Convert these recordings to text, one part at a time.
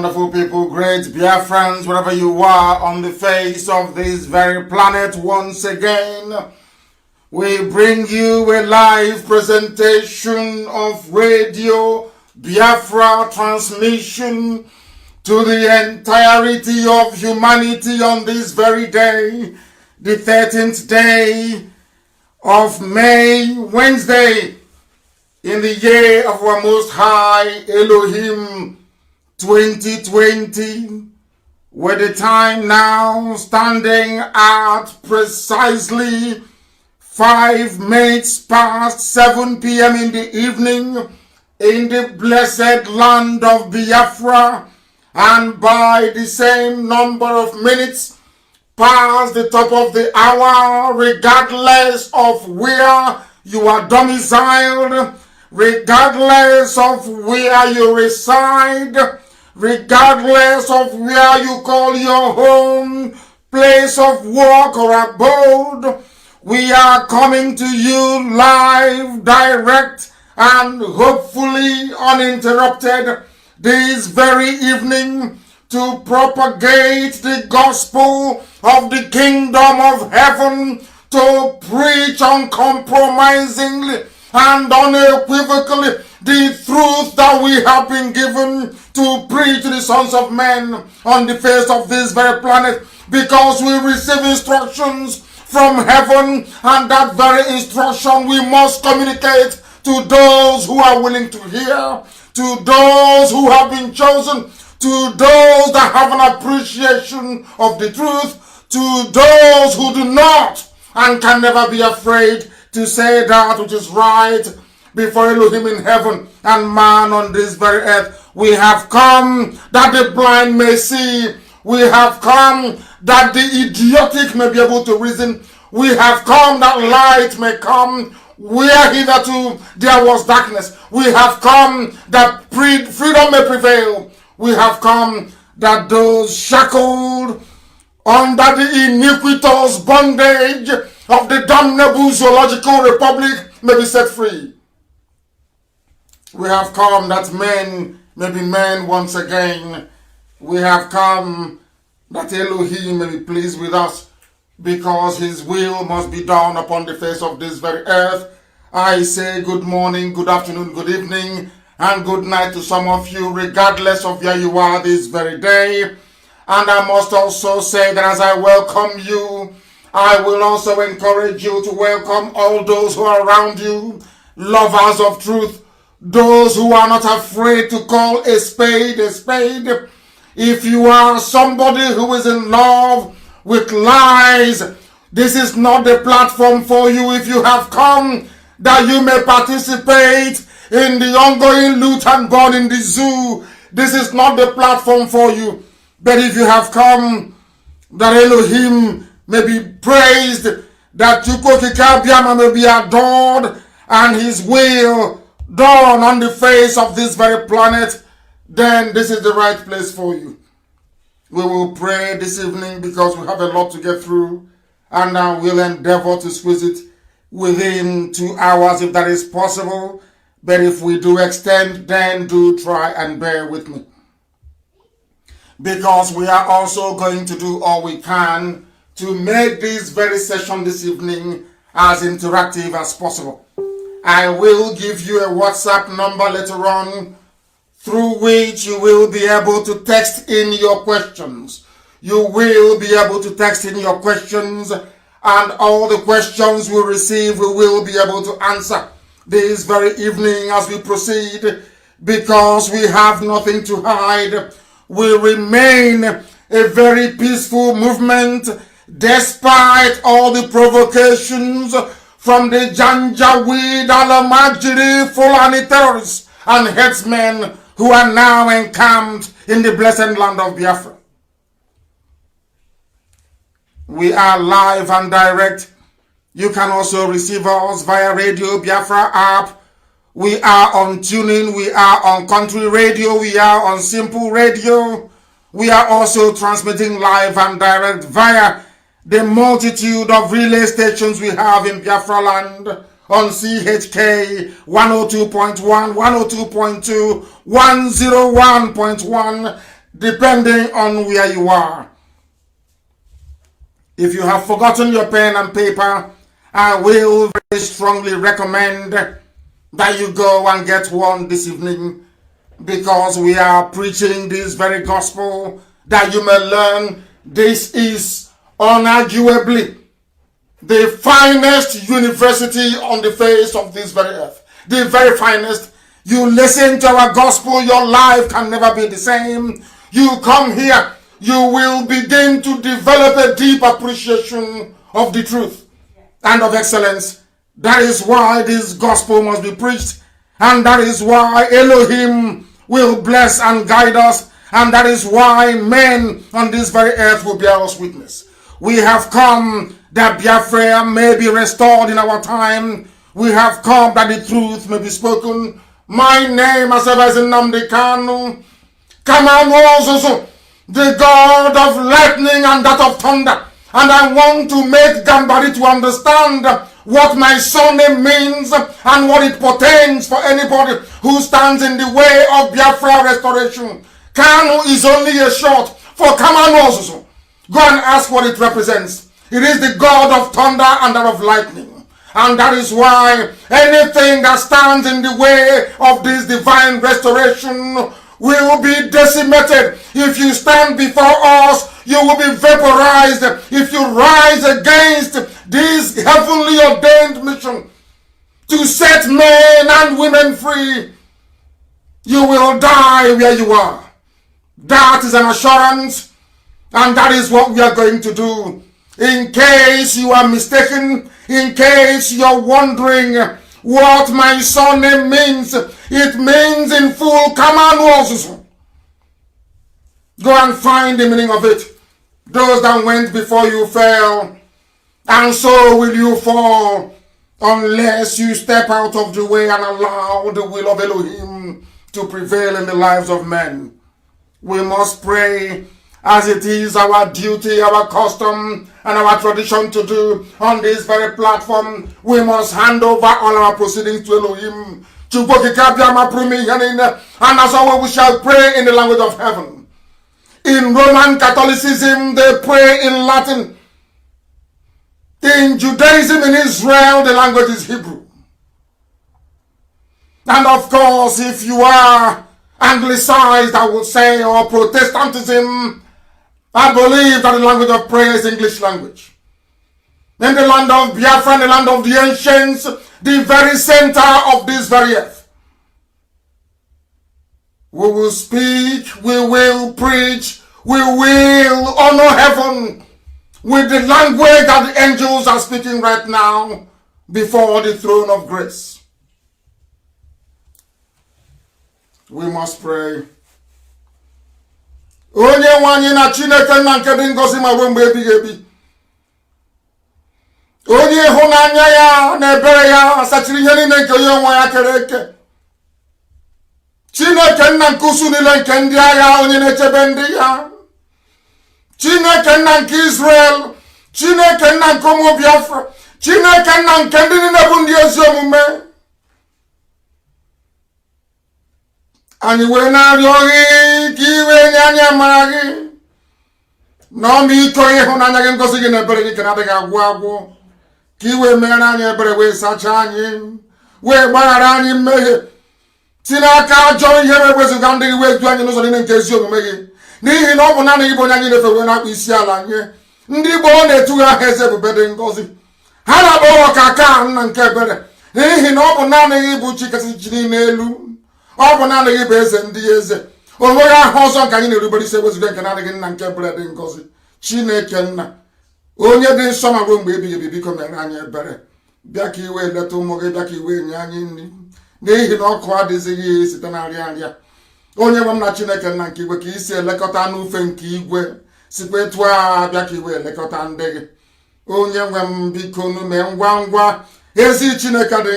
wonderful people, great Biafrans, wherever you are on the face of this very planet. Once again, we bring you a live presentation of Radio Biafra transmission to the entirety of humanity on this very day, the 13th day of May, Wednesday, in the year of our Most High Elohim 2020, with the time now standing at precisely 5 minutes past 7 p.m. in the evening in the blessed land of Biafra, and by the same number of minutes past the top of the hour, regardless of where you are domiciled, regardless of where you reside, regardless of where you call your home, place of work or abode, we are coming to you live, direct, and hopefully uninterrupted this very evening to propagate the gospel of the kingdom of heaven, to preach uncompromisingly and unequivocally the truth that we have been given to preach to the sons of men on the face of this very planet, because we receive instructions from heaven, and that very instruction we must communicate to those who are willing to hear, to those who have been chosen, to those that have an appreciation of the truth, to those who do not and can never be afraid to say that which is right before Elohim in heaven and man on this very earth. We have come that the blind may see. We have come that the idiotic may be able to reason. We have come that light may come where hitherto there was darkness. We have come that freedom may prevail. We have come that those shackled under the iniquitous bondage of the damnable zoological republic may be set free. We have come that men may be men once again. We have come that Elohim may be pleased with us, because his will must be done upon the face of this very earth. I say good morning, good afternoon, good evening, and good night to some of you, regardless of where you are this very day. And I must also say that as I welcome you, I will also encourage you to welcome all those who are around you, lovers of truth, those who are not afraid to call a spade a spade. If you are somebody who is in love with lies, this is not the platform for you. If you have come that you may participate in the ongoing loot and burn in the zoo, this is not the platform for you. But if you have come that Elohim may be praised, that Chukwokikabiama may be adored, and his will done on the face of this very planet, then this is the right place for you. We will pray this evening because we have a lot to get through, and I will endeavor to squeeze it within 2 hours if that is possible. But if we do extend, then do try and bear with me, because we are also going to do all we can to make this very session this evening as interactive as possible. I will give you a WhatsApp number later on through which you will be able to text in your questions. You will be able to text in your questions, and all the questions we receive we will be able to answer this very evening as we proceed, because we have nothing to hide. We remain a very peaceful movement despite all the provocations from the Janjaweed, Alamajiri, Fulani terrorists and headsmen who are now encamped in the blessed land of Biafra. We are live and direct. You can also receive us via Radio Biafra app. We are on TuneIn, we are on Country Radio, we are on Simple Radio. We are also transmitting live and direct via the multitude of relay stations we have in Biafra land on CHK 102.1, 102.2, 101.1, depending on where you are. If you have forgotten your pen and paper, I will very strongly recommend that you go and get one this evening, because we are preaching this very gospel that you may learn. This is unarguably the finest university on the face of this very earth. The very finest. You listen to our gospel, your life can never be the same. You come here, you will begin to develop a deep appreciation of the truth and of excellence. That is why this gospel must be preached, and that is why Elohim will bless and guide us, and that is why men on this very earth will bear us witness. We have come that Biafra may be restored in our time. We have come that the truth may be spoken. My name is Mazi Nnamdi kanu. Kanu, the God of lightning and that of thunder. And I want to make Gambari to understand what my surname means and what it pertains for anybody who stands in the way of Biafra restoration. Kanu is only a short for Kamanozuzu. Go and ask what it represents. It is the God of thunder and that of lightning. And that is why anything that stands in the way of this divine restoration will be decimated. If you stand before us, you will be vaporized. If you rise against this heavenly ordained mission to set men and women free, you will die where you are. That is an assurance, and that is what we are going to do. In case you are mistaken, in case you're wondering what my surname means, it means in full Kamanu. Go and find the meaning of it. Those that went before you fell, and so will you fall, unless you step out of the way and allow the will of Elohim to prevail in the lives of men. We must pray, as it is our duty, our custom, and our tradition to do on this very platform. We must hand over all our proceedings to Elohim. And as always, we shall pray in the language of heaven. In Roman Catholicism, they pray in Latin. In Judaism in Israel, the language is Hebrew. And of course, if you are Anglicized, I would say, or Protestantism, I believe that the language of prayer is English language. In the land of Biafra, in the land of the ancients, the very center of this very earth, we will speak, we will preach, we will honor heaven with the language that the angels are speaking right now before the throne of grace. We must pray. Onye nwanyị na Chineke na nke dị ngọzi ma ruo mgbe ebighị ebi. Onye ịhụnanya ya na ebere ya sachiri ihe niile nke onye onwe ya kere eke. Chineke nna nke usu niile nke ndị agha, onye na-echebe ndị ya. Chineke nna nke Israel, Chineke nna nke ụmụ Biafra, Chineke nna nke ndị niile bụ ndị ezi omume. Anyị wee na-arịọ gị ka iwe nye anyị amara gị na ọmịiko ịhụnanya gị, ngọzi gị na ebere gị ka na-adịghị agwụ agwụ, ka iwe mere anyị ebere, wee sachaa anyị, wee gbaghara anyị mmehie, si n'aka ajọ ihe wee wezụga ndị gị, wee du anyị n'ụzọ niile nke ezi omume gị, n'ihi na ọ bụ naanị gị bụ onye anyị na-efe wee na-akpụ isi ala nye. Ndị Igbo ọ na-etugha aha eze ebube dị ngọzi, ha na-akpọ ụlọ ka aka nna nke ebere, n'ihi na ọ bụ naanị gị bụ chi kasị chi niile elu. Ọ bụ naanị gị bụ eze ndị eze. O nweghị aha ọzọ nke anyị na-erubere isi wezụga nke naanị gị nna nke ebere dị ngọzi. Chineke nna onye dị nsọ ma ruo mgbe ebighị ebi, biko mere anyị ebere. Bịa ka iwe leta ụmụ gị, bịa ka iwe nye anyị nri, n'ihi na ọkụ adịzighị site na nrịa. Onye nwe m na Chineke nna nke igwe, ka isi elekọta n'ufe nke igwe sikwa etu a, bịa ka iwe elekọta ndị gị. Onye nwe m biko nume ngwa ngwa, ezi Chineke dị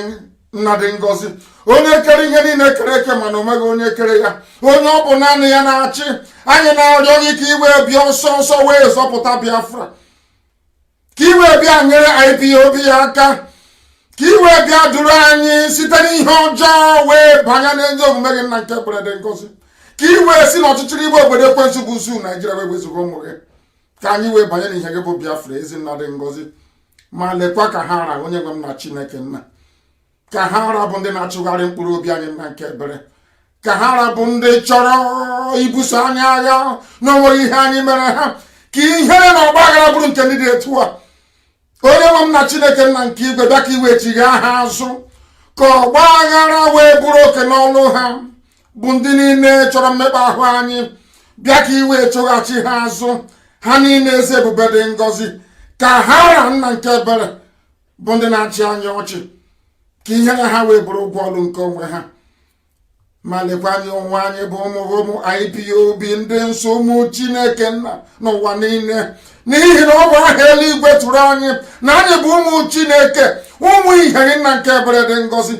nna dị ngọzi, onye kere ihe niile kere eke mana onweghị onye kere ya, onye ọ bụ naanị ya na-achị. Anyị na-arịọ gị ka iwe bịa ọsọ ọsọ wee zọpụta Biafra, ka iwe bịa nyere IPOB aka, ka iwe bịa duru anyị site n'ihe ọjọọ wee banye n'ezi omume gị nna nke ebere dị ngọzi, ka i wee si n'ọchịchịrị igbe obodo ekwensu bụ usu Naijiria wee wezuga ụmụ gị ka anyị wee banye n'ihe gị bụ Biafra Ezinna dị ngọzi. Ma lekwa ka ha ara onye nwe m na Chineke nna, ka ha ara bụ ndị na-achụgharị mkpụrụ obi anyị na nke ebere, ka ha ara bụ ndị chọrọ ibuso anyị agha na onwere ihe anyị mere ha, ka ihere na ọgba aghara bụrụ nke ndị dị etu a. Onye nwe m na Chineke nna nke igwe bịa ka iwechigha ha azụ, ka ọgba aghara wee bụrụ oke n'ọlụ ha, bụ ndị niile chọrọ mmekpa ahụ anyị, bịa ka iwe chụghachi ha azụ. Ha niile eze ebube dị ngọzi, ka ha ara nna nke ebere bụ ndị na-achị anya ọchị, ka ihere ha wee bụrụ ụgwọ ọlụ nke onwe ha. Ma lekwa anyị onwe anyị bụ ụmụ IPOB ndị nsọ, ụmụ Chineke nna n'ụwa niile, n'ihi na ọ bụ aha eluigwe tụrụ anyị na anyị bụ ụmụ Chineke, ụmụ iheri nna nke ebere dị ngọzi.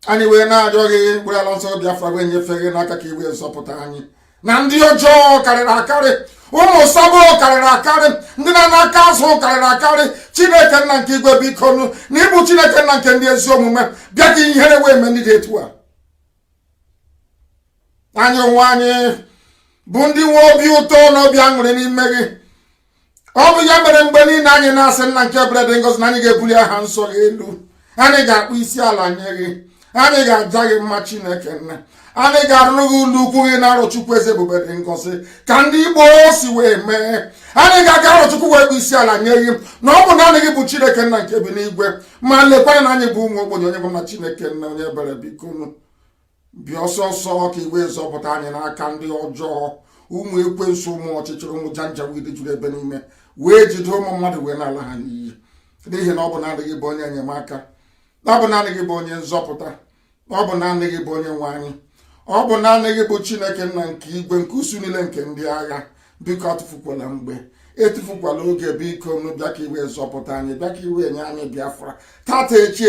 Anyị wee na-arịọ gị were ala nsọ Biafra wee nyefee gị n'aka ka iwe zọpụta anyị na ndị ọjọọ karịrị akarị, ụmụ sabo karịrị akarị, ndị na-aka azụ karịrị akarị. Chineke nna nke igwe biko nụ na ịbụ Chineke nna nke ndị ezi omume, bịa ka ihere wee mee ndị dị etu a. Anyị onwe anyị bụ ndị nwe obi ụtọ na obi aṅụrị n'ime gị. Ọ bụ ya mere mgbe niile anyị na-asị nna nke ebere dị ngọzi na anyị ga-ebuli aha nsọ gị elu, anyị ga-akpụ isi ala nye gị, anyị ga-aja gị mma Chineke nna, anyị ga-arụrụ gị ụlọ ukwu gị na-arụ Chukwu eze ebube dị ngọzi ka ndị Igbo si wee mee. Anyị ga-aga arụ Chukwu wee kpụ isi ala nye gị na ọ bụ naanị gị bụ Chineke nna nke bi n'igwe. Ma lekwa na anyị bụ ụmụ ogbenye, onye bụ na Chineke nna onye ebere biko nụ bịa ọsọ ọsọ ka iwe zọpụta anyị n'aka ndị ọjọọ, ụmụ ekwensu, ụmụ ọchịchịrị, ụmụ janjawid juru ebe niile, wee jide ụmụ mmadụ wee n'ala ha n'iyi. N'ihi na ọ bụ naanị gị bụ onye enyemaka, ọ bụ naanị gị bụ onye nzọpụta, ọ bụ naanị gị bụ onye nwe anyị, ọ bụ naanị gị bụ Chineke nna nke igwe nke usu niile nke ndị agha. Biko atụfukwala mgbe, etufukwala oge, biko nụ bịa ka iwe zọpụta anyị, bịa ka iwe nye anyị Biafra tata echi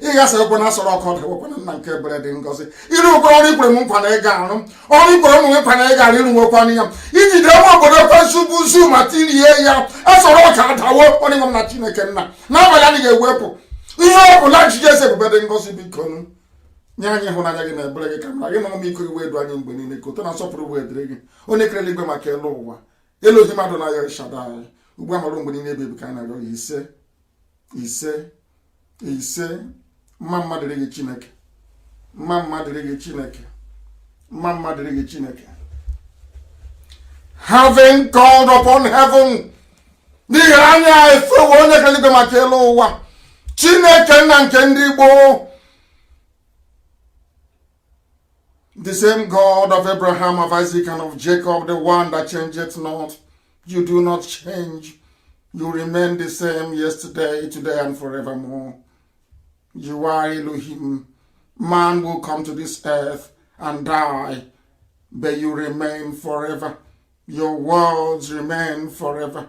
ịghasa ekwe na asọrọ ọkụ dịwekwana nna nke ebere dị ngọzi. Iru ụkọ ọrụ ikwere m nkwa na ị ga-arụ, ọrụ ikwere ụmụ nkwa na ị ga-arụ, iru nwekwana ya ijide nwa obodo ekwensu bụ zu ma tirie ya asọrọ ọka adawo. Onye nwe m na Chineke nna n'abalị anyị ga-ewepụ ihe ọ bụla jiji eze ebube dị ngọzi. Biko nụ nye anyị ịhụnanya gị na ebere gị, ka mara gị na ọmịiko gị wee du anyị mgbe niile, ka ụtọ na nsọpụrụ wee dịrị gị, onye kere eluigwe maka elu ụwa, elu ohi mmadụ na ya Shaddai. Ugbu a mara mgbe niile ebe ebi ka anyị na-arịọ gị ise ise ise. Mma mma dịrị gị Chineke, mma mma dịrị gị Chineke, mma mma dịrị gị Chineke. Having called upon heaven, n'ihi anya efewe onye kere eluigwe maka elu ụwa, Chineke nna nke ndị Igbo, the same God of Abraham, of Isaac, and of Jacob, the one that changeth not. You do not change. You remain the same yesterday, today, and forevermore. You are Elohim. Man will come to this earth and die, but you remain forever. Your words remain forever,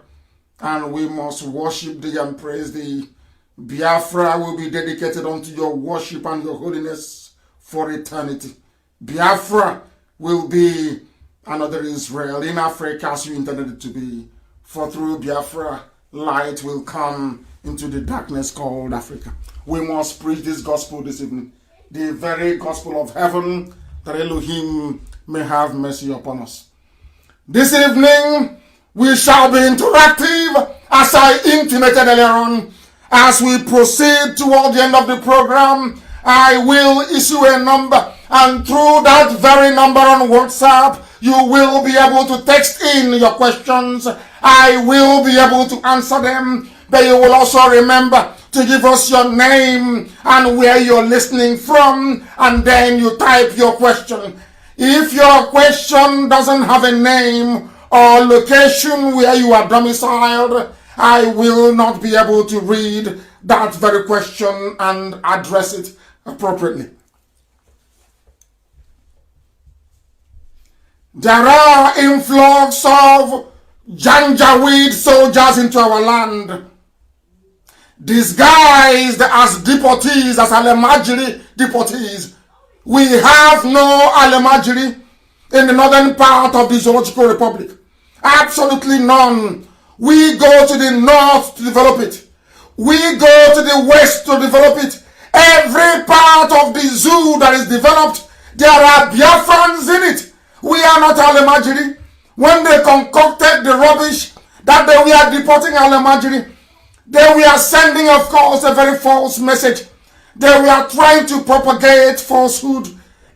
and we must worship thee and praise thee. Biafra will be dedicated unto your worship and your holiness for eternity. Biafra will be another Israel in Africa as you intended it to be. For through Biafra, light will come into the darkness called Africa. We must preach this gospel this evening, the very gospel of heaven, that Elohim may have mercy upon us. This evening, we shall be interactive, as I intimated earlier on. As we proceed toward the end of the program, I will issue a number, and through that very number on WhatsApp, you will be able to text in your questions. I will be able to answer them, but you will also remember to give us your name and where you're listening from, and then you type your question. If your question doesn't have a name or location where you are domiciled, I will not be able to read that very question and address it appropriately. There are influx of Janjaweed soldiers into our land, disguised as deportees, as Alemajiri deportees. We have no Alemajiri in the northern part of the Zoological Republic. Absolutely none. We go to the north to develop it. We go to the west to develop it. Every part of the zoo that is developed, There are Biafrans in it. We are not Alemajiri. When they concocted the rubbish that they were deporting Alemajiri, they were sending, of course, a very false message. They were trying to propagate falsehood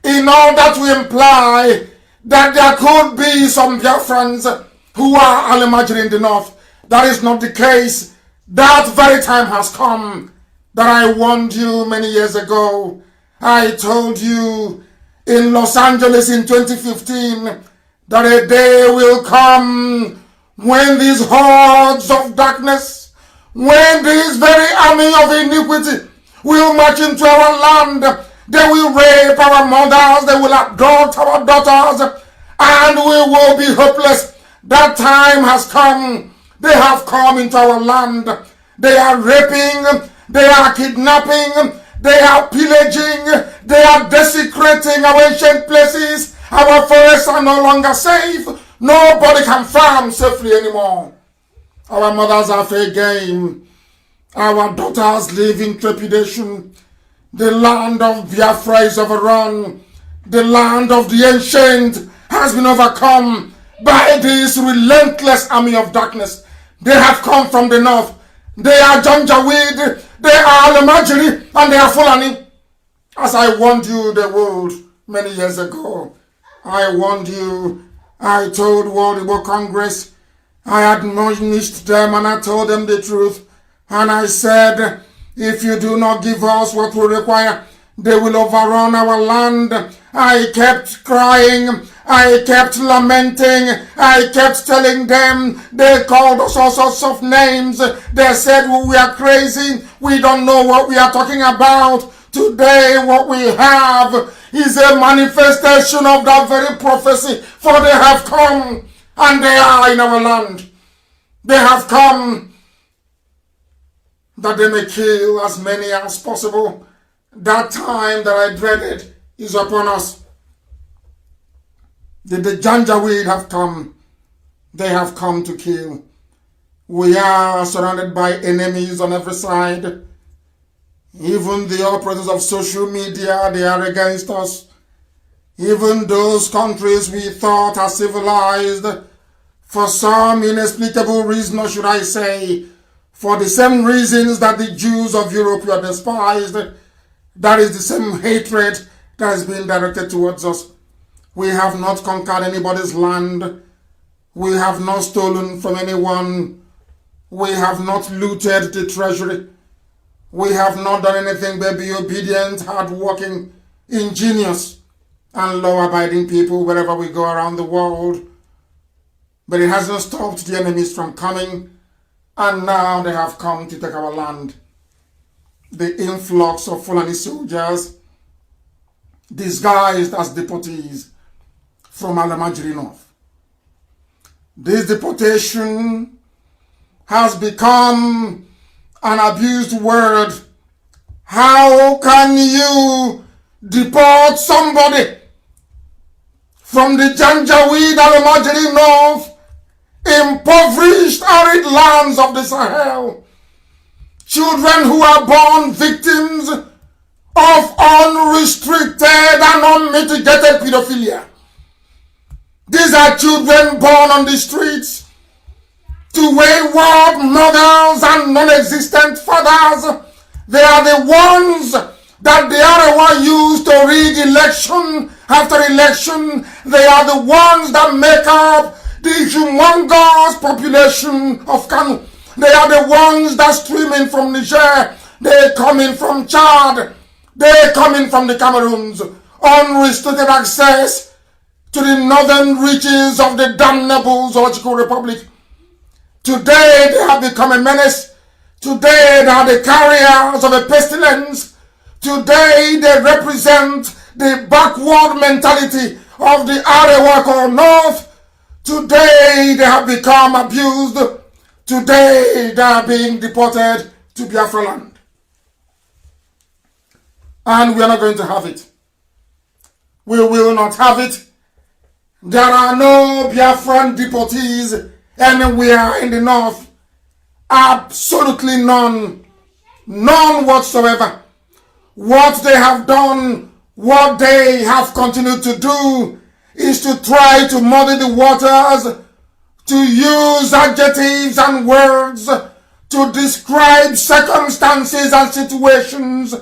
in order to imply that there could be some Biafrans who are Alemajiri in the north. That is not the case. That very time has come that I warned you many years ago. I told you in Los Angeles in 2015 that a day will come when these hordes of darkness, when this very army of iniquity will march into our land. They will rape our mothers, they will abduct our daughters, and we will be hopeless. That time has come. They have come into our land. They are raping, they are kidnapping, they are pillaging, they are desecrating our ancient places. Our forests are no longer safe. Nobody can farm safely anymore. Our mothers are fair game. Our daughters live in trepidation. The land of Biafra is overrun. The land of the ancient has been overcome by this relentless army of darkness. They have come from the north. They are Janjaweed, they are Alemajiri, and they are Fulani. As I warned you the world many years ago, I warned you, I told World Igbo Congress, I admonished them and I told them the truth. And I said, if you do not give us what we require, they will overrun our land. I kept crying, I kept lamenting, I kept telling them. They called us all sorts of names. They said we are crazy, we don't know what we are talking about. Today what we have is a manifestation of that very prophecy, for they have come and they are in our land. They have come that they may kill as many as possible. That time that I dreaded is upon us. The Janjaweed have come. They have come to kill. We are surrounded by enemies on every side. Even the operators of social media, they are against us. Even those countries we thought are civilized, for some inexplicable reason, or should I say, for the same reasons that the Jews of Europe were despised, that is the same hatred that has been directed towards us. We have not conquered anybody's land. We have not stolen from anyone. We have not looted the treasury. We have not done anything but be obedient, hardworking, ingenious, and law-abiding people wherever we go around the world. But it hasn't stopped the enemies from coming, and now they have come to take our land. The influx of Fulani soldiers, disguised as deportees from Alemajiri North. This deportation has become an abused word. How can you deport somebody from the Janjaweed Alemajiri North, impoverished arid lands of the Sahel? Children who are born victims of unrestricted and unmitigated pedophilia. These are children born on the streets to wayward mothers and non-existent fathers. They are the ones that the Arewa use to rig election after election. They are the ones that make up the humongous population of Kanu. They are the ones that stream in from Niger. They come in from Chad. They come in from the Cameroons. Unrestricted access to the northern reaches of the damnable Zoological Republic. Today they have become a menace. Today they are the carriers of a pestilence. Today they represent the backward mentality of the Arewako North. Today they have become abused. Today they are being deported to Biafra land. And we are not going to have it. We will not have it. There are no Biafran deportees anywhere in the north. Absolutely none. None whatsoever. What they have done what they have continued to do is to try to muddy the waters, to use adjectives and words to describe circumstances and situations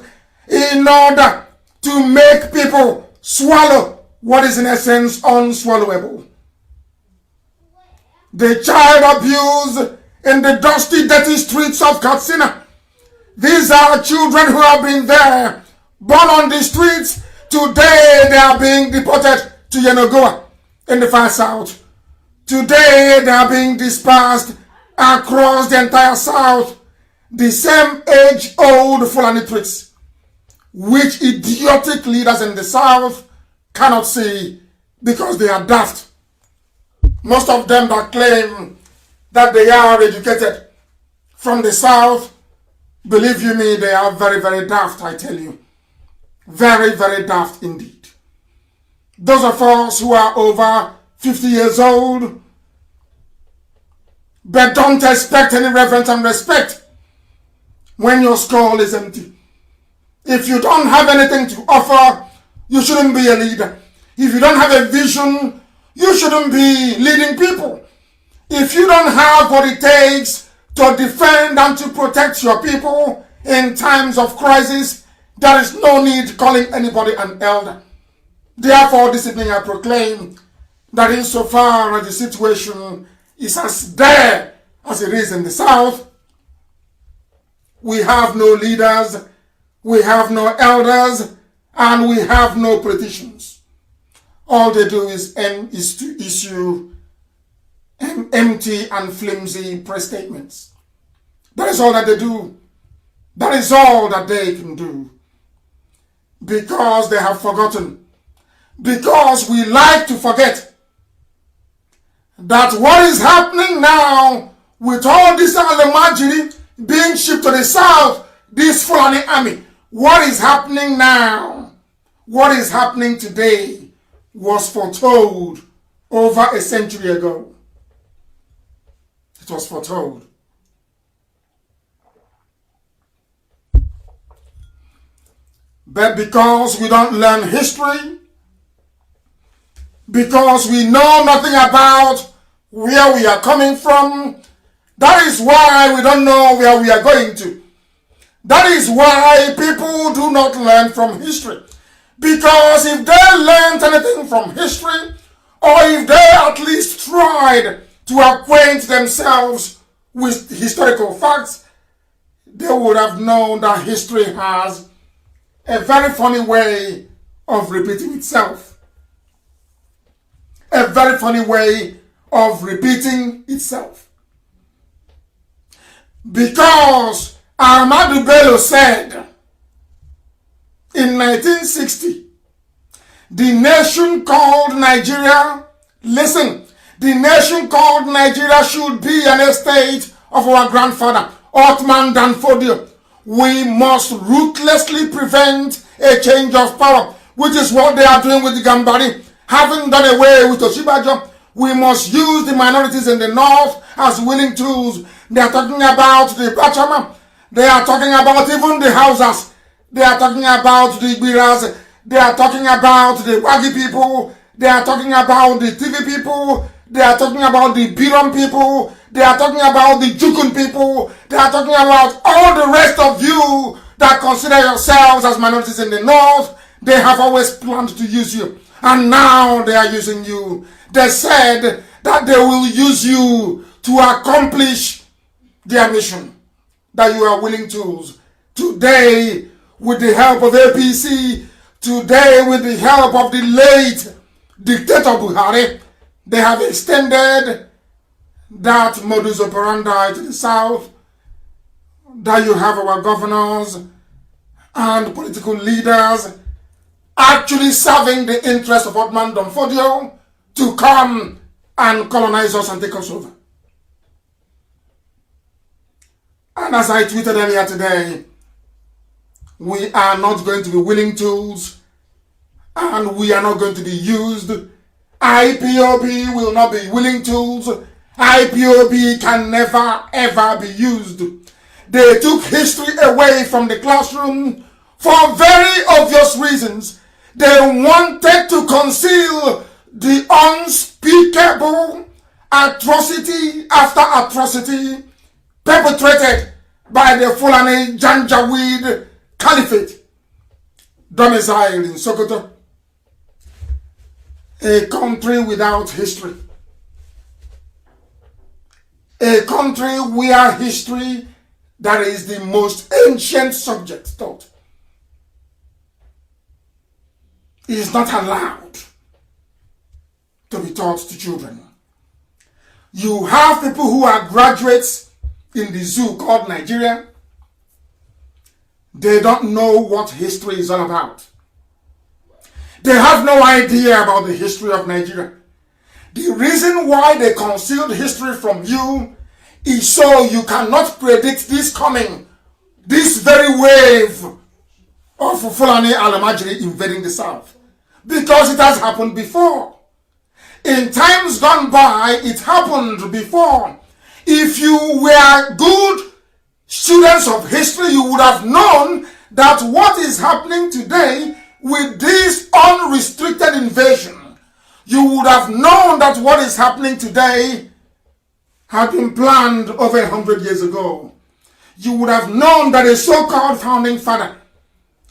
in order to make people swallow what is in essence unswallowable. The child abuse in the dusty, dirty streets of Katsina. These are children who have been there, born on the streets. Today they are being deported to Yenagoa in the far south. Today they are being dispersed across the entire south. The same age-old Fulani tricks, which idiotic leaders in the south cannot see because they are daft. Most of them that claim that they are educated from the south, believe you me, they are very, very daft, I tell you. Very, very daft indeed. Those of us who are over 50 years old, but don't expect any reverence and respect when your skull is empty. If you don't have anything to offer, you shouldn't be a leader. If you don't have a vision, you shouldn't be leading people. If you don't have what it takes to defend and to protect your people in times of crisis, there is no need calling anybody an elder. Therefore, this evening I proclaim that insofar as the situation is as dire as it is in the south, we have no leaders, we have no elders, and we have no politicians. All they do is to issue empty and flimsy press statements. That is all that they do. That is all that they can do. Because they have forgotten. Because we like to forget that what is happening now with all this Alamajiri being shipped to the south, this Fulani army, what is happening now, what is happening today was foretold over a century ago. It was foretold. But because we don't learn history, because we know nothing about where we are coming from, that is why we don't know where we are going to. That is why people do not learn from history. Because if they learned anything from history, or if they at least tried to acquaint themselves with historical facts, they would have known that history has a very funny way of repeating itself. A very funny way of repeating itself. Because Ahmadu Bello said in 1960, the nation called Nigeria, listen, the nation called Nigeria should be an estate of our grandfather, Othman Danfodio. We must ruthlessly prevent a change of power, which is what they are doing with the Gambari. Having done away with Oshibajo, we must use the minorities in the north as willing tools. They are talking about the Bachama. They are talking about even the Hausas. They are talking about the Igbiras. They are talking about the Wagi people. They are talking about the TV people. They are talking about the Biram people. They are talking about the Jukun people. They are talking about all the rest of you that consider yourselves as minorities in the north. They have always planned to use you. And now they are using you. They said that they will use you to accomplish their mission. That you are willing tools. Today, with the help of APC, today with the help of the late dictator Buhari, they have extended that modus operandi to the south. That you have our governors and political leaders actually serving the interest of Othman Danfodio to come and colonize us and take us over. And as I tweeted earlier today, we are not going to be willing tools and we are not going to be used. IPOB will not be willing tools. IPOB can never ever be used. They took history away from the classroom for very obvious reasons. They wanted to conceal the unspeakable atrocity after atrocity perpetrated by the Fulani Janjaweed Caliphate, domiciled in Sokoto, a country without history, a country where history, that is the most ancient subject taught, is not allowed to be taught to children. You have people who are graduates in the zoo called Nigeria. They don't know what history is all about. They have no idea about the history of Nigeria. The reason why they concealed history from you is so you cannot predict this coming, this very wave of Fulani Alamajiri invading the South. Because it has happened before. In times gone by, it happened before. If you were good students of history, you would have known that what is happening today with this unrestricted invasion, you would have known that what is happening today had been planned over 100 years ago. You would have known that a so-called founding father,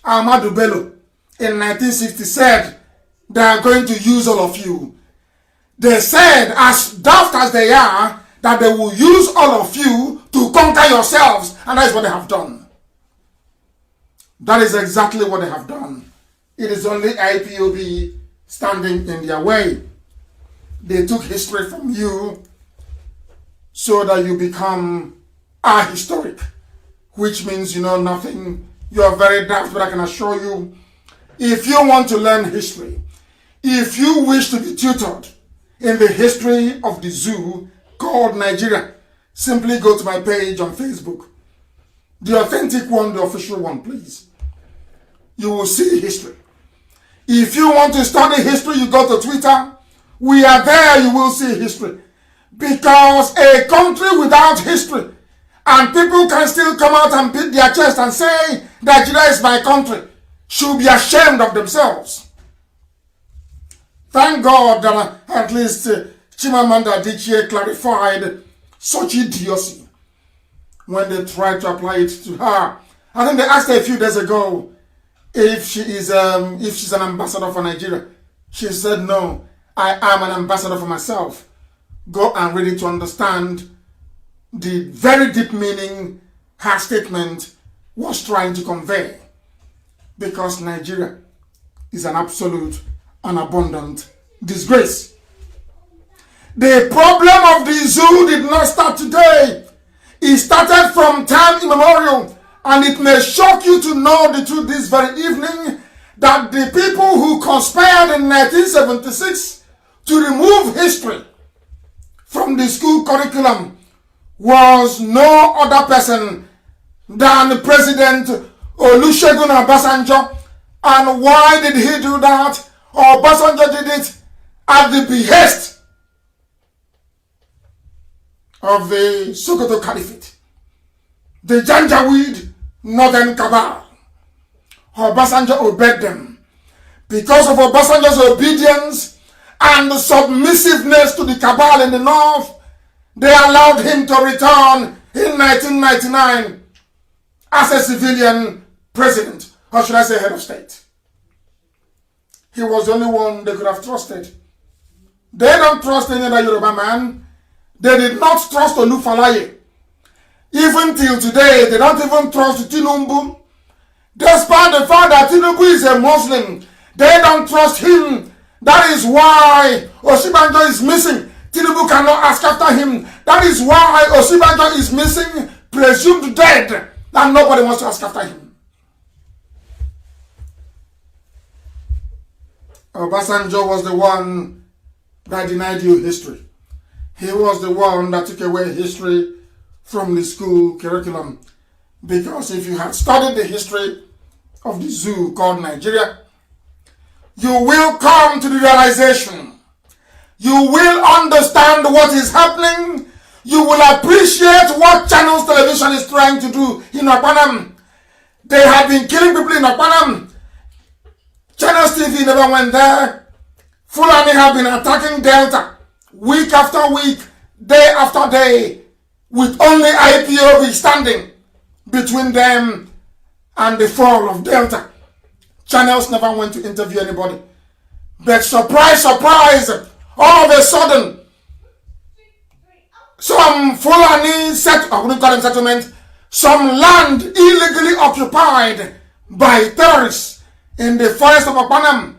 Ahmadu Bello, in 1960 said, they are going to use all of you. They said, as daft as they are, that they will use all of you to conquer yourselves, and that is what they have done. That is exactly what they have done. It is only IPOB standing in their way. They took history from you so that you become ahistoric, which means you know nothing. You are very daft, but I can assure you, if you want to learn history, if you wish to be tutored in the history of the zoo called Nigeria, simply go to my page on Facebook. The authentic one, the official one, please. You will see history. If you want to study history, you go to Twitter. We are there, you will see history. Because a country without history, and people can still come out and beat their chest and say, Nigeria is my country, should be ashamed of themselves. Thank God that at least Chimamanda Adichie clarified such idiocy when they tried to apply it to her. I think they asked her a few days ago if she's an ambassador for Nigeria. She said, no, I am an ambassador for myself. Go and read it to understand the very deep meaning her statement was trying to convey. Because Nigeria is an absolute and abundant disgrace. The problem of the zoo did not start today. It started from time immemorial, and it may shock you to know the truth this very evening that the people who conspired in 1976 to remove history from the school curriculum was no other person than President Olusegun Obasanjo. And why did he do that? Obasanjo did it at the behest of the Sokoto Caliphate, the Janjaweed Northern Cabal. Obasanjo obeyed them. Because of Obasanjo's obedience and submissiveness to the cabal in the north, they allowed him to return in 1999 as a civilian president, or should I say head of state. He was the only one they could have trusted. They don't trust any other Yoruba man. They did not trust Olufalaye. Even till today, they don't even trust Tinubu. Despite the fact that Tinubu is a Muslim, they don't trust him. That is why Osibanjo is missing. Tinubu cannot ask after him. That is why Osibanjo is missing, presumed dead, and nobody wants to ask after him. Obasanjo was the one that denied you history. He was the one that took away history from the school curriculum. Because if you had studied the history of the zoo called Nigeria, you will come to the realization. You will understand what is happening. You will appreciate what Channels Television is trying to do in Okpanam. They have been killing people in Okpanam. Channels TV never went there. Fulani have been attacking Delta week after week, day after day, with only IPOB standing between them and the fall of Delta. Channels never went to interview anybody. But surprise, surprise, all of a sudden, some Fulani I wouldn't call them settlement, some land illegally occupied by terrorists in the forest of Okpanam.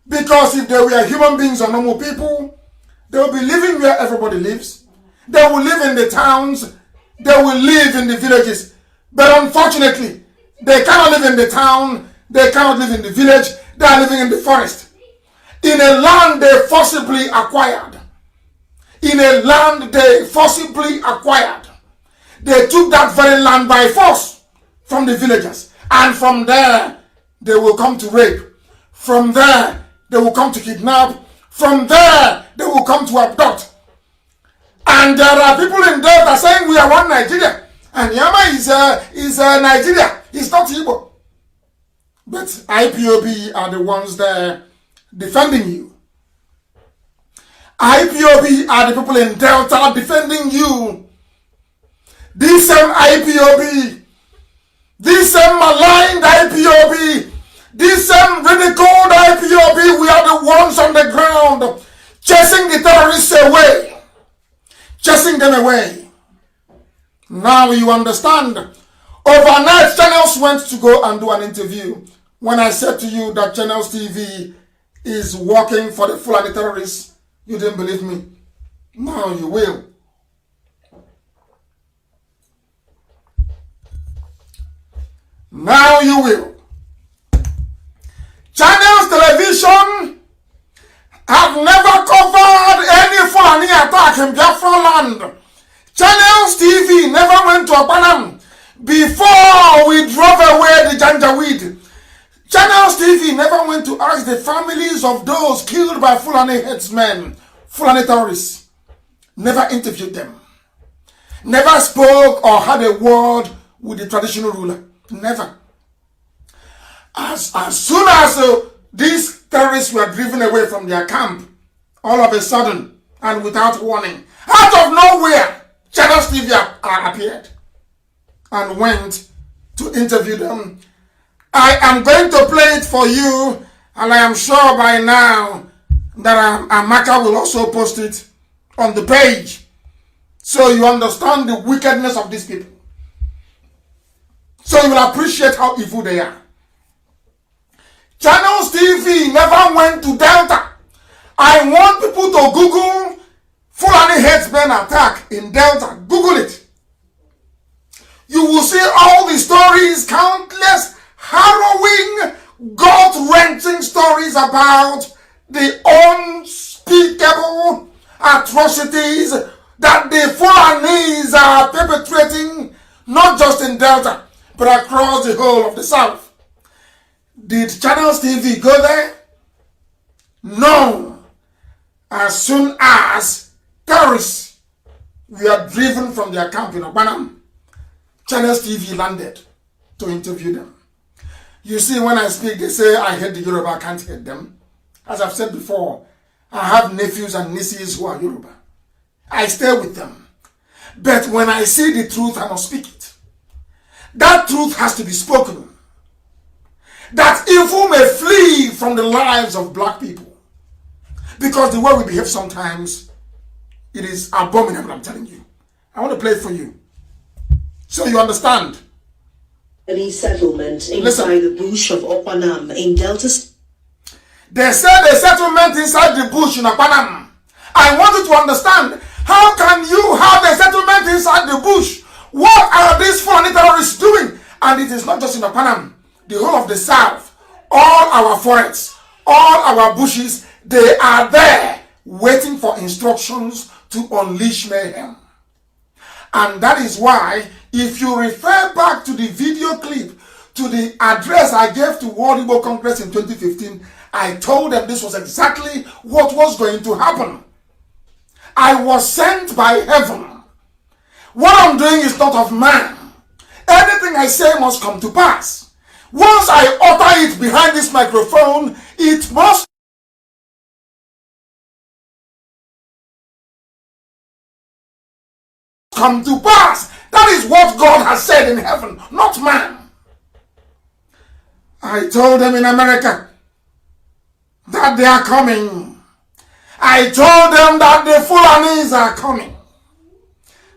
Because if they were human beings or normal people, they will be living where everybody lives. They will live in the towns. They will live in the villages. But unfortunately, they cannot live in the town. They cannot live in the village. They are living in the forest. In a land they forcibly acquired. In a land they forcibly acquired. They took that very land by force from the villagers. And from there, they will come to rape. From there, they will come to kidnap. From there, they will come to abduct. And there are people in Delta saying we are one Nigeria. And Yama is Nigeria. It's not Igbo. But IPOB are the ones there defending you. IPOB are the people in Delta defending you. This same IPOB, this same maligned IPOB, this same ridiculed IPOB, we are the ones on the ground chasing the terrorists away. Chasing them away. Now you understand. Overnight, Channels went to go and do an interview. When I said to you that Channels TV is working for the Fulani terrorists, you didn't believe me. Now you will. Now you will. Channels Television have never covered any Fulani attack in Biafra land. Channels TV never went to Okpanam before we drove away the Janjaweed. Channels TV never went to ask the families of those killed by Fulani headsmen, Fulani terrorists. Never interviewed them. Never spoke or had a word with the traditional ruler. Never. As soon as these terrorists were driven away from their camp, all of a sudden, and without warning, out of nowhere, Channels TV appeared and went to interview them. I am going to play it for you, and I am sure by now that Amaka will also post it on the page, so you understand the wickedness of these people. So you will appreciate how evil they are. Channels TV never went to Delta. I want people to Google Fulani headsmen attack in Delta. Google it. You will see all the stories, countless harrowing, gut-wrenching stories about the unspeakable atrocities that the Fulanis are perpetrating, not just in Delta, but across the whole of the South. Did Channels TV go there? No. As soon as terrorists were driven from their camp in Okpanam, Channels TV landed to interview them. You see, when I speak, they say I hate the Yoruba, I can't hate them. As I've said before, I have nephews and nieces who are Yoruba. I stay with them. But when I see the truth, I must speak it. That truth has to be spoken. That evil may flee from the lives of black people. Because the way we behave sometimes, it is abominable, I'm telling you. I want to play it for you, so you understand. Any settlement inside the bush of Okpanam in Delta. They said a settlement inside the bush in Okpanam. I want you to understand, how can you have a settlement inside the bush? What are these Fulani terrorists doing? And it is not just in Okpanam. The whole of the South, all our forests, all our bushes, they are there waiting for instructions to unleash mayhem. And that is why, if you refer back to the video clip, to the address I gave to World Igbo Congress in 2015, I told them this was exactly what was going to happen. I was sent by heaven. What I'm doing is not of man. Anything I say must come to pass. Once I utter it behind this microphone, it It must come to pass. That is what God has said in heaven, not man. I told them in America that they are coming. I told them that the Fulanis are coming.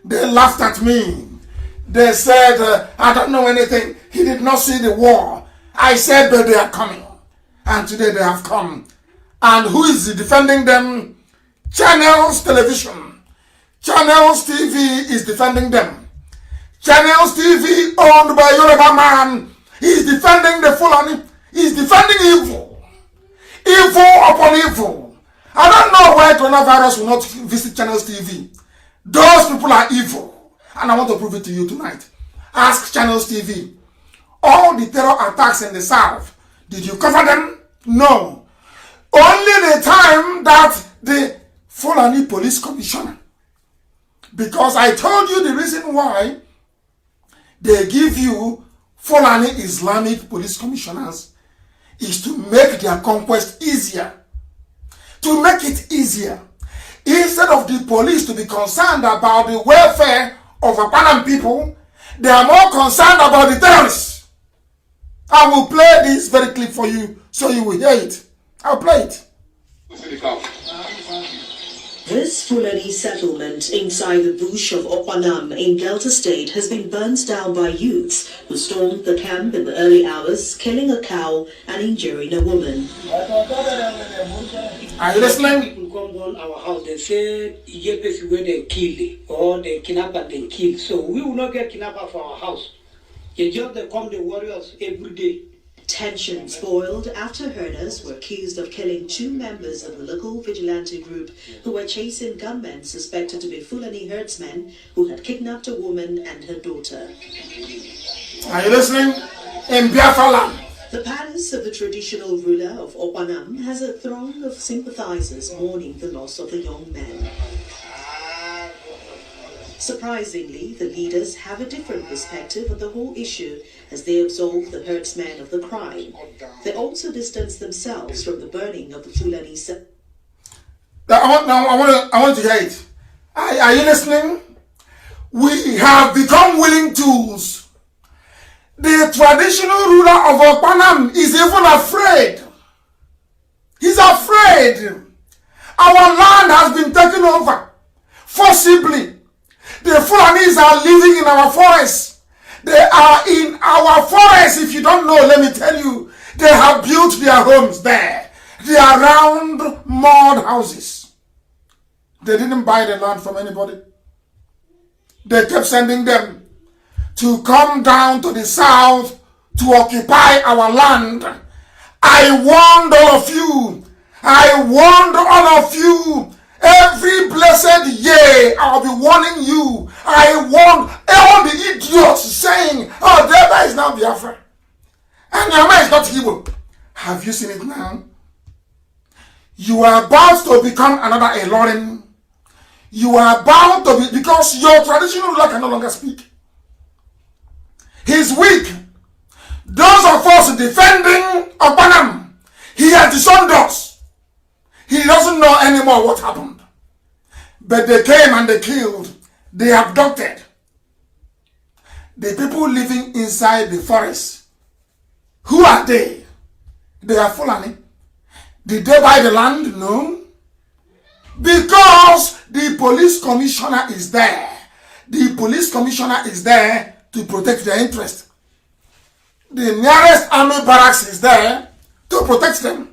They laughed at me. They said, I don't know anything. He did not see the war. I said, but they are coming. And today they have come. And who is defending them? Channels Television. Channels TV is defending them. Channels TV owned by Yoruba man. He is defending the Fulani. He is defending evil. Evil upon evil. I don't know why coronavirus will not visit Channels TV. Those people are evil. And I want to prove it to you tonight. Ask Channels TV. All the terror attacks in the south, did you cover them? No. Only the time that the Fulani Police Commissioner, because I told you the reason why they give you Fulani Islamic Police Commissioners is to make their conquest easier. To make it easier. Instead of the police to be concerned about the welfare of Apanam people, they are more concerned about the terrorists. I will play this very clip for you so you will hear it. I'll play it. This Fulani settlement inside the bush of Opanam in Delta State has been burnt down by youths who stormed the camp in the early hours, killing a cow and injuring a woman. Are you listening? People come on our house, they say, Yepes where they kill or they kidnap and they kill. So we will not get kidnapped for our house. You just they come the warriors every day. Tensions boiled after herders were accused of killing 2 members of the local vigilante group who were chasing gunmen suspected to be Fulani herdsmen who had kidnapped a woman and her daughter. Are you listening? In Biafra land. The palace of the traditional ruler of Opanam has a throng of sympathizers mourning the loss of the young man. Surprisingly, the leaders have a different perspective on the whole issue as they absolve the herdsmen of the crime. They also distance themselves from the burning of the Fulani. I want to hear it. Are you listening? We have become willing tools. The traditional ruler of Opanam is even afraid. He's afraid. Our land has been taken over forcibly. The Fulanis are living in our forests. They are in our forests. If you don't know, let me tell you, they have built their homes there. They are round mud houses. They didn't buy the land from anybody. They kept sending them to come down to the south to occupy our land. I warned all of you. I warned all of you. Every blessed year, I'll be warning you. I warned all the idiots saying, oh, Delta is now Biafra. And Yama is not evil. Have you seen it now? You are about to become another Elorin. You are about to be, because your traditional ruler can no longer speak. He's weak. Those of us defending Opanam, he has disowned us. He doesn't know anymore what happened. But they came and they killed. They abducted. The people living inside the forest. Who are they? They are Fulani. Did they buy the land? No. Because the police commissioner is there. The police commissioner is there to protect their interest. The nearest army barracks is there to protect them.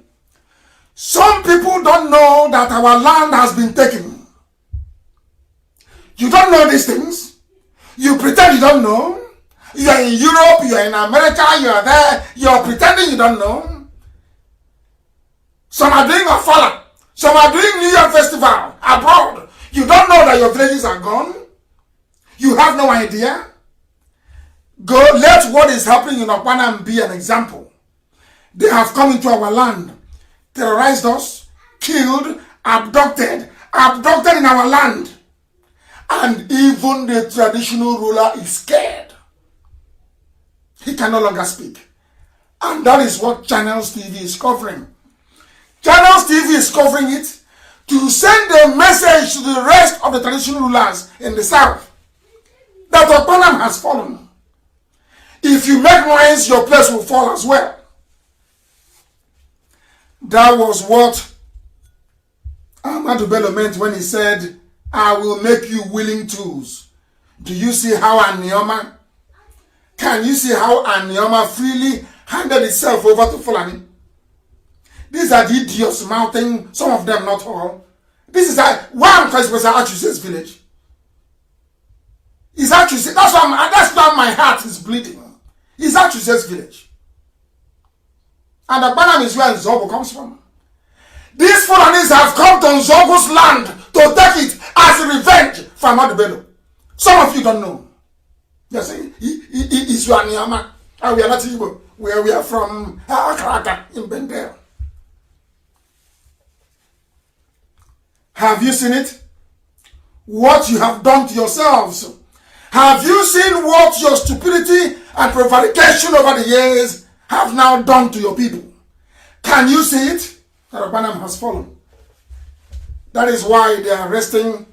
Some people don't know that our land has been taken. You don't know these things. You pretend you don't know. You are in Europe, you are in America, you are there. You are pretending you don't know. Some are doing Ofala. Some are doing New Year Festival abroad. You don't know that your villages are gone. You have no idea. Go, let what is happening in Opanam be an example. They have come into our land, terrorized us, killed, abducted in our land. And even the traditional ruler is scared. He can no longer speak. And that is what Channels TV is covering. Channels TV is covering it to send a message to the rest of the traditional rulers in the south that Okpanam has fallen. If you make noise, your place will fall as well. That was what Ahmadu Bello meant when he said, I will make you willing tools. Do you see how Anioma, can you see how Anioma freely handed itself over to Fulani? These are the idiots mouthing, some of them, not all. This is why I'm calling it Achuse's village. It's Achuse, that's why my heart is bleeding. It's Achuse's village. And Okpanam is where Nzogo comes from. These Fulanis have come to Nzogo's land to take it as a revenge from Ahmadu Bello. Some of you don't know. They're saying, it's Anioma, and we are not Igbo, where we are from Akraka in Bendel. Have you seen it? What you have done to yourselves? Have you seen what your stupidity and prevarication over the years have now done to your people? Can you see it? That Okpanam has fallen. That is why they are arresting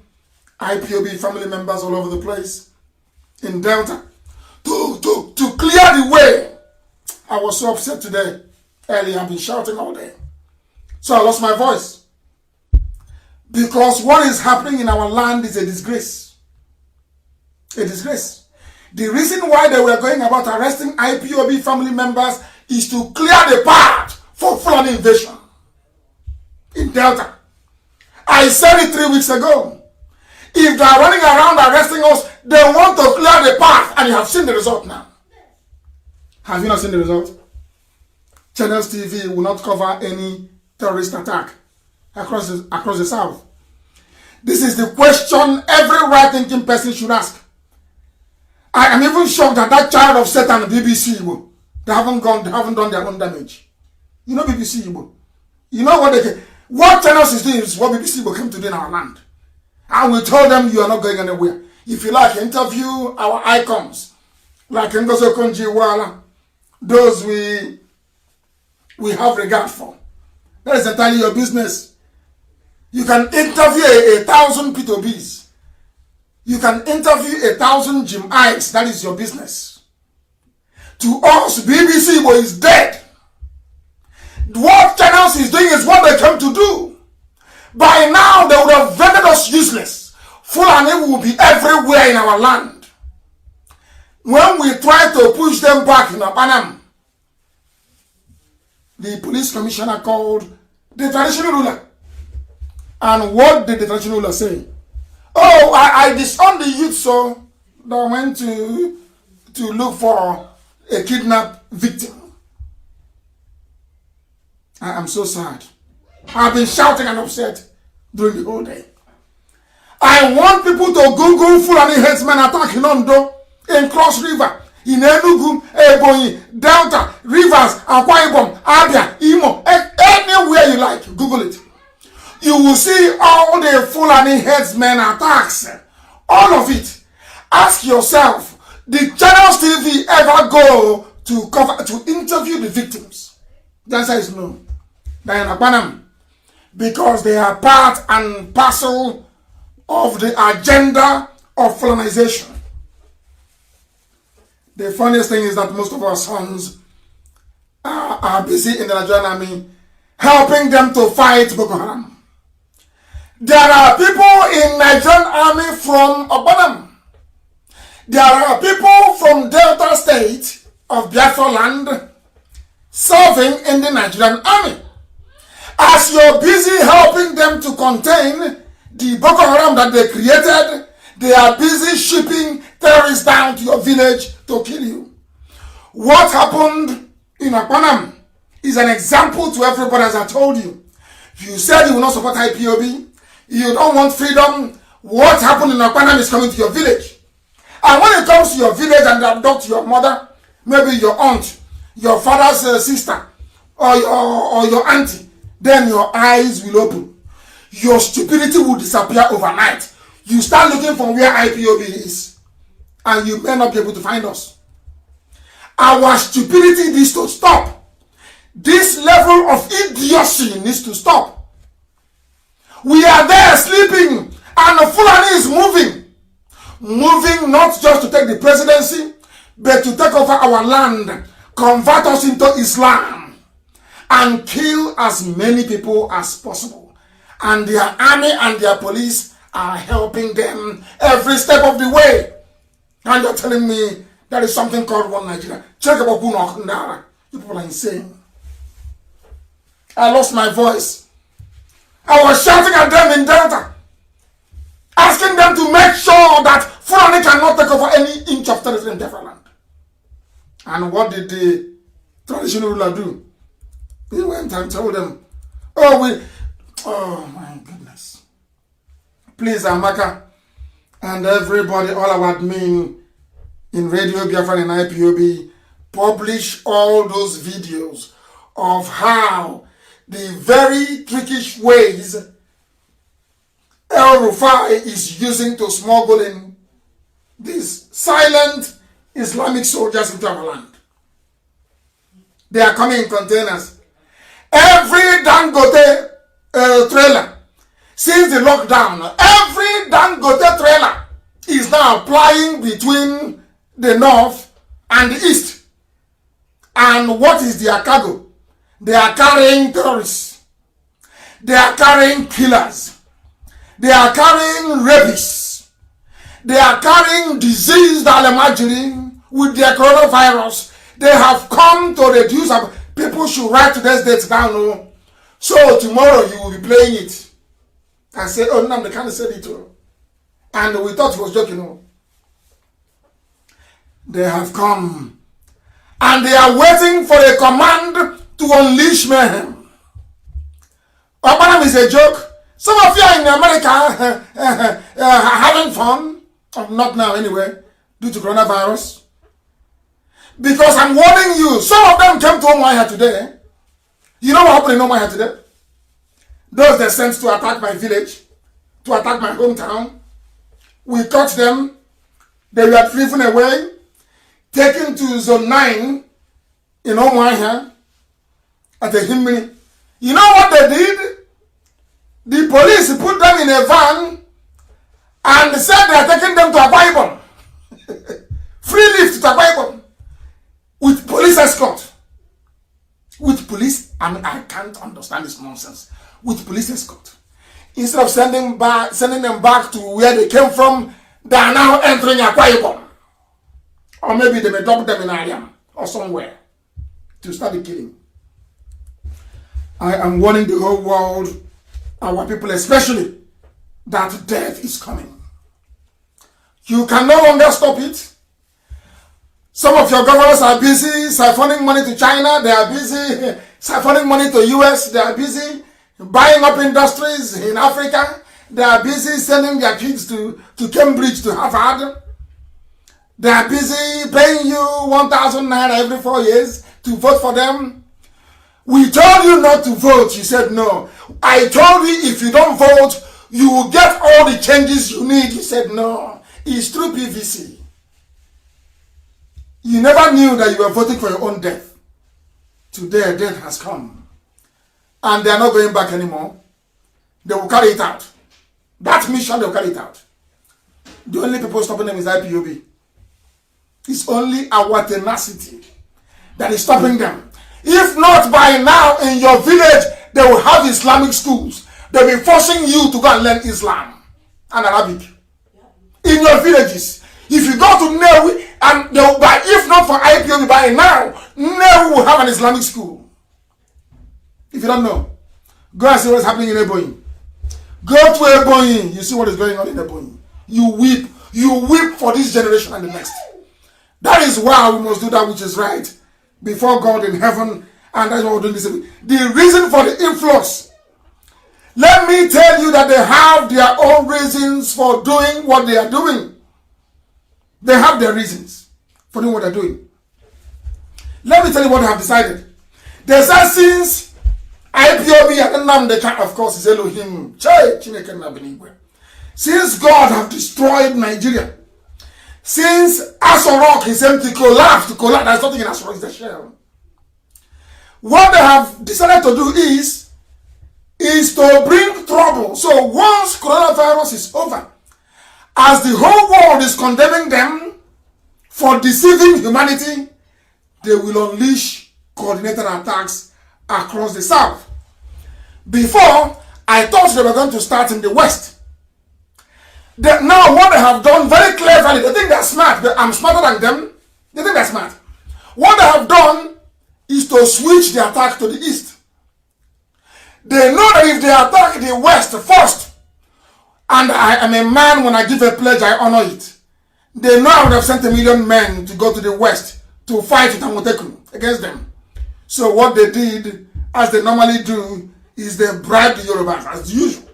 IPOB family members all over the place in Delta to clear the way. I was so upset today. Earlier, I've been shouting all day. So I lost my voice. Because what is happening in our land is a disgrace. A disgrace. The reason why they were going about arresting IPOB family members is to clear the path for Fulani invasion in Delta. I said it 3 weeks ago. If they are running around arresting us, they want to clear the path, and you have seen the result now. Have you not seen the result? Channels TV will not cover any terrorist attack across the south. This is the question every right-thinking person should ask. I am even shocked that that child of Satan, BBC, they haven't done their own damage. You know BBC, you know what Channels is doing is what BBC came to do in our land. And we told them you are not going anywhere. If you like, interview our icons, like Ngozo Konji-Iweala, those we have regard for. That is entirely your business. You can interview 1,000 P2Bs. You can interview 1,000 Jim Ives. That is your business. To us, BBC is dead. What Channels is doing is what they came to do. By now, they would have rendered us useless. Fulani will be everywhere in our land. When we try to push them back in Okpanam, the police commissioner called the traditional ruler. And what did the traditional ruler say? Oh, I disowned the youth, so they went to look for a kidnapped victim. I am so sad. I've been shouting and upset during the whole day. I want people to Google Fulani headsmen attack in Ondo, in Cross River, in Enugu, Ebonyi, Delta, Rivers, Akwa Ibom, Abia, Imo, anywhere you like, Google it. You will see all the Fulani headsmen attacks, all of it. Ask yourself, did Channels TV ever go to interview the victims? The answer is no. They are in Okpanam, because they are part and parcel of the agenda of Fulanization. The funniest thing is that most of our sons are busy in the Nigerian army helping them to fight Boko Haram. There are people in Nigerian army from Okpanam. There are people from Delta State of Biafra land serving in the Nigerian army. As you're busy helping them to contain the Boko Haram that they created, they are busy shipping terrorists down to your village to kill you. What happened in Okpanam is an example to everybody, as I told you. You said you will not support IPOB. You don't want freedom. What happened in Okpanam is coming to your village. And when it comes to your village and they abduct your mother, maybe your aunt, your father's sister, or your auntie, then your eyes will open. Your stupidity will disappear overnight. You start looking for where IPOB is, and you may not be able to find us. Our stupidity needs to stop. This level of idiot idiocy needs to stop. We are there sleeping and the Fulani is moving. Moving not just to take the presidency, but to take over our land, convert us into Islam, and kill as many people as possible. And their army and their police are helping them every step of the way. And you're telling me there is something called one Nigeria. Check about Bunokundara. You people are insane. I lost my voice. I was shouting at them in Delta, asking them to make sure that Fulani cannot take over any inch of territory in Biafra land. And what did the traditional ruler do? He went and told them, oh my goodness. Please, Amaka and everybody, all our admin in Radio Biafra and IPOB, publish all those videos of how the very trickish ways El Rufai is using to smuggle in these silent Islamic soldiers into our land. They are coming in containers. Every Dangote trailer, since the lockdown, every Dangote trailer is now plying between the north and the east. And what is their cargo? They are carrying terrorists. They are carrying killers. They are carrying rapists. They are carrying diseased Alemajiri with their coronavirus. They have come to reduce. People should write today's date down. No? So tomorrow you will be playing it. And say, oh, no, they can't say it. And we thought he was joking. No? They have come. And they are waiting for a command to unleash mayhem. Obanam is a joke. Some of you are in America having fun. Not now anyway, due to coronavirus. Because I'm warning you, some of them came to Omaya today. You know what happened in Omaya today? Those they sent to attack my village, to attack my hometown. We caught them. They were driven away, taken to zone 9 in Omaya at the Himini. You know what they did? The police put them in a van and said they are taking them to Akwa Ibom. Free lift to Akwa Ibom. With police escort. With police, I can't understand this nonsense. With police escort. Instead of sending them back to where they came from, they are now entering Akwa Ibom. Or maybe they may dump them in Ariam or somewhere to start the killing. I am warning the whole world, our people especially, that death is coming. You can no longer stop it. Some of your governors are busy siphoning money to China. They are busy siphoning money to US. They are busy buying up industries in Africa. They are busy sending their kids to Cambridge, to Harvard. They are busy paying you 1,000 naira every 4 years to vote for them. We told you not to vote. You said no. I told you if you don't vote, you will get all the changes you need. You said no. It's through PVC. You never knew that you were voting for your own death. Today, death has come. And they are not going back anymore. They will carry it out. That mission, they will carry it out. The only people stopping them is IPOB. It's only our tenacity that is stopping them. If not by now, in your village, they will have Islamic schools. They will be forcing you to go and learn Islam and Arabic. In your villages. If you go to Newi, and they will buy, if not for IPOB by now, Newi will have an Islamic school. If you don't know, go and see what's happening in Ebonyi. Go to Ebonyi, you see what is going on in Ebonyi. You weep. You weep for this generation and the next. That is why we must do that which is right before God in heaven, and that's what we're doing this. The reason for the influx, let me tell you that they have their own reasons for doing what they are doing. They have their reasons for doing what they're doing. Let me tell you what they have decided. They said since IPOB and Nnamdi, of course, is Elohim. Since God have destroyed Nigeria, since Asorok is empty, collapsed, there's nothing in Asorok, it's the shell. What they have decided to do is is to bring trouble. So once coronavirus is over, as the whole world is condemning them for deceiving humanity, they will unleash coordinated attacks across the south. Before, I thought they were going to start in the west. Now what they have done very cleverly, they think they're smart. I'm smarter than them. They think they're smart. What they have done is to switch the attack to the east. They know that if they attack the west first, and I am a man, when I give a pledge, I honor it. They know I would have sent 1 million men to go to the west to fight with Amotekun against them. So what they did, as they normally do, is they bribed the Yorubas as usual.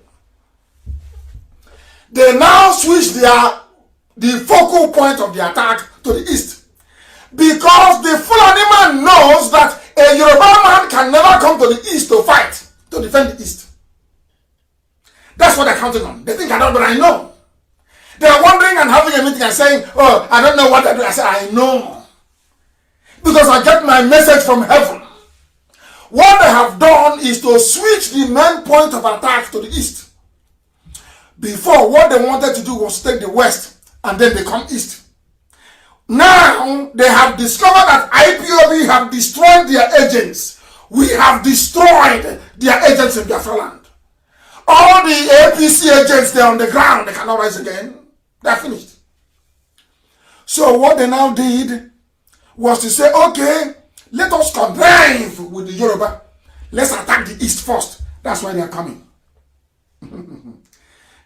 They now switch the focal point of the attack to the east. Because the Fulani man knows that a Yoruba man can never come to the east to fight, to defend the east. That's what they're counting on. They think I don't, but I know. They're wondering and having a meeting and saying, oh, I don't know what I do. I said, I know. Because I get my message from heaven. What they have done is to switch the main point of attack to the east. Before, what they wanted to do was take the west, and then they come east. Now, they have discovered that IPOB have destroyed their agents. We have destroyed their agents in Biafra land. All the APC agents, they're on the ground. They cannot rise again. They're finished. So what they now did was to say, okay, let us connive with the Yoruba. Let's attack the east first. That's why they are coming.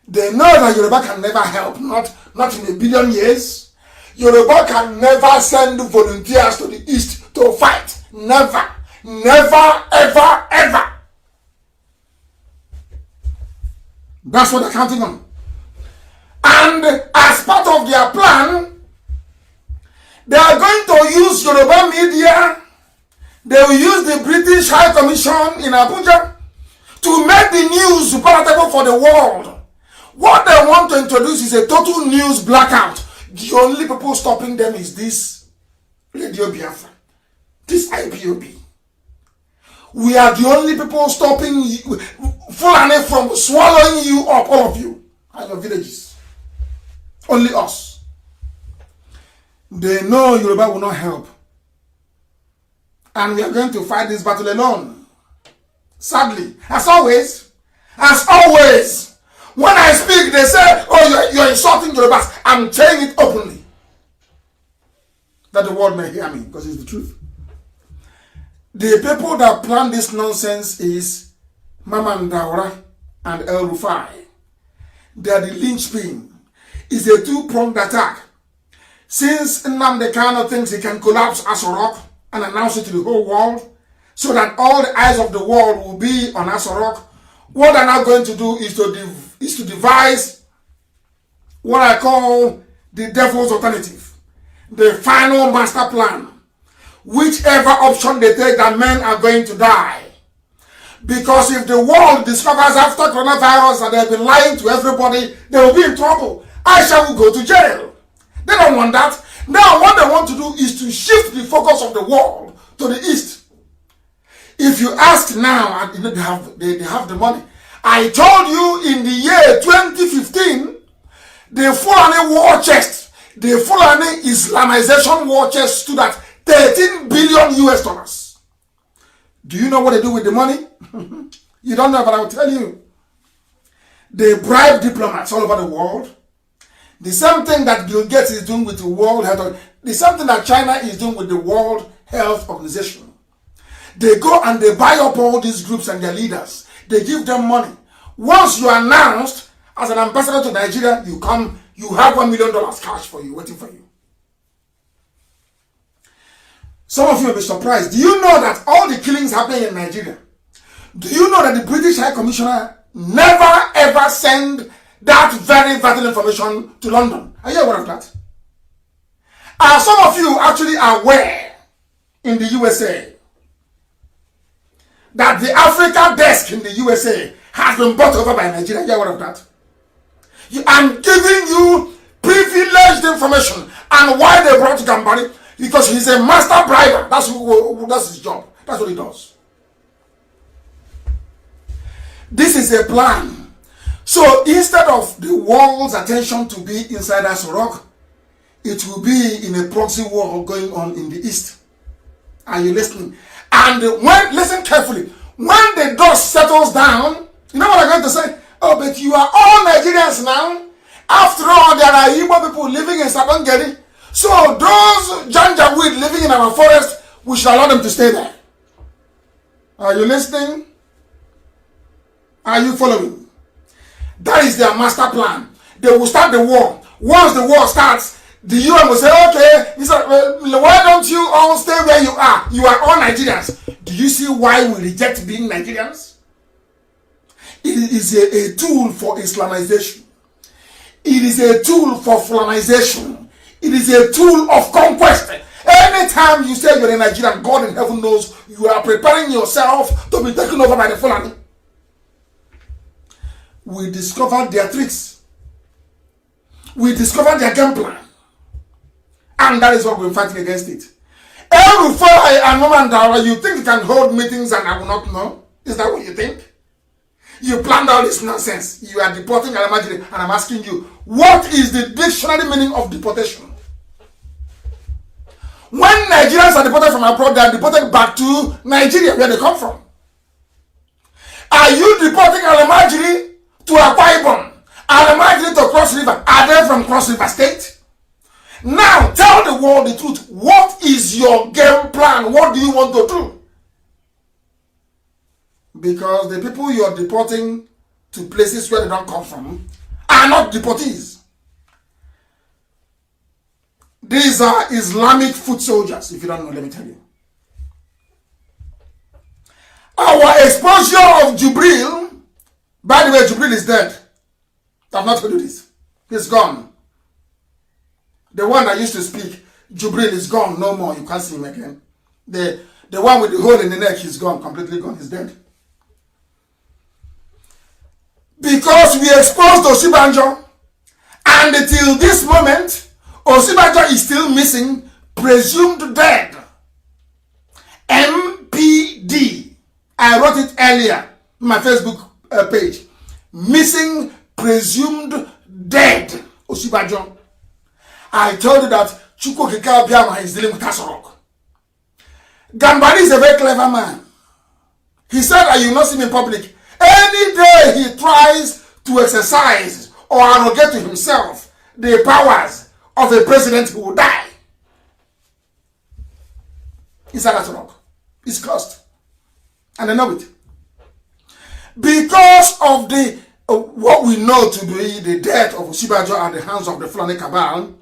They know that Yoruba can never help, not in 1 billion years. Yoruba can never send volunteers to the east to fight. Never. Never, ever, ever. That's what they're counting on. And as part of their plan, they are going to use Yoruba media. They will use the British High Commission in Abuja to make the news palatable for the world. What they want to introduce is a total news blackout. The only people stopping them is this Radio Biafra, this IPOB. We are the only people stopping Fulani from swallowing you up, all of you, and your villages. Only us. They know Yoruba will not help. And we are going to fight this battle alone. Sadly, as always, when I speak, they say, oh, you're insulting Yorubas. I'm saying it openly. That the world may hear me, because it's the truth. The people that plan this nonsense is Mama Ndaura and El Rufai. They are the linchpin. It's a two-pronged attack. Since Nnamdi Kanu thinks he can collapse Aso Rock and announce it to the whole world, so that all the eyes of the world will be on Aso Rock, what they're now going to do is to devise what I call the devil's alternative, the final master plan. Whichever option they take, that men are going to die. Because if the world discovers after coronavirus that they've been lying to everybody, they will be in trouble. Aisha will go to jail. They don't want that. Now what they want to do is to shift the focus of the world to the east. If you ask now, and they have the money. I told you in the year 2015, the Fulani war chest, the Fulani Islamization war chest stood at 13 billion US dollars. Do you know what they do with the money? You don't know, but I will tell you. They bribe diplomats all over the world. The same thing that Bill Gates is doing with the World Health, the same thing that China is doing with the World Health Organization. They go and they buy up all these groups and their leaders. They give them money. Once you are announced as an ambassador to Nigeria, you come, you have $1 million cash for you, waiting for you. Some of you will be surprised. Do you know that all the killings happening in Nigeria? Do you know that the British High Commissioner never ever send that very vital information to London? Are you aware of that? Are some of you actually aware in the USA that the Africa desk in the USA has been bought over by Nigeria? Are you aware of that? I'm giving you privileged information. And why they brought Gambari? Because he's a master briber. That's his job. That's what he does. This is a plan. So instead of the world's attention to be inside Aso Rock, it will be in a proxy war going on in the east. Are you listening? And listen carefully, when the dust settles down, you know what I'm going to say? Oh, but you are all Nigerians now. After all, there are Igbo people living in Sabongeri. So those Janjaweed living in our forest, we shall allow them to stay there. Are you listening? Are you following? That is their master plan. They will start the war. Once the war starts, the UN will say, okay, why don't you all stay where you are? You are all Nigerians. Do you see why we reject being Nigerians? It is a tool for Islamization. It is a tool for Fulanization. It is a tool of conquest. Anytime you say you're a Nigerian, God in heaven knows you are preparing yourself to be taken over by the Fulani. We discovered their tricks. We discovered their game plan. And that is what we're fighting against it. Every Rufai and Momandara, you think you can hold meetings and I will not know? Is that what you think? You planned all this nonsense. You are deporting Alamajiri, and I'm asking you, what is the dictionary meaning of deportation? When Nigerians are deported from abroad, they are deported back to Nigeria, where they come from. Are you deporting Alamajiri to Akwa Ibom? Alamajiri to Cross River? Are they from Cross River State? Now, tell the world the truth. What is your game plan? What do you want to do? Because the people you are deporting to places where they don't come from are not deportees. These are Islamic foot soldiers. If you don't know, let me tell you. Our exposure of Jubril, by the way, Jubril is dead. I've not told you this. He's gone. The one that used to speak, Jubril is gone. No more. You can't see him again. The one with the hole in the neck, he's gone. Completely gone. He's dead. Because we exposed Osibanjo, and until this moment, Osibanjo is still missing, presumed dead. MPD. I wrote it earlier in my Facebook page. Missing, presumed dead. Osibanjo. I told you that Chukwu Kika Obiama is dealing with Aso Rock. Gambari is a very clever man. He said, I will not see him in public. Any day he tries to exercise or arrogate to himself the powers of a president who will die. It's Aso Rock. It's cursed. And I know it. Because of the what we know to be the death of Osibanjo at the hands of the Fulani cabal.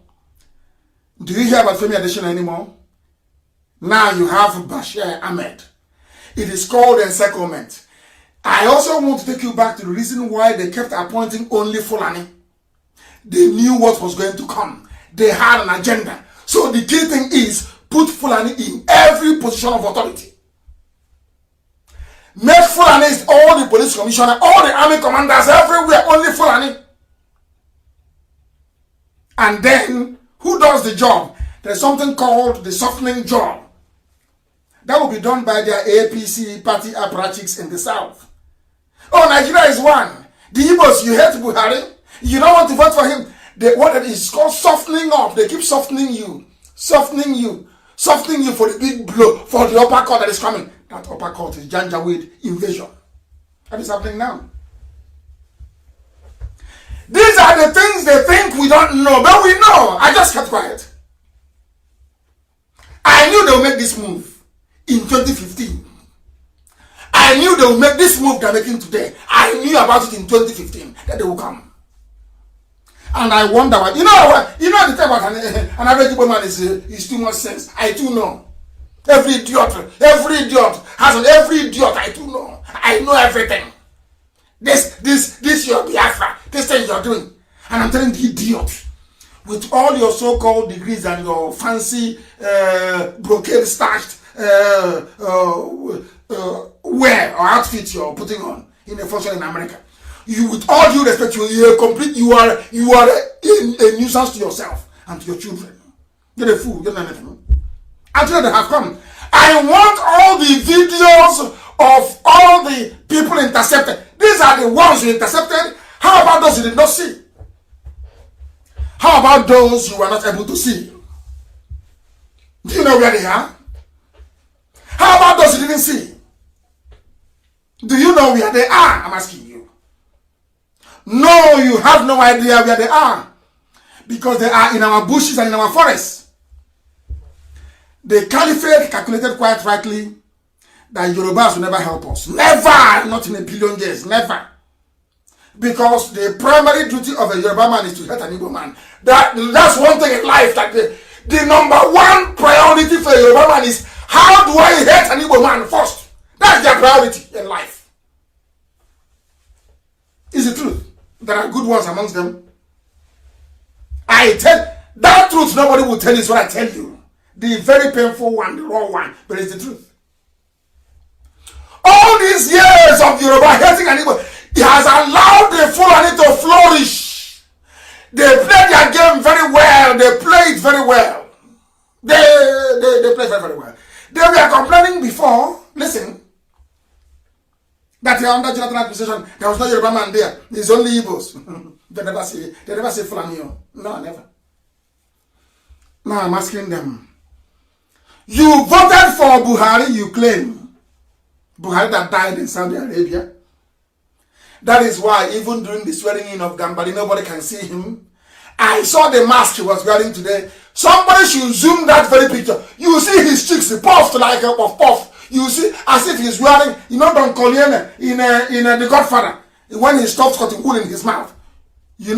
Do you hear about Femi Adesina anymore? Now you have Bashir Ahmed. It is called encirclement. I also want to take you back to the reason why they kept appointing only Fulani. They knew what was going to come. They had an agenda. So the key thing is put Fulani in every position of authority. Make Fulani all the police commissioner, all the army commanders, everywhere, only Fulani. And then, who does the job? There's something called the softening job. That will be done by their APC party apparatchiks in the south. Oh, Nigeria is one. The Igbos, you hate Buhari. You don't want to vote for him. What it is called softening up. They keep softening you. Softening you. Softening you for the big blow, for the uppercut that is coming. That uppercut is Janjaweed invasion. That is happening now. These are the things they think we don't know, but we know. I just kept quiet. I knew they would make this move in 2015. I knew they would make this move they're making today. I knew about it in 2015 that they will come. And I wonder what the thing about an average woman is too much sense. I too know. Every idiot has every idiot I too know. I know everything. This your Biafra, this thing you're doing. And I'm telling the idiot, with all your so-called degrees and your fancy brocade starched wear or outfit you're putting on in a function in America. You, with all due respect, you are a nuisance to yourself and to your children. You're a fool, you're not anything. Until they have come. I want all the videos of all the people intercepted. These These are the ones you intercepted. How about those you did not see? How about those you were not able to see? Do you know where they are? How about those you didn't see? Do you know where they are? I'm asking you. No, you have no idea where they are. Because they are in our bushes and in our forests. The caliphate calculated quite rightly that Yorubas will never help us. Never! Not in a billion years. Never. Because the primary duty of a Yoruba man is to hate an Igbo man. That's one thing in life. That the number one priority for a Yoruba man is, how do I hate an Igbo man first? That's their priority in life. Is the truth. There are good ones amongst them. I tell that truth, nobody will tell you, is what I tell you. The very painful one, the raw one, but it's the truth. All these years of Yoruba hating an Igbo, it has allowed the Fulani to flourish. They play their game very well. They play it very well. They play very, very well. They were complaining before, listen, that under Jonathan administration, there was no Yoruba man there. There's only Igbos. They never say Fulani. No, never. Now I'm asking them. You voted for Buhari, you claim. Buhari that died in Saudi Arabia. That is why even during the swearing in of Gambari, nobody can see him. I saw the mask he was wearing today. Somebody should zoom that very picture. You see his cheeks puffed like a puff. You see as if he's wearing, Don Corleone in The Godfather, when he stops cutting wool in his mouth. Who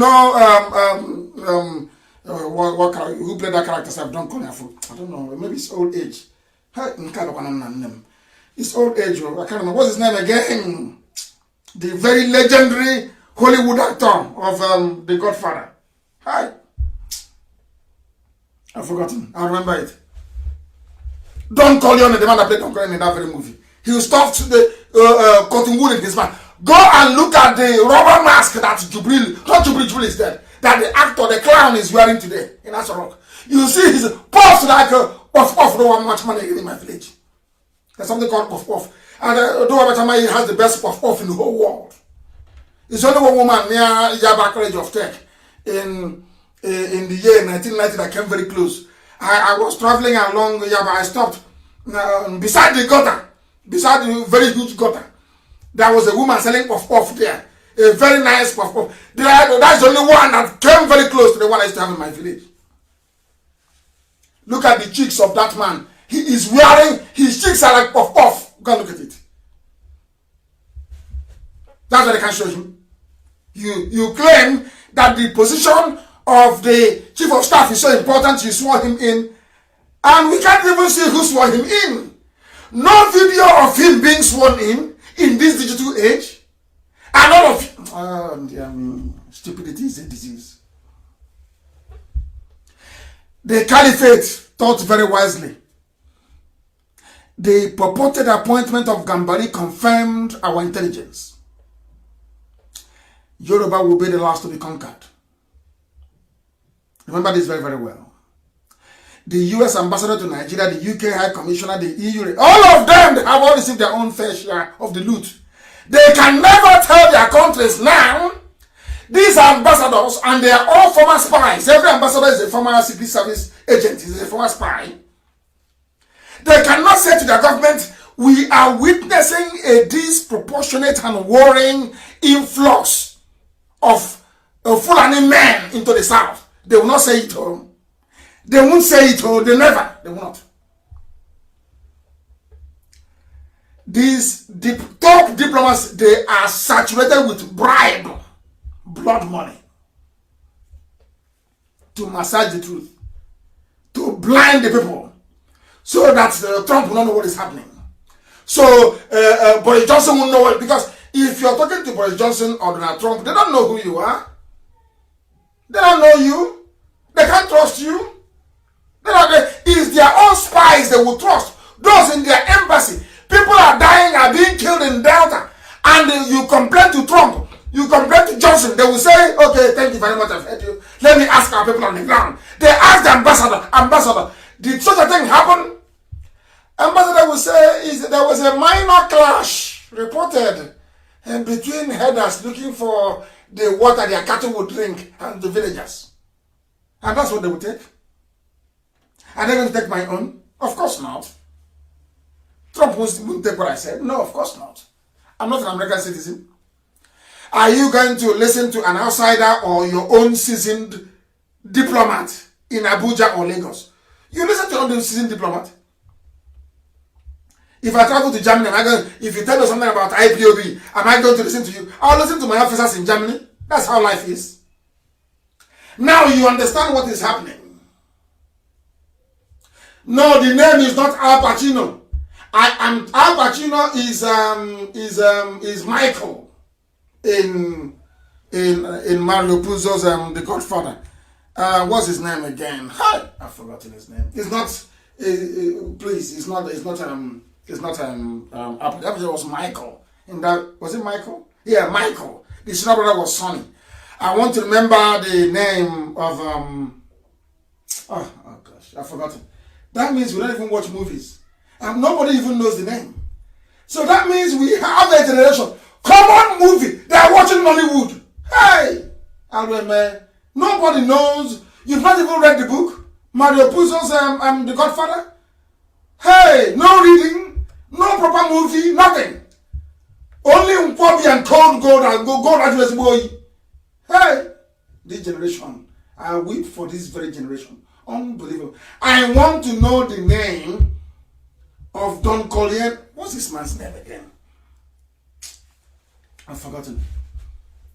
played that character? Don Corleone. I don't know. Maybe it's old age. It's old age. I can't remember. What's his name again? The very legendary Hollywood actor of The Godfather. Hi. I've forgotten. I'll remember it. Don Corleone, the man that played Don Corleone in that very movie. He stuffed the cotton wool in his mouth. Go and look at the rubber mask that Jubril is dead. That the actor, the clown is wearing today in Asarok. You see his puffs like a puff. No one much money in my village. There's something called puff. And he has the best puff in the whole world. It's only one woman near Yaba College of Tech in the year 1990 that came very close. I was traveling along Yaba. I stopped beside the gutter, beside the very huge gutter. There was a woman selling puff there. A very nice puff. That's the only one that came very close to the one I used to have in my village. Look at the cheeks of that man. He is wearing, his cheeks are like puff. Go and look at it. That's what I can show you. You claim that the position of the chief of staff is so important, you swore him in, and we can't even see who swore him in. No video of him being sworn in this digital age. And all of stupidity is a disease. The caliphate thought very wisely. The purported appointment of Gambari confirmed our intelligence. Yoruba will be the last to be conquered. Remember this very, very well. The US ambassador to Nigeria, the UK High Commissioner, the EU, all of them, they have all received their own fair share of the loot. They can never tell their countries now. These ambassadors, and they are all former spies. Every ambassador is a former secret service agent, is a former spy. They cannot say to their government, we are witnessing a disproportionate and worrying influx of Fulani men into the south. They will not say it all. They won't say it all. They never. They will not. These top diplomats, they are saturated with bribe, blood money, to massage the truth, to blind the people, so that Trump will not know what is happening. So Boris Johnson will know it, because if you're talking to Boris Johnson or Donald Trump, they don't know who you are. They don't know you. They can't trust you. It's their own spies they will trust. Those in their embassy. People are dying, are being killed in Delta. And you complain to Trump. You complain to Johnson. They will say, okay, thank you very much, I've heard you. Let me ask our people on the ground. They ask the ambassador, did such a thing happen? Ambassador will say, there was a minor clash reported and between herders looking for the water their cattle would drink and the villagers. And that's what they would take. Are they going to take my own? Of course not. Trump won't take what I said. No, of course not. I'm not an American citizen. Are you going to listen to an outsider or your own seasoned diplomat in Abuja or Lagos? You listen to your own seasoned diplomat. If I travel to Germany, if you tell me something about IPOB, am I going to listen to you? I'll listen to my officers in Germany. That's how life is. Now you understand what is happening. No, the name is not Al Pacino. Al Pacino is Michael in Mario Puzo's The Godfather. What's his name again? Hi, I've forgotten his name. It's not. Please, it's not. Al Pacino was Michael. In that, was it Michael? Yeah, Michael. The senior brother was Sonny. I want to remember the name of oh gosh, I've forgotten. That means we don't even watch movies. And nobody even knows the name. So that means we have a generation. Common movie. They are watching Nollywood. Hey! Alweme. Nobody knows. You've not even read the book. Mario Puzo's The Godfather. Hey! No reading. No proper movie. Nothing. Only Nkwobi and cold gold and gold address boy. Hey! This generation. I weep for this very generation. Unbelievable. I want to know the name of Don Collier. What's this man's name again? I've forgotten.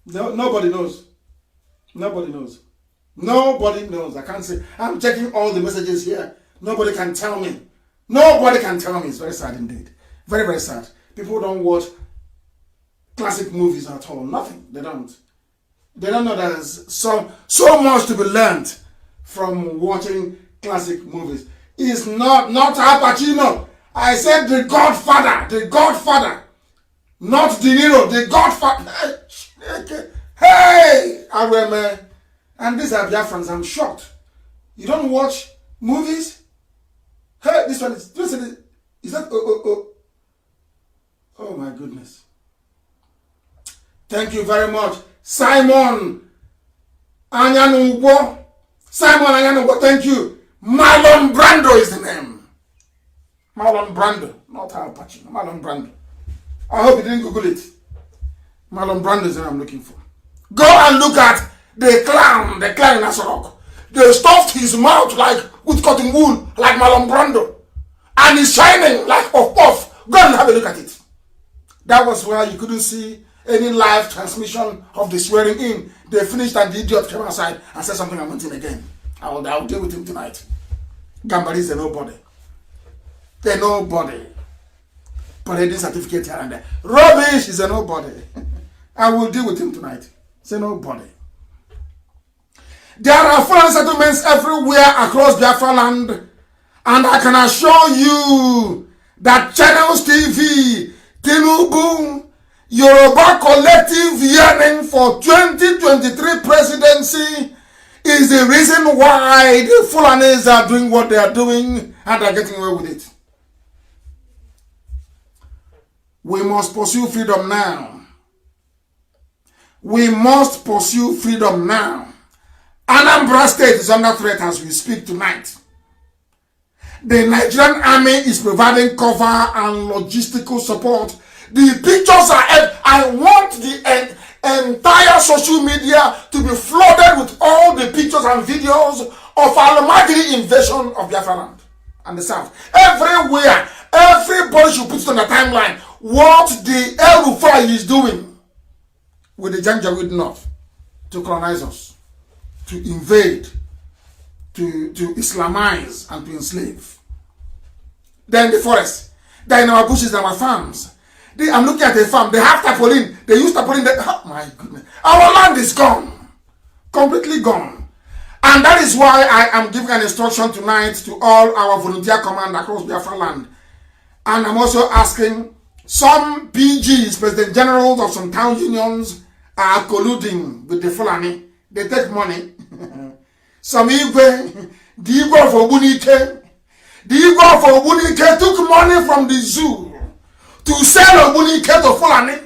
No, nobody knows. Nobody knows. Nobody knows. I can't say. I'm checking all the messages here. Nobody can tell me. Nobody can tell me. It's very sad indeed. Very, very sad. People don't watch classic movies at all. Nothing. They don't. They don't know that there's so much to be learned from watching classic movies. It's not Al Pacino. I said The Godfather. The Godfather. Not De Niro. The Godfather. Hey! Arweme. And these are Biafrans. I'm shocked. You don't watch movies? Hey, this one is that oh my goodness. Thank you very much. Simon Anyanubo. Simon Anyanubo, thank you. Marlon Brando is the name. Marlon Brando, not Al Pacino. Marlon Brando. I hope you didn't Google it. Marlon Brando is the name I'm looking for. Go and look at the clown in Asorok. They stuffed his mouth like with cotton wool, like Marlon Brando. And he's shining like puff. Go and have a look at it. That was where you couldn't see any live transmission of the swearing in. They finished and the idiot came outside and said something. I want him again. I'll deal with him tonight. Gambari is a nobody. They're nobody. Parading certificate here and there. Rubbish is a nobody. I will deal with him tonight. It's a nobody. There are foreign settlements everywhere across Biafra land, and I can assure you that Channels TV, Tinubu, Yoruba collective yearning for 2023 presidency is the reason why the Fulanis are doing what they are doing and are getting away with it. We must pursue freedom now. We must pursue freedom now. Anambra State is under threat as we speak tonight. The Nigerian army is providing cover and logistical support. The pictures are, I want the entire social media to be flooded with all the pictures and videos of Al-Mahdi invasion of Biafra land and the south. Everywhere, everybody should put it on the timeline what the El Rufai is doing with the Janjaweed North to colonize us, to invade, to Islamize and to enslave. Then the forest, then in our bushes and our farms. I'm looking at a farm. They have tarpaulin. They use tarpaulin. Oh my goodness. Our land is gone. Completely gone. And that is why I am giving an instruction tonight to all our volunteer command across Biafra land. And I'm also asking some PGs, President Generals of some town unions, are colluding with the Fulani. They take money. Some Igwe, the Igwe of Obunike. The Igwe of Obunike took money from the zoo to sell Obunike to Fulani.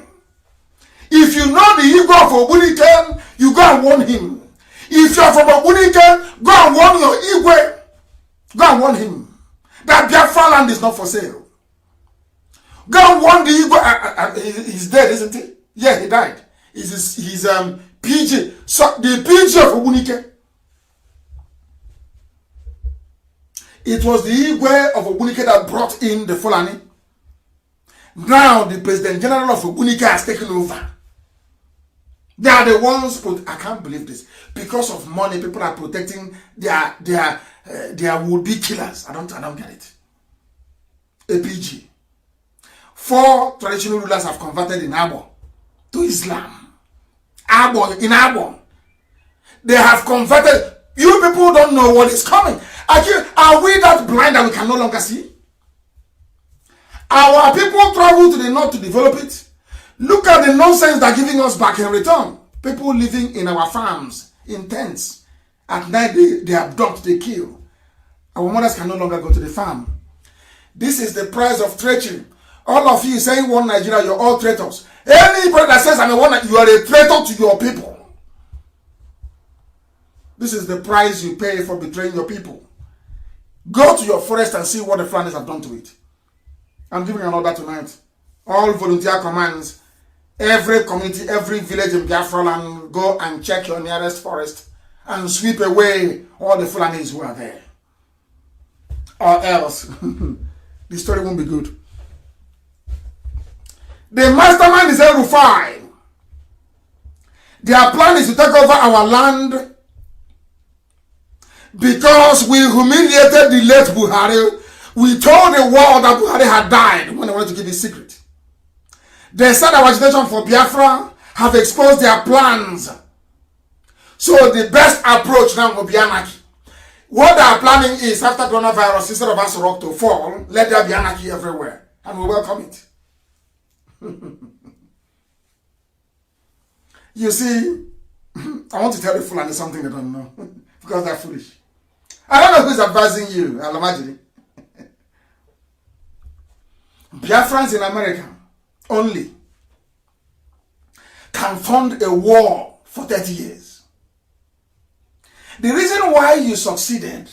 If you know the ego of Ogbunike, you go and warn him. If you're from Ogbunike, go and warn your Igwe. Go and warn him that Biafra land is not for sale. Go and warn the Igwe. He's dead, isn't he? Yeah, he died. He's PG. So the PG of Ogbunike. It was the Igwe of Ogbunike that brought in the Fulani. Now the President General of Ogbunike has taken over. They are the ones, I can't believe this. Because of money, people are protecting their would-be killers. I don't get it. APG. 4 traditional rulers have converted in Abo to Islam. In Abo. They have converted. You people don't know what is coming. Are we that blind that we can no longer see? Our people travel to the north to develop it. Look at the nonsense they're giving us back in return. People living in our farms, in tents. At night, they abduct, they kill. Our mothers can no longer go to the farm. This is the price of treachery. All of you saying one Nigeria, you're all traitors. Anybody that says I'm a one, you are a traitor to your people. This is the price you pay for betraying your people. Go to your forest and see what the Flanders have done to it. I'm giving an order tonight. All volunteer commands, every community, every village in Biafra land, go and check your nearest forest and sweep away all the Fulanis who are there. Or else, the story won't be good. The mastermind is El Rufai. Their plan is to take over our land because we humiliated the late Buhari. We told the world that Buhari had died when they wanted to keep it secret. They said our agitation for Biafra have exposed their plans. So the best approach now will be anarchy. What they are planning is, after coronavirus, instead of us rock to fall, let there be anarchy everywhere. And we welcome it. You see, I want to tell the Fulani something they don't know. Because they're foolish. I don't know who's advising you, Alamajiri. Biafrans in America only can fund a war for 30 years. The reason why you succeeded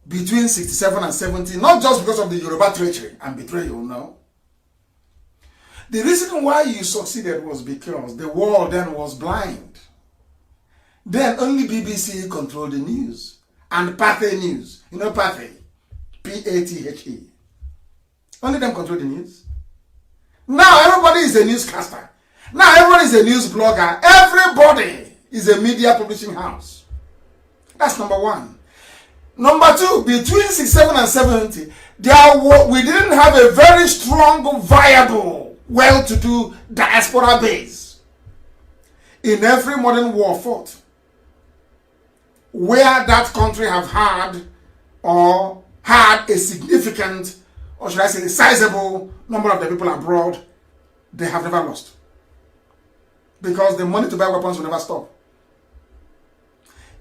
between 67 and 70, not just because of the Yoruba treachery and betrayal, no. The reason why you succeeded was because the world then was blind. Then only BBC controlled the news. And Pathe News. You know Pathe? P-A-T-H-E. Only them control the news. Now everybody is a newscaster. Now everybody is a news blogger. Everybody is a media publishing house. That's number one. Number two, between 67 and 70, we didn't have a very strong, viable, well-to-do diaspora base. In every modern war fought, where that country have had a significant, or should I say a sizable number of the people abroad, they have never lost. Because the money to buy weapons will never stop.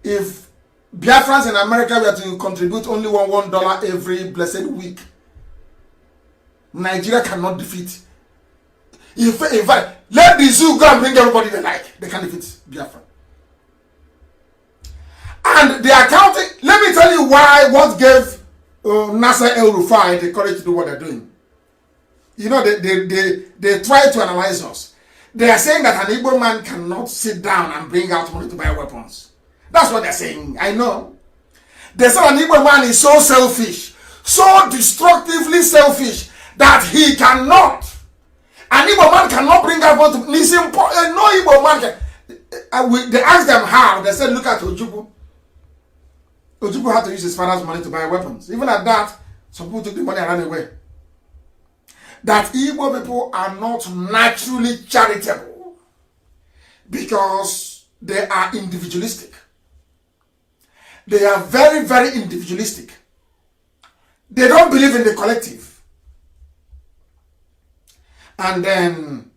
If Biafrans in America were to contribute only $1 every blessed week, Nigeria cannot defeat. In fact, let the zoo go and bring everybody they like. They can defeat Biafra. And they are counting. Let me tell you what gave Nasser El Rufai the courage to do what they're doing. You know, they try to analyze us. They are saying that an Igbo man cannot sit down and bring out money to buy weapons. That's what they're saying. I know. They say an Igbo man is so selfish, so destructively selfish, that he cannot. An Igbo man cannot bring out money. No Igbo man can. They asked them how. They said, look at Ojukwu. Ojukwu had to use his father's money to buy weapons. Even at that, some people took the money and ran away. That Igbo people are not naturally charitable because they are individualistic. They are very, very individualistic. They don't believe in the collective. And then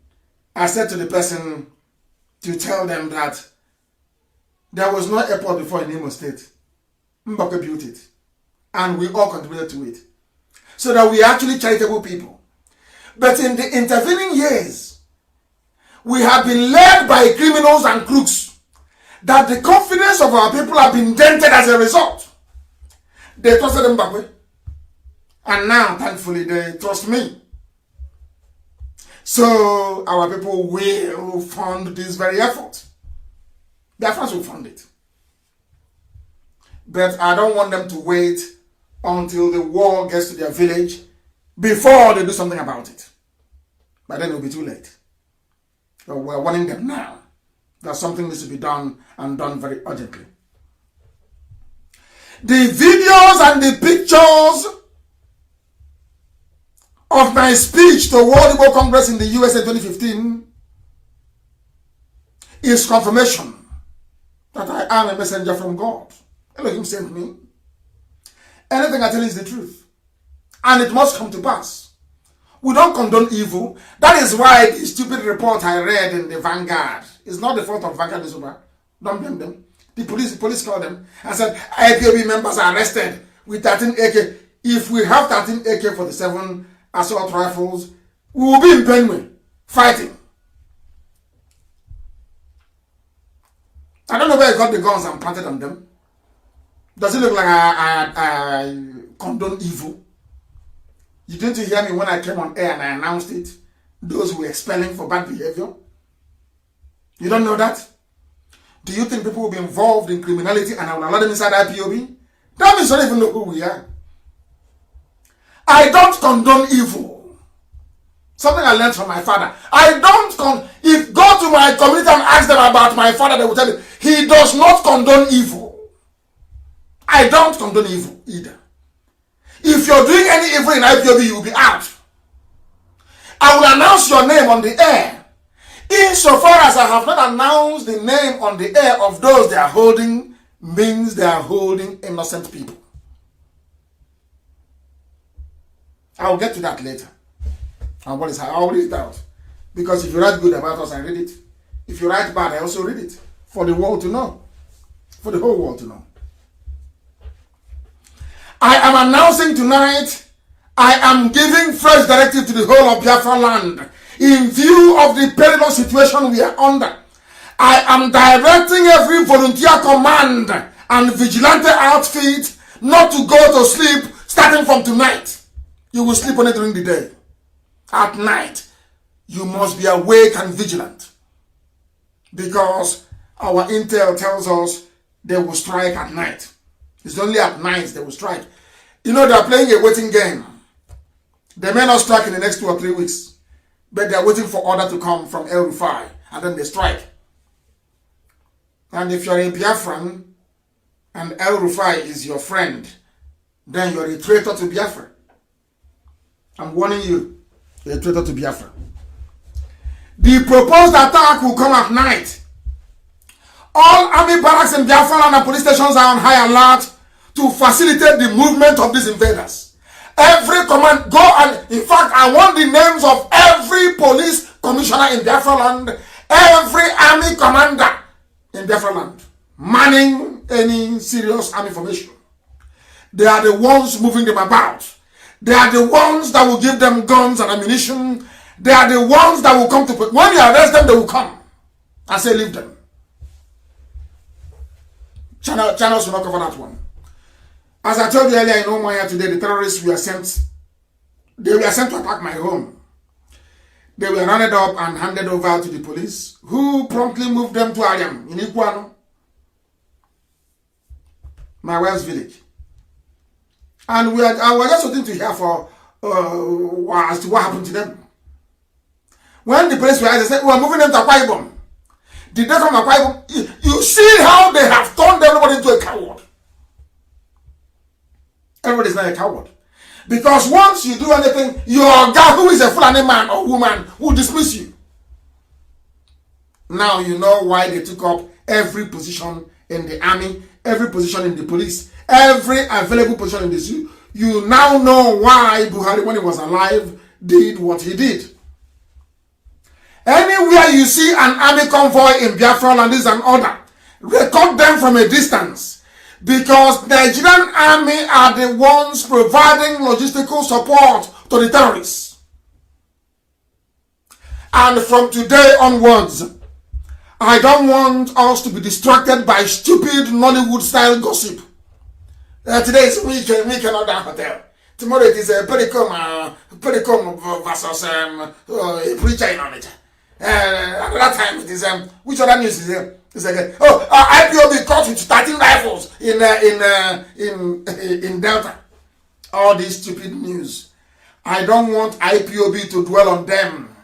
I said to the person to tell them that there was no airport before in Imo State. Mbaka built it. And we all contributed to it. So that we are actually charitable people. But in the intervening years, we have been led by criminals and crooks, that the confidence of our people have been dented as a result. They trusted Mbappe. And now, thankfully, they trust me. So, our people will fund this very effort. Their friends will fund it. But I don't want them to wait until the war gets to their village before they do something about it. But then it will be too late. So we're warning them now that something needs to be done, and done very urgently. The videos and the pictures of my speech to World Igbo Congress in the USA 2015 is confirmation that I am a messenger from God. Elohim sent me. Anything I tell you is the truth. And it must come to pass. We don't condone evil. That is why the stupid report I read in the Vanguard is not the fault of Vanguard Newspaper. Don't blame them. The police called them and said, IPOB members are arrested with 13 AK. If we have 13 AK-47 assault rifles, we will be in Benue fighting. I don't know where I got the guns and planted on them. Does it look like I condone evil? You didn't hear me when I came on air and I announced it? Those who were expelling for bad behavior? You don't know that? Do you think people will be involved in criminality and I will allow them inside IPOB? That means you don't even know who we are. I don't condone evil. Something I learned from my father. If go to my community and ask them about my father, they will tell you, he does not condone evil. I don't condone evil either. If you're doing any evil in IPOB, you will be out. I will announce your name on the air. Insofar as I have not announced the name on the air of those they are holding, means they are holding innocent people. I will get to that later. And what is I will read it out. Because if you write good about us, I read it. If you write bad, I also read it. For the world to know. For the whole world to know. I am announcing tonight, I am giving fresh directive to the whole of Biafra land in view of the perilous situation we are under. I am directing every volunteer command and vigilante outfit not to go to sleep starting from tonight. You will sleep only during the day. At night, you must be awake and vigilant. Because our intel tells us they will strike at night. It's only at night they will strike. You know, they are playing a waiting game. They may not strike in the next 2 or 3 weeks. But they are waiting for order to come from El Rufai. And then they strike. And if you're a Biafran and El Rufai is your friend, then you're a traitor to Biafra. I'm warning you, you're a traitor to Biafra. The proposed attack will come at night. All army barracks in Biafra and police stations are on high alert to facilitate the movement of these invaders. Every command, go and, in fact, I want the names of every police commissioner in Biafra land, every army commander in Biafra land, manning any serious army formation. They are the ones moving them about. They are the ones that will give them guns and ammunition. They are the ones that will come to, when you arrest them, they will come and say, leave them. Channels will not cover that one. As I told you earlier in Omoya today, the terrorists were sent. They were sent to attack my home. They were rounded up and handed over to the police, who promptly moved them to Ariam in Iguano, my wife's village. And I was just waiting to hear for as to what happened to them. When the police were, they said, we are moving them to Akwa Ibom. Did they come to Akwa Ibom? You see how they have turned everybody into a coward. Everybody is not a coward. Because once you do anything, your guy who is a Fulani man or woman will dismiss you. Now you know why they took up every position in the army, every position in the police, every available position in the zoo. You now know why Buhari, when he was alive, did what he did. Anywhere you see an army convoy in Biafra land, is an order. Record them from a distance. Because the Nigerian army are the ones providing logistical support to the terrorists. And from today onwards, I don't want us to be distracted by stupid Nollywood-style gossip. Today is weekend at that hotel. Tomorrow it is a Pericom versus a preacher in on it. Another time it is which other news is there? It's like IPOB caught with 13 rifles in Delta. All these stupid news. I don't want IPOB to dwell on them.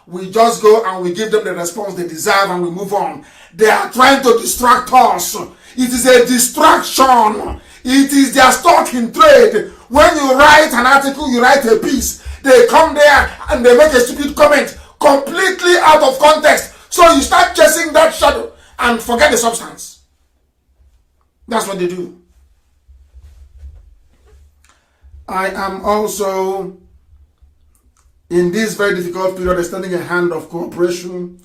We just go and we give them the response they deserve and we move on. They are trying to distract us. It is a distraction. It is their stock in trade. When you write an article, you write a piece. They come there and they make a stupid comment completely out of context. So you start chasing that shadow and forget the substance. That's what they do. I am also, in this very difficult period, extending a hand of cooperation,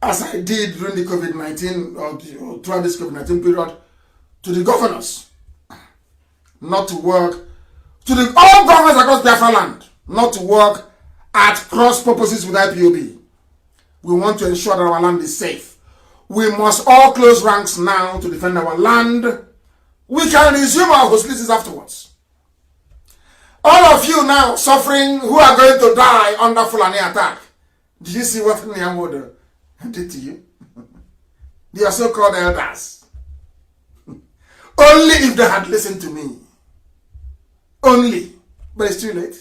as I did during the COVID-19 or throughout this COVID-19 period, to the governors, not to work, to all governors across Biafra land, not to work at cross purposes with IPOB. We want to ensure that our land is safe. We must all close ranks now to defend our land. We can resume our hostilities afterwards. All of you now suffering who are going to die under Fulani attack. Did you see what Nyamwodo did to you? They are so-called elders. Only if they had listened to me. Only. But it's too late.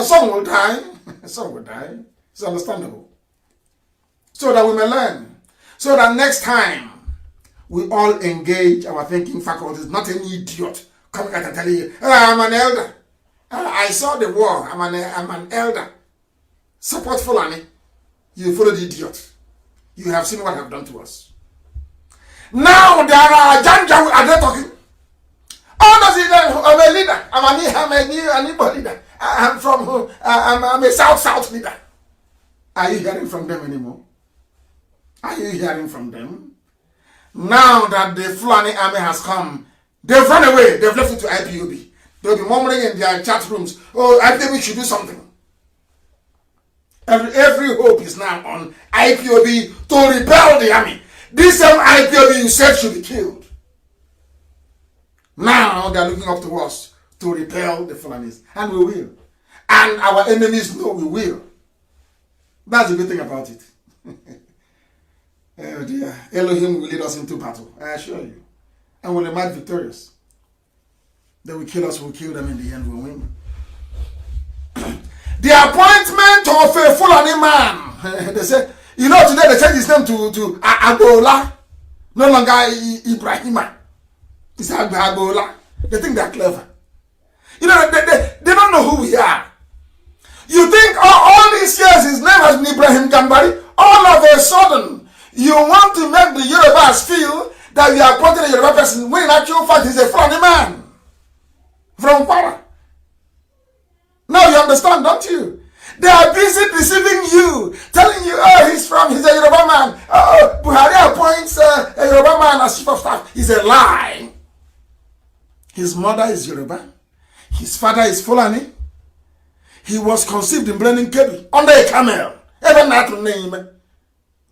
Some will die. Some will die. It's understandable. So that we may learn. So that next time we all engage our thinking faculties. Not any idiot coming out and telling you, I'm an elder. I saw the war. I'm an elder. Support Fulani. You follow the idiot. You have seen what I've done to us. Now there are Janja are they talking? Oh, does it? I'm a leader. I'm a new leader. I'm a South leader. Are you hearing from them anymore? Are you hearing from them? Now that the Fulani army has come, they've run away. They've left it to IPOB. They'll be murmuring in their chat rooms, oh, IPOB should do something. Every hope is now on IPOB to repel the army. This same IPOB you said should be killed. Now they're looking up to us to repel the Fulanis. And we will. And our enemies know we will. That's the good thing about it. Oh dear. Elohim will lead us into battle, I assure you. And we'll emerge victorious. They will kill us, we'll kill them in the end, we'll win. The appointment of a Fulani man. They say, you know, today they changed his name to Agbola. No longer Ibrahima. It's Agbola. They think they're clever. You know, they don't know who we are. You think all these years his name has been Ibrahim Gambari? All of a sudden, you want to make the Yorubas feel that we are appointing a Yoruba person when in actual fact he's a Fulani man. From Para. Now you understand, don't you? They are busy deceiving you, telling you, oh, he's a Yoruba man. Oh, Buhari appoints a Yoruba man as chief of staff. It's a lie. His mother is Yoruba. His father is Fulani. He was conceived in Brenin Kebi under a camel. Even that name.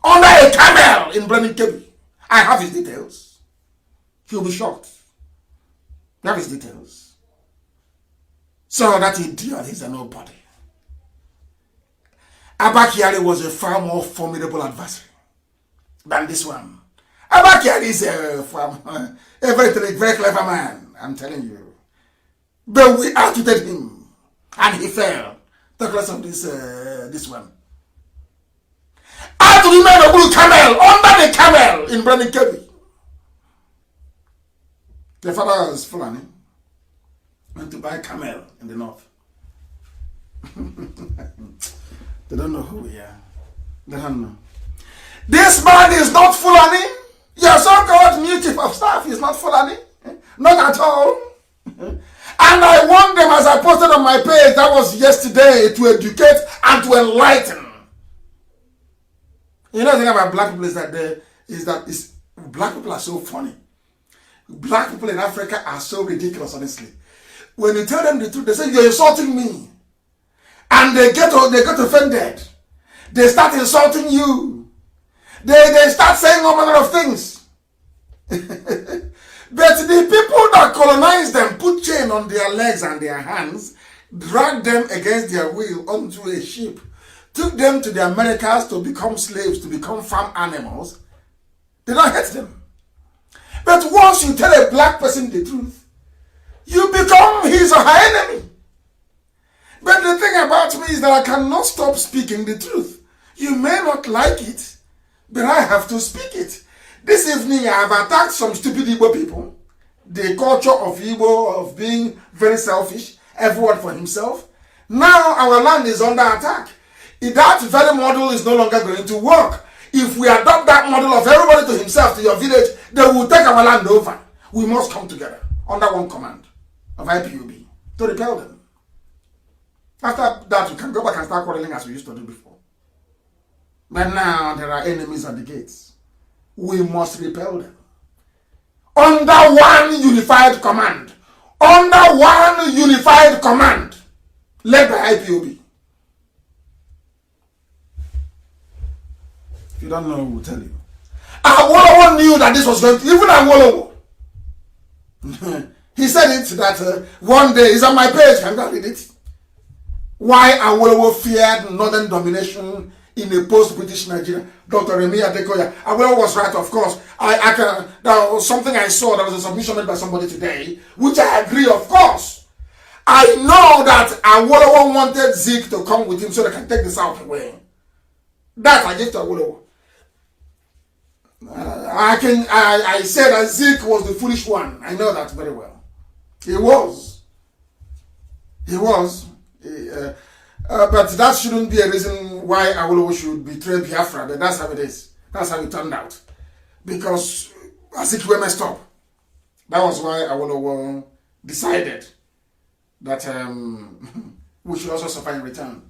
Under a camel in Brenin Kebi. I have his details. He'll be shocked. I have his details. So that idiot is a nobody. Abba Kyari was a far more formidable adversary than this one. Abba Kyari is a very clever man, I'm telling you. But we outwitted him, and he fell. Talk less of this one. Out of the man of blue camel, under the camel in Brenin Kebi. The father was Fulani. Went to buy camel in the north. They don't know who we are. They don't know. This man is not Fulani. Your so-called new chief of staff is not Fulani. Not at all. And I want them, as I posted on my page, that was yesterday, to educate and to enlighten. You know the thing about black people is that black people are so funny. Black people in Africa are so ridiculous, honestly. When you tell them the truth, they say, you're insulting me. And they get offended. They start insulting you. They start saying all manner of things. But the people that colonized them put chain on their legs and their hands, dragged them against their will onto a ship, took them to the Americas to become slaves, to become farm animals. They don't hate them. But once you tell a black person the truth, you become his or her enemy. But the thing about me is that I cannot stop speaking the truth. You may not like it, but I have to speak it. This evening I have attacked some stupid Igbo people. The culture of Igbo, of being very selfish, everyone for himself. Now our land is under attack. That very model is no longer going to work. If we adopt that model of everybody to himself, to your village, they will take our land over. We must come together under one command of IPOB to repel them. After that, we can go back and start quarreling as we used to do before. But now there are enemies at the gates. We must repel them. Under one unified command. Under one unified command. Led by IPOB. If you don't know, we'll tell you. Awolowo knew that this was going to, even Awolowo. He said it that one day, it's on my page, can go read it. Why Awolowo feared northern domination in a post-British Nigeria. Dr. Remi Adekoya. Awolowo was right, of course. That was something I saw, there was a submission made by somebody today, which I agree, of course. I know that Awolowo wanted Zeke to come with him so they can take the South away. That I give to Awolowo. I said that Zeke was the foolish one. I know that very well. He was. He was. But that shouldn't be a reason why Awolowo should betray Biafra. But that's how it is. That's how it turned out. Because Azikiwe messed up. That was why Awolowo decided that we should also suffer in return.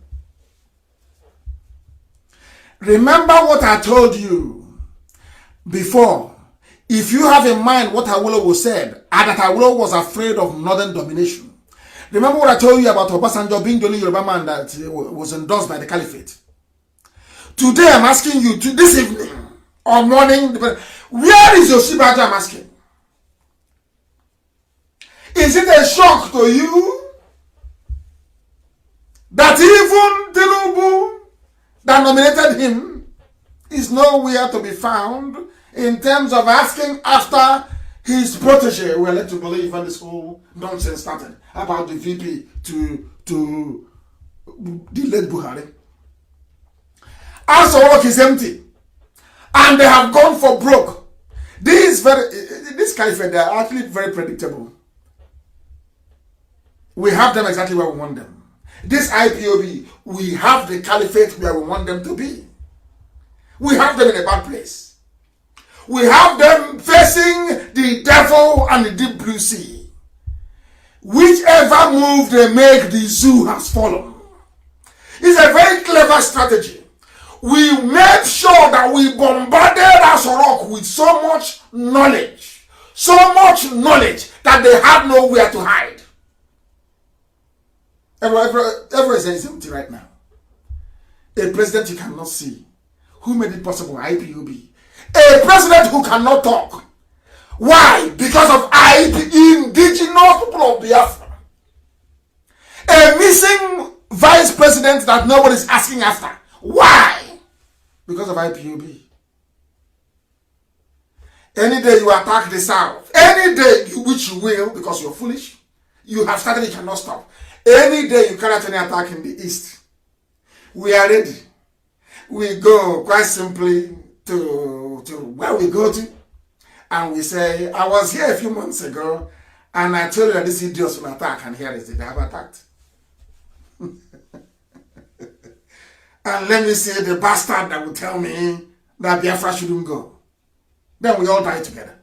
Remember what I told you before. If you have in mind what Awolowo said, and that Awolowo was afraid of northern domination. Remember what I told you about Obasanjo being the only Yoruba man that was endorsed by the Caliphate. Today I'm asking you, this evening or morning, where is Yoshibaja? I'm asking. Is it a shock to you that even Tinubu that nominated him is nowhere to be found in terms of asking after his protege? We're led to believe when this whole nonsense started about the VP to the late Buhari. As work is empty, and they have gone for broke. This caliphate, they are actually very predictable. We have them exactly where we want them. This IPOB, we have the caliphate where we want them to be. We have them in a bad place. We have them facing the devil and the deep blue sea. Whichever move they make, the zoo has fallen. It's a very clever strategy. We made sure that we bombarded Asorok with so much knowledge that they had nowhere to hide. Everything is empty right now. A president you cannot see. Who made it possible? IPOB. A president who cannot talk. Why? Because of indigenous people of Biafra. A missing vice president that nobody is asking after. Why? Because of IPOB. Any day you attack the South, any day which you will, because you're foolish, you have started, you cannot stop. Any day you carry out any attack in the East, we are ready. We go quite simply to where we go to, and we say, I was here a few months ago, and I told you that these idiots will attack, and here is it, they have attacked. And let me see the bastard that will tell me that Biafra shouldn't go. Then we all die together.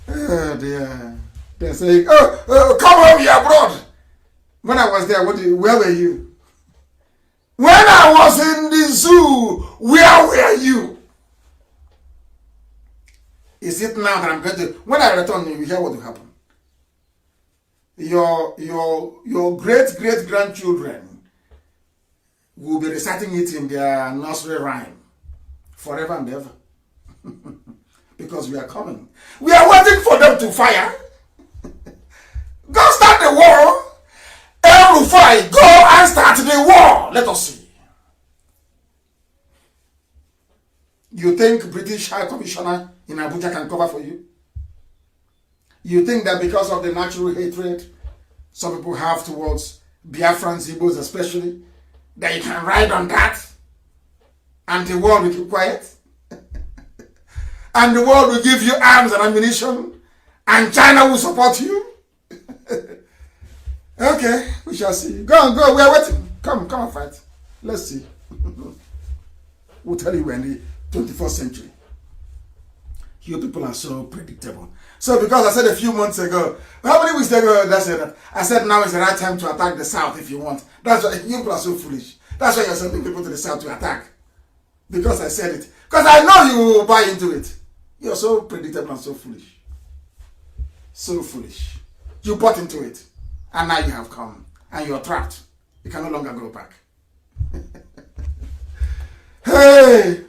Oh dear. They're saying, come home, you're abroad. When I was there, where were you? When I was in the zoo, where were you? Is it now that I'm going to, when I return, you hear what will happen? Your great-great-grandchildren will be reciting it in their nursery rhyme forever and ever. Because we are coming. We are waiting for them to fire. Go start the war. El Rufai, go and start the war. Let us see. You think British High Commissioner in Abuja can cover for you? You think that because of the natural hatred some people have towards Biafrans, Igbos especially, that you can ride on that and the world will keep quiet? And the world will give you arms and ammunition and China will support you? Okay, we shall see. Go on, go. We are waiting. Come and fight. Let's see. We'll tell you when the 21st century. You people are so predictable. So because I said a few months ago, how many weeks ago did I say that? I said now is the right time to attack the South if you want. That's why you people are so foolish. That's why you're sending people to the South to attack. Because I said it. Because I know you will buy into it. You're so predictable and so foolish. So foolish. You bought into it. And now you have come. And you're trapped. You can no longer go back. Hey!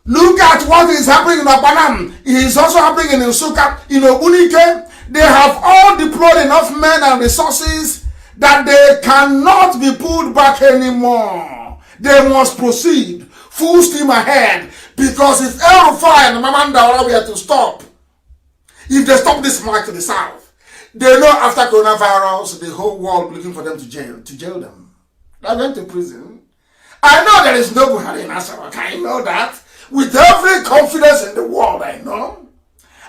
Look at what is happening in Apanam. It is also happening in Nsukka, in Ogbunike. They have all deployed enough men and resources that they cannot be pulled back anymore. They must proceed full steam ahead, because if El Rufai and Mama Ndaura were to stop, if they stop this march to the south, they know after coronavirus the whole world looking for them to jail them. They're going to prison. I know there is no Buhari in Asarok. I know that. With every confidence in the world, I know.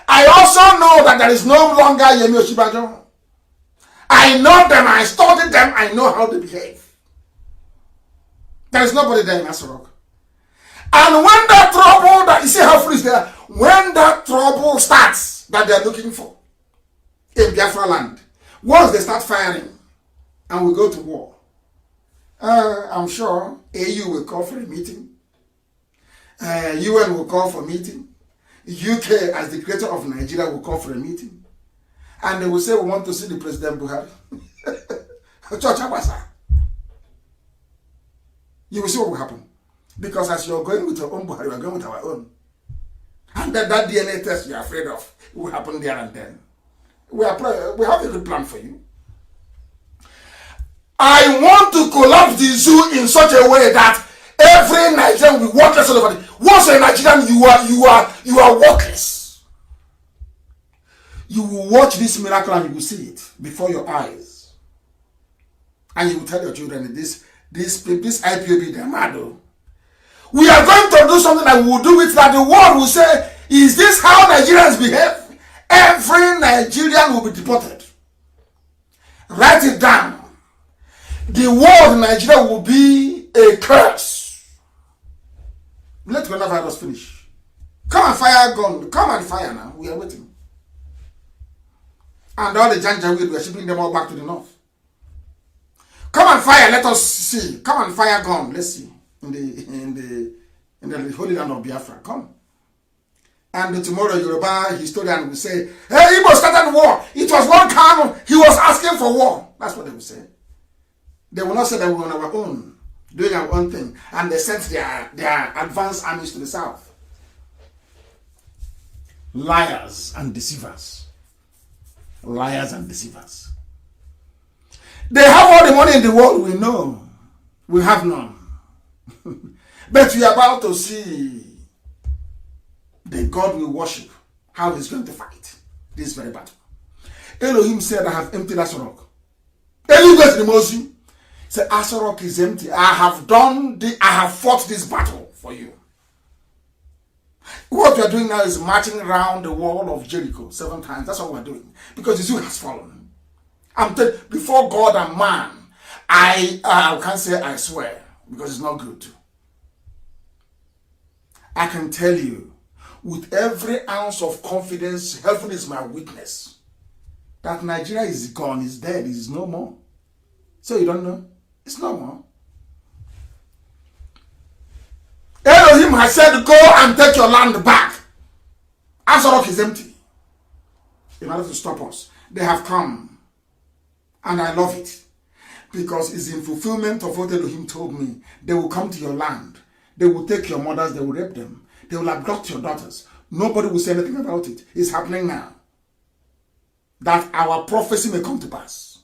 I also know that there is no longer Yemi Oshibajo. I know them, I studied them, I know how they behave. There is nobody there in Asarok. And when that trouble, that you see how foolish they are, when that trouble starts that they are looking for in Biafra land, once they start firing and we go to war, I'm sure AU will call for a meeting. UN will call for a meeting. UK, as the creator of Nigeria, will call for a meeting. And they will say, we want to see the President Buhari. You will see what will happen. Because as you're going with your own Buhari, we're going with our own. And that DNA test you're afraid of will happen there and then. We have a plan for you. I want to collapse the zoo in such a way that every Nigerian will be worthless all over. Once a Nigerian, you are worthless. You will watch this miracle and you will see it before your eyes. And you will tell your children, this IPOB, they're mad. We are going to do something that will do it that the world will say, is this how Nigerians behave? Every Nigerian will be deported. Write it down. The world in Nigeria will be a curse. Let coronavirus finish. Come and fire gun. Come and fire now. We are waiting. And all the Janjaweed, we are shipping them all back to the north. Come and fire. Let us see. Come and fire gun. Let's see. In the holy land of Biafra. Come. And tomorrow Yoruba historian will say, hey, Igbo started war. It was one kanu. He was asking for war. That's what they will say. They will not say that we were on our own, doing our own thing. And they sent their advanced armies to the south. Liars and deceivers. Liars and deceivers. They have all the money in the world, we know. We have none. But we are about to see the God we worship, how he's going to fight this very battle. Elohim said, I have emptied Asarok. Elohim goes to the Moses. Said, Asarok is empty. I have fought this battle for you. What we are doing now is marching around the wall of Jericho 7 times. That's what we're doing. Because the zoo has fallen. I'm telling you, before God and man, I can't say I swear, because it's not good. I can tell you, with every ounce of confidence, heaven is my witness, that Nigeria is gone, is dead, is no more. So you don't know? It's no more. Elohim has said, go and take your land back. Asarok is empty. In order to stop us, they have come And I love it. Because it's in fulfillment of what Elohim told me. They will come to your land. They will take your mothers. They will rape them. They will abduct your daughters. Nobody will say anything about it. It's happening now. That our prophecy may come to pass.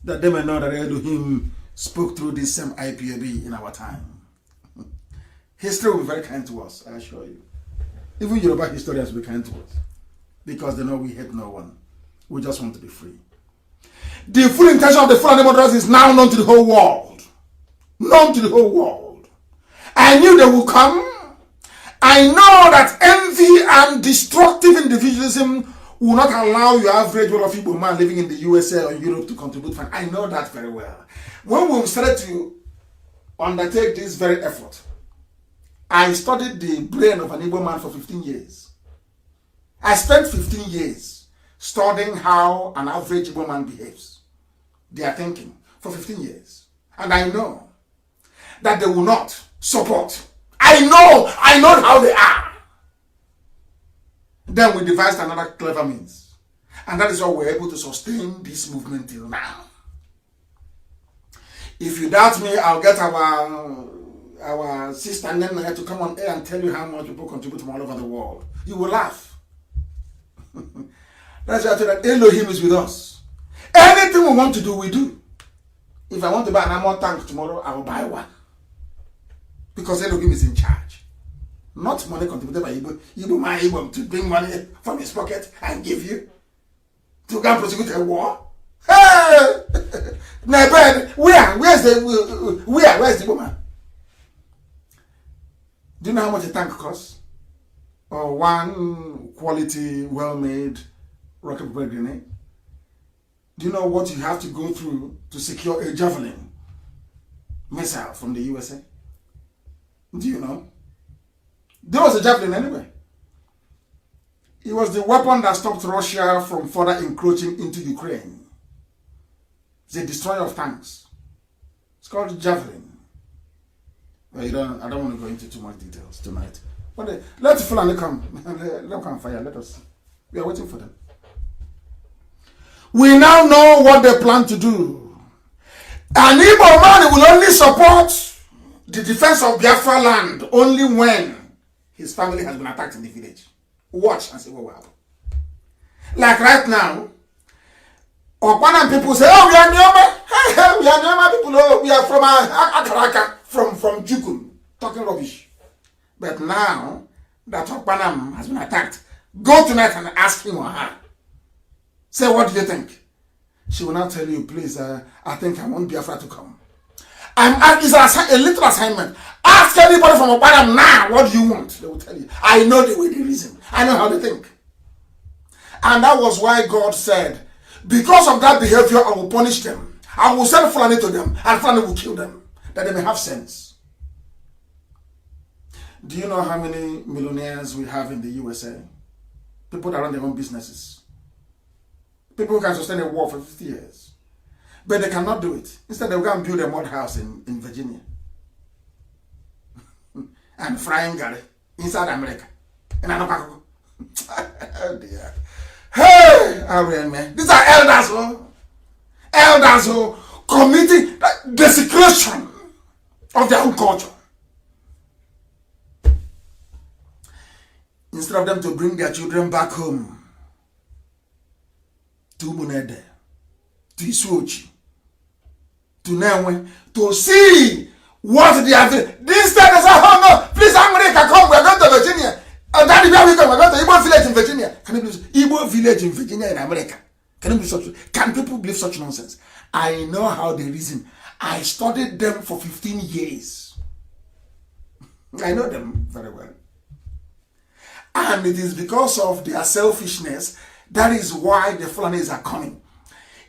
That they may know that Elohim spoke through this same IPOB in our time. History will be very kind to us, I assure you. Even Yoruba historians will be kind to us. Because they know we hate no one. We just want to be free. The full intention of the Fulani murderers is now known to the whole world. Known to the whole world. I knew they would come. I know that envy and destructive individualism will not allow your average Igbo man living in the USA or Europe to contribute. I know that very well. When we started to undertake this very effort, I studied the brain of an Igbo man for 15 years. I spent 15 years studying how an average Igbo man behaves. They are thinking for 15 years. And I know that they will not support. I know how they are. Then we devised another clever means. And that is how we're able to sustain this movement till now. If you doubt me, I'll get our sister Nene to come on air and tell you how much people contribute from all over the world. You will laugh. That's why I tell you that Elohim is with us. Anything we want to do, we do. If I want to buy an ammo tank tomorrow, I will buy one. Because Elohim is in charge. Not money contributed by Igbo man to bring money from his pocket and give you to go and prosecute a war. Hey! Where's the Igbo man? Do you know how much a tank costs? Or one quality, well-made rocket propelled grenade? Do you know what you have to go through to secure a javelin missile from the USA? Do you know? There was a javelin anyway. It was the weapon that stopped Russia from further encroaching into Ukraine. It's a destroyer of tanks. It's called javelin. Well, I don't want to go into too much details tonight. But let Fulani come. Let them come fire. Let us. We are waiting for them. We now know what they plan to do. An Igbo man will only support the defense of Biafra land only when his family has been attacked in the village. Watch and see what will happen. Like right now, Okwanan people say, oh, we are Nyoma. We are Nyoma people. Oh, we are from Akaraka, from Jukun. Talking rubbish. But now that Okwanan has been attacked, go tonight and ask him or her. Say, what do you think? She will now tell you, please, I think I want Biafra to come. It's a little assignment. Ask anybody from Okwanan now, what do you want? They will tell you. I know the way they reason. I know how they think. And that was why God said, because of that behavior, I will punish them. I will send Fulani to them, and Fulani will kill them, that they may have sense. Do you know how many millionaires we have in the USA? People that run their own businesses. People who can sustain a war for 50 years. But they cannot do it. Instead, they will go and build a mud house in Virginia. And frying Gary inside America. In Anapako. Oh dear. Hey, Ariel, man. These are elders who committing desecration of their own culture. Instead of them to bring their children back home to Munede, to Isuochi, to Nenwe, to see what they are doing. This time they say, oh no, please America, come, we're going to Virginia. Daddy, where we go? We're going to Igbo village in Virginia. Can you believe Igbo village in Virginia in America? Can you believe such? Can people believe such nonsense? I know how they reason. I studied them for 15 years. I know them very well. And it is because of their selfishness that is why the Fulanis are coming.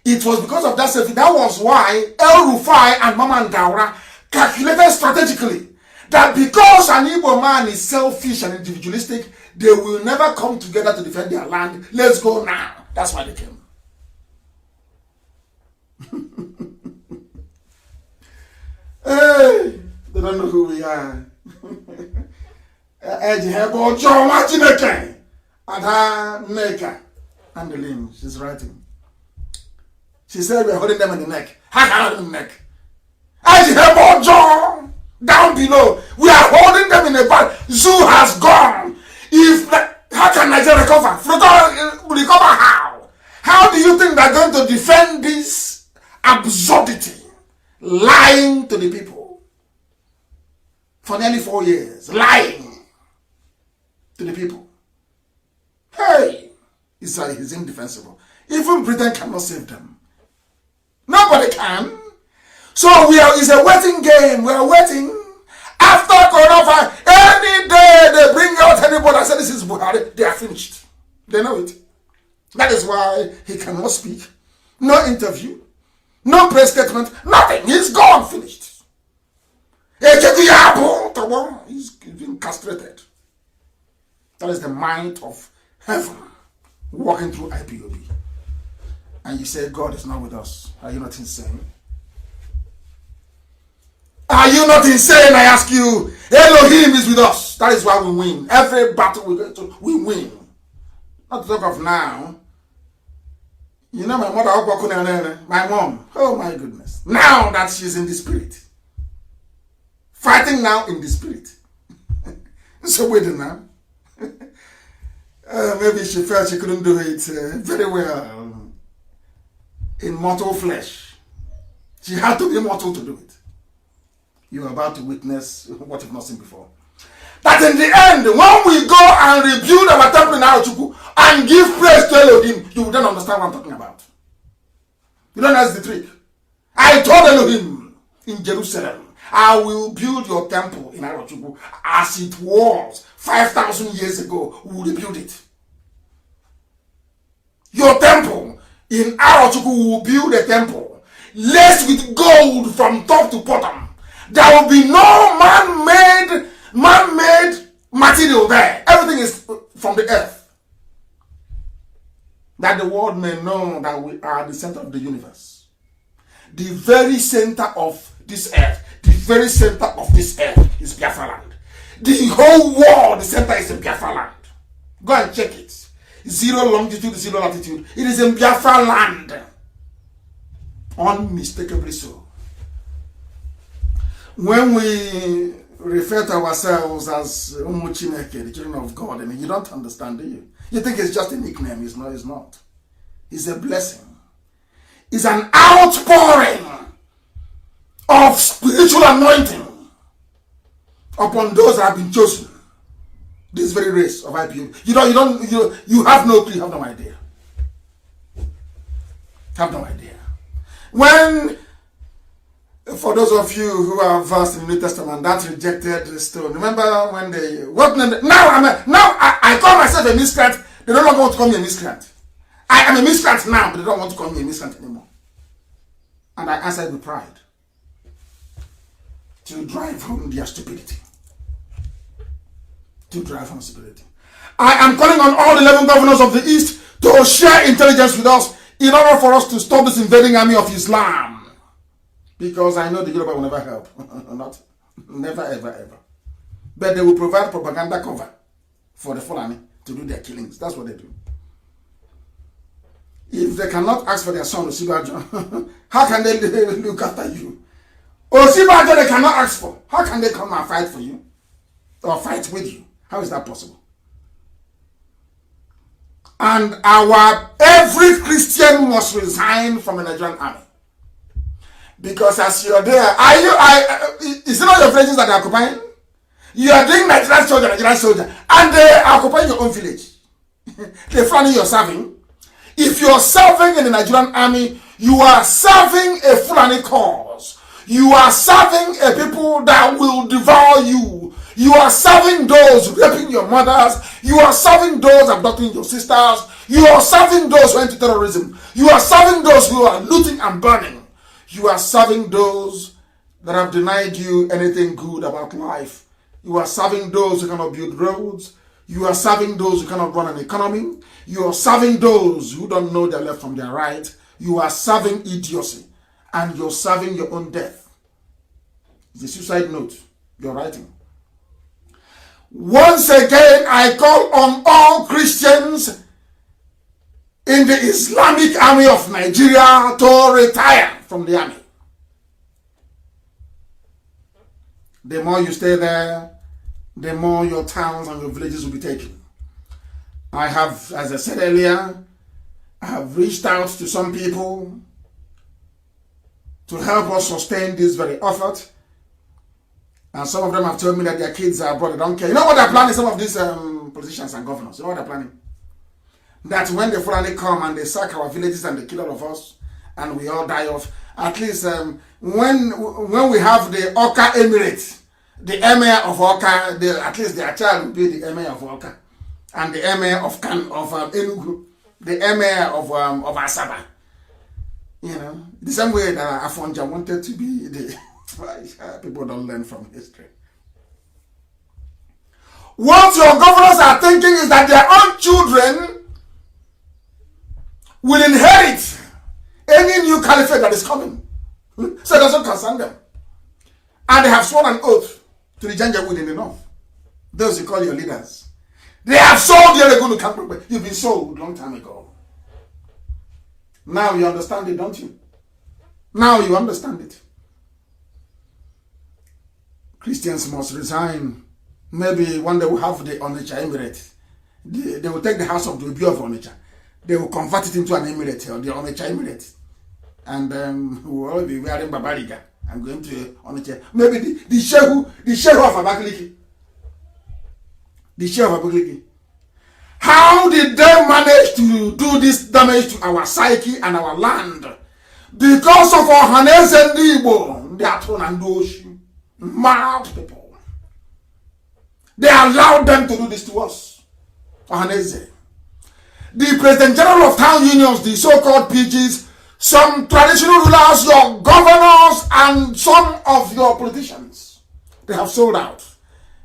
It was because of that selfishness. That was why El Rufai and Mama Ndaura calculated strategically that because an Igbo man is selfish and individualistic, they will never come together to defend their land. Let's go now. That's why they came. Hey, they don't know who we are. And the link, she's writing. She said we're holding them in the neck. How can I hold them in the neck? As you have more jaw down below, we are holding them in a bag. Zoo has gone. How can Nigeria recover? Recover how? How do you think they're going to defend this absurdity? Lying to the people for nearly 4 years. Lying to the people. Hey, it's indefensible. Even Britain cannot save them. Nobody can. So it's a waiting game. We are waiting. After coronavirus, any day they bring out anybody and say this is Buhari, they are finished. They know it. That is why he cannot speak. No interview. No press statement. Nothing. He's gone. Finished. He's been castrated. That is the might of heaven walking through IPOB. And you say God is not with us. Are you not insane? Are you not insane? I ask you. Elohim is with us. That is why we win. Every battle we go to, we win. Not to talk of now. You know my mother, my mom. Oh my goodness. Now that she's in the spirit. Fighting now in the spirit. So waiting now. Maybe she felt she couldn't do it very well in mortal flesh. She had to be mortal to do it. You are about to witness what you've not seen before. That in the end, when we go and rebuild our temple in Arochukwu and give praise to Elohim, you will then understand what I'm talking about. You don't know that's the trick. I told Elohim in Jerusalem, I will build your temple in Arochukwu as it was 5,000 years ago. We will rebuild it. Your temple in Arochukwu, we will build a temple laced with gold from top to bottom. There will be no man-made material there. Everything is from the earth. That the world may know that we are the center of the universe. The very center of this earth. The very center of this earth is Biafra land. The whole world, the center is in Biafra land. Go and check it. 0 longitude, 0 latitude. It is in Biafra land. Unmistakably so. When we refer to ourselves as Umuchineke, the children of God, you don't understand, do you? You think it's just a nickname. It's not. It's not. It's a blessing. It's an outpouring of spiritual anointing upon those that have been chosen. This very race of IPO. You have no clue. You have no idea. Have no idea. When, for those of you who are versed in the New Testament, that rejected stone. Remember when they I call myself a miscreant. They no longer want to call me a miscreant. I am a miscreant now, but they don't want to call me a miscreant anymore. And I answered with pride to drive home their stupidity. To drive home stupidity. I am calling on all 11 governors of the East to share intelligence with us in order for us to stop this invading army of Islam. Because I know the Yoruba will never help. Never, ever, ever. But they will provide propaganda cover for the Fulani to do their killings. That's what they do. If they cannot ask for their son, Osibajo, how can they look after you? Osibajo they cannot ask for. How can they come and fight for you? Or fight with you? How is that possible? And every Christian must resign from the Nigerian army. Because as you're there, is it not your villages that they're occupying? You are doing Nigerian soldier, and they are occupying your own village. The Fulani you're serving. If you're serving in the Nigerian army, you are serving a Fulani cause. You are serving a people that will devour you. You are serving those raping your mothers. You are serving those abducting your sisters. You are serving those who are into terrorism. You are serving those who are looting and burning. You are serving those that have denied you anything good about life. You are serving those who cannot build roads. You are serving those who cannot run an economy. You are serving those who don't know their left from their right. You are serving idiocy. And you're serving your own death. It's a suicide note you're writing. Once again, I call on all Christians in the Islamic Army of Nigeria to retire from the army. The more you stay there, the more your towns and your villages will be taken. I have, as I said earlier, I have reached out to some people to help us sustain this very effort. And some of them have told me that their kids are abroad, they don't care. You know what they're planning, some of these politicians and governors? You know what they're planning? That when they finally come and they sack our villages and they kill all of us and we all die off, at least when we have the Oka Emirate, the emir of Oka, at least their child will be the emir of Oka, and the emir of Enugu, the emir of Asaba. You know, the same way that Afonja wanted to be the... People don't learn from history. What your governors are thinking is that their own children will inherit any new caliphate that is coming. So it doesn't concern them. And they have sworn an oath to the Janjaweed in the north. Those you call your leaders. They have sold you, they're going to come back. You've been sold a long time ago. Now you understand it, don't you? Now you understand it. Christians must resign. Maybe one day we'll have the Onitsha Emirate. They will take the house of the Obi of Onitsha. They will convert it into an emirate, or the Onitsha Emirate. And we'll all be wearing Babariga and going to Onitsha. Maybe the Shehu of Abakaliki. The Shehu of Abakaliki. How did they manage to do this damage to our psyche and our land? Because of Ohaneze and Igbo, they are thrown and Oshi. Mad people. They allowed them to do this to us. Ohaneze. The President General of Town Unions, the so-called PGs, some traditional rulers, your governors, and some of your politicians, they have sold out.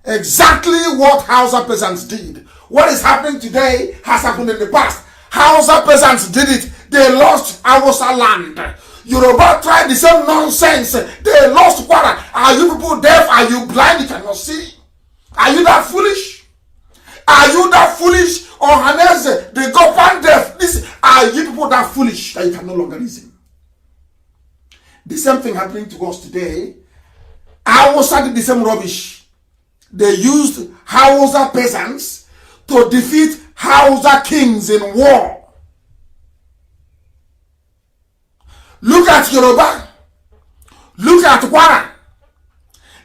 Exactly what Hausa peasants did. What is happening today has happened in the past. Hausa peasants did it. They lost Hausa land. Yoruba tried the same nonsense. They lost Kwara. Are you people deaf? Are you blind? You cannot see. Are you that foolish? Are you that foolish? Or Hanese, they go pan deaf. Listen, are you people that foolish that you can no longer reason? The same thing happening to us today. Hausa did the same rubbish. They used Hausa peasants to defeat Hausa kings in war. Look at Yoruba. Look at Kwara.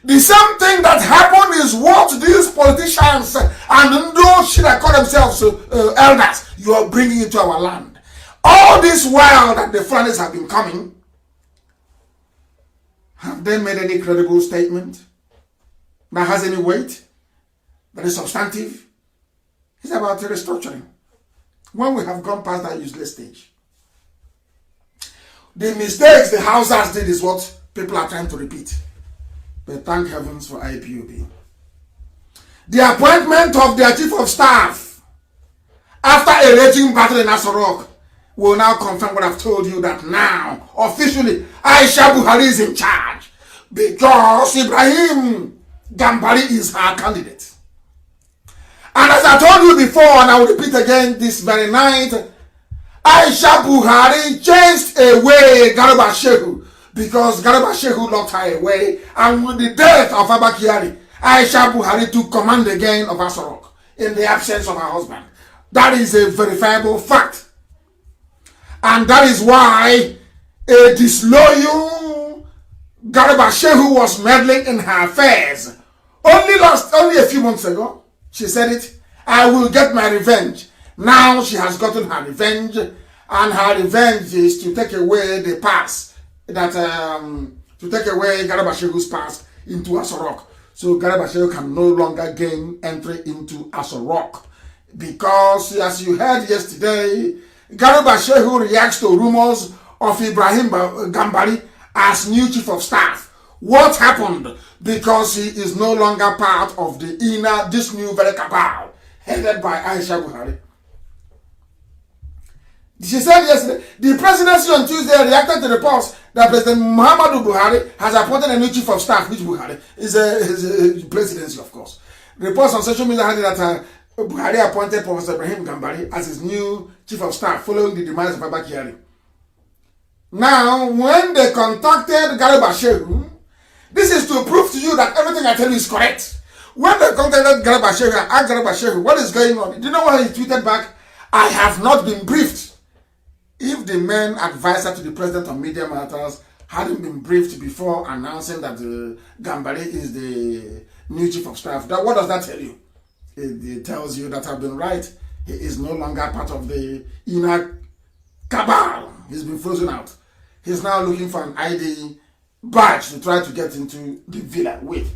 The same thing that happened is what these politicians and those that call themselves elders, you are bringing into our land. All this while that the Fulanis have been coming, have they made any credible statement that has any weight, that is substantive? It's about restructuring. When we have gone past that useless stage. The mistakes the Hausas did is what people are trying to repeat. But thank heavens for IPOB. The appointment of their chief of staff after a raging battle in Asorok will now confirm what I've told you, that now, officially, Aisha Buhari is in charge because Ibrahim Gambari is her candidate. And as I told you before, and I will repeat again this very night, Aisha Buhari chased away Garba Shehu because Garba Shehu locked her away, and with the death of Abba Kyari, Aisha Buhari took command again of Asorok in the absence of her husband. That is a verifiable fact. And that is why a disloyal Garba Shehu was meddling in her affairs. Only a few months ago, she said it, I will get my revenge. Now she has gotten her revenge, and her revenge is to take away the pass, that to take away Garba Shehu's pass into Asorok. So Garba Shehu can no longer gain entry into Asorok. Because as you heard yesterday, Garba Shehu reacts to rumors of Ibrahim Gambari as new chief of staff. What happened? Because he is no longer part of this new very cabal headed by Aisha Buhari. She said yesterday, the presidency on Tuesday reacted to the reports that President Muhammadu Buhari has appointed a new chief of staff, which Buhari is a presidency, of course. Reports on social media had that Buhari appointed Professor Ibrahim Gambari as his new chief of staff following the demise of Abba Kyari. Now, when they contacted Garba Shehu, this is to prove to you that everything I tell you is correct. When they contacted Garba Shehu and asked Garba Shehu, what is going on? Do you know what he tweeted back? I have not been briefed. If the main advisor to the president on media matters hadn't been briefed before announcing that Gambari is the new chief of staff, what does that tell you? It tells you that I've been right. He is no longer part of the inner cabal. He's been frozen out. He's now looking for an ID badge to try to get into the villa with.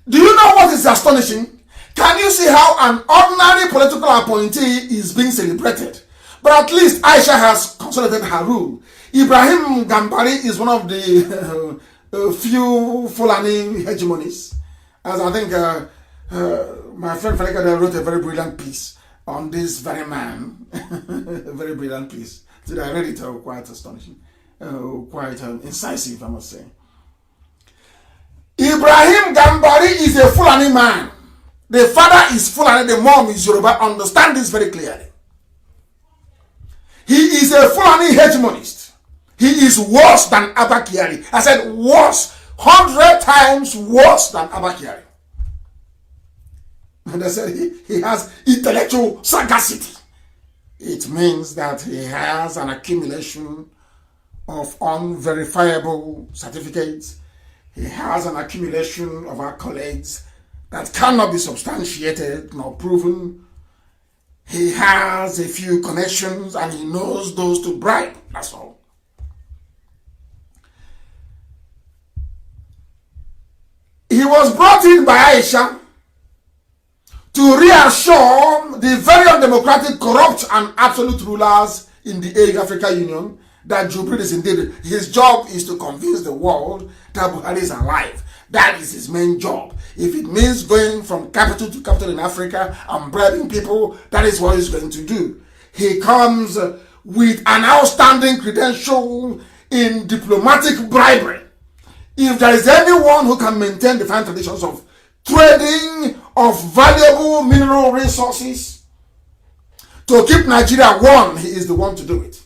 Do you know what is astonishing? Can you see how an ordinary political appointee is being celebrated? But at least Aisha has consolidated her rule. Ibrahim Gambari is one of the few Fulani hegemonies. As I think my friend Faleka wrote a very brilliant piece on this very man. A very brilliant piece. Did I read it? Quite astonishing. Quite incisive, I must say. Ibrahim Gambari is a Fulani man. The father is Fulani, the mom is Yoruba. Understand this very clearly. He is a Fulani hegemonist. He is worse than Abba Kyari. I said worse, 100 times worse than Abba Kyari. And I said he has intellectual sagacity. It means that he has an accumulation of unverifiable certificates. He has an accumulation of accolades that cannot be substantiated nor proven. He has a few connections and he knows those to bribe. That's all. He was brought in by Aisha to reassure the very undemocratic, corrupt, and absolute rulers in the AU Africa Union that Jubril is indeed, his job is to convince the world that Buhari is alive. That is his main job. If it means going from capital to capital in Africa and bribing people, that is what he's going to do. He comes with an outstanding credential in diplomatic bribery. If there is anyone who can maintain the fine traditions of trading of valuable mineral resources to keep Nigeria warm, he is the one to do it.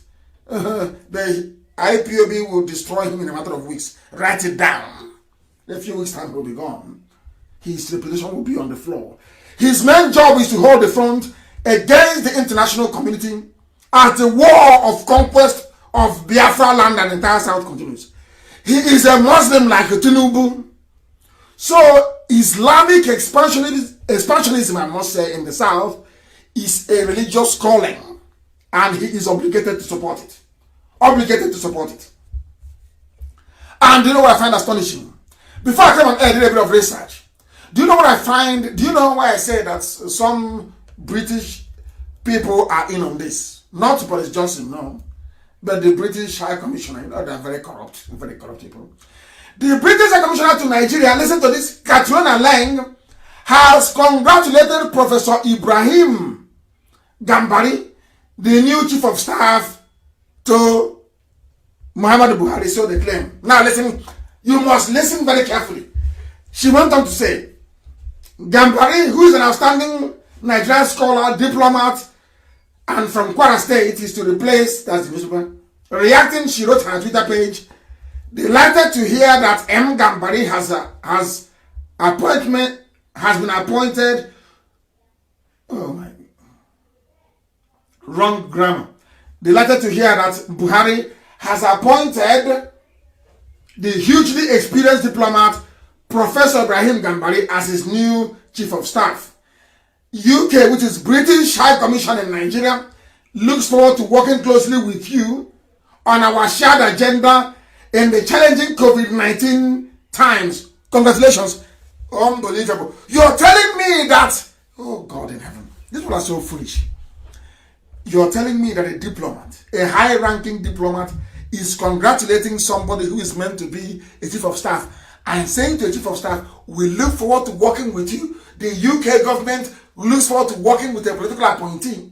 The IPOB will destroy him in a matter of weeks. Write it down. In a few weeks' time, he will be gone. His reputation will be on the floor. His main job is to hold the front against the international community as the war of conquest of Biafra land and the entire South continues. He is a Muslim like Tinubu. So Islamic expansionism, I must say, in the South is a religious calling, and he is obligated to support it. Obligated to support it. And do you know what I find astonishing? Before I came on air, I did a bit of research. Do you know what I find? Do you know why I say that some British people are in on this? Not Boris Johnson, no. But the British High Commissioner, you know, they're very corrupt people. The British High Commissioner to Nigeria, listen to this, Katrina Lang, has congratulated Professor Ibrahim Gambari, the new chief of staff to Muhammadu Buhari, so they claim. Now listen, you must listen very carefully. She went on to say, Gambari, who is an outstanding Nigerian scholar, diplomat, and from Kwara State, is to replace, that's the newspaper. Reacting, she wrote on her Twitter page, delighted to hear that M. Gambari has been appointed. Oh my, wrong grammar. Delighted to hear that Buhari has appointed the hugely experienced diplomat Professor Ibrahim Gambari as his new chief of staff. UK, which is British High Commission in Nigeria, looks forward to working closely with you on our shared agenda in the challenging COVID-19 times. Congratulations. Unbelievable. You're telling me that, oh God in heaven, these people are so foolish. You're telling me that a diplomat, a high-ranking diplomat, is congratulating somebody who is meant to be a chief of staff and saying to a chief of staff, we look forward to working with you. The UK government looks forward to working with a political appointee.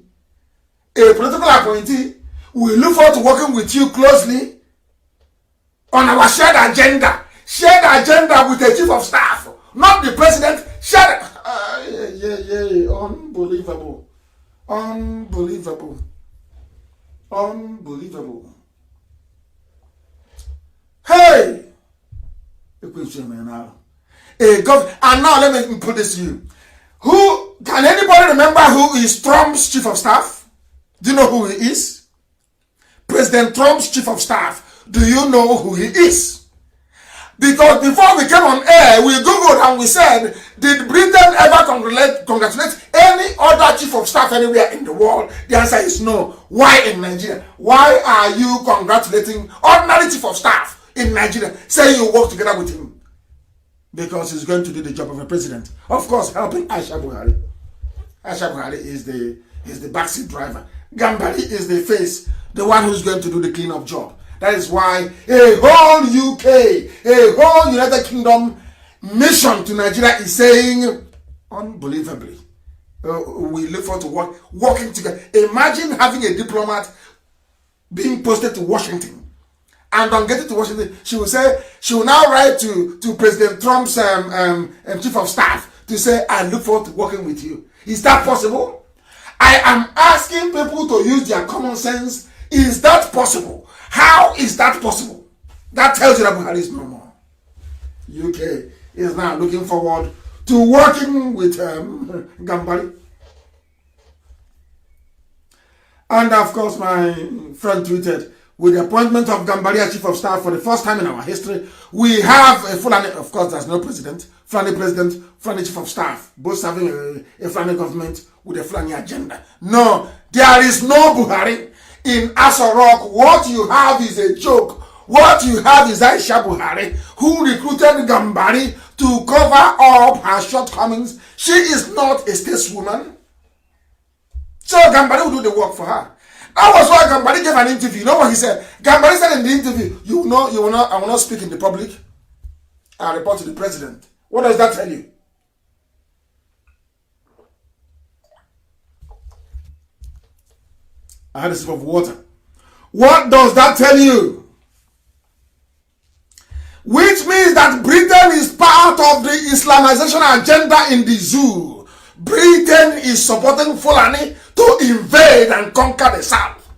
A political appointee, we look forward to working with you closely on our shared agenda. Shared agenda with a chief of staff, not the president. Shared. Unbelievable. Unbelievable. Unbelievable. Hey! And now let me put this to you. Who can anybody remember who is Trump's chief of staff? Do you know who he is? President Trump's chief of staff. Do you know who he is? Because before we came on air, we googled and we said, did Britain ever congratulate any other chief of staff anywhere in the world? The answer is no. Why in Nigeria? Why are you congratulating ordinary chief of staff in Nigeria, saying you work together with him? Because he's going to do the job of a president. Of course, helping Aisha Buhari. Aisha Buhari is the backseat driver. Gambari is the face, the one who's going to do the cleanup job. That is why a whole UK, a whole United Kingdom mission to Nigeria is saying, unbelievably, we look forward to working together. Imagine having a diplomat being posted to Washington, and on getting to Washington, she will now write to President Trump's chief of staff to say, I look forward to working with you. Is that possible? I am asking people to use their common sense. Is that possible? How is that possible? That tells you that Buhari is no more. UK is now looking forward to working with Gambari. And of course, my friend tweeted, with the appointment of Gambari as chief of staff for the first time in our history, we have a Fulani, of course, there's no president, Fulani president, Fulani chief of staff, both serving a Fulani government with a Fulani agenda. No, there is no Buhari. In Aso Rock, what you have is a joke. What you have is Aisha Buhari, who recruited Gambari to cover up her shortcomings. She is not a stateswoman. So Gambari will do the work for her. That was why Gambari gave an interview. You know what he said? Gambari said in the interview, I will not speak in the public. I'll report to the president. What does that tell you? I had a sip of water. What does that tell you? Which means that Britain is part of the Islamization agenda in the zoo. Britain is supporting Fulani to invade and conquer the South.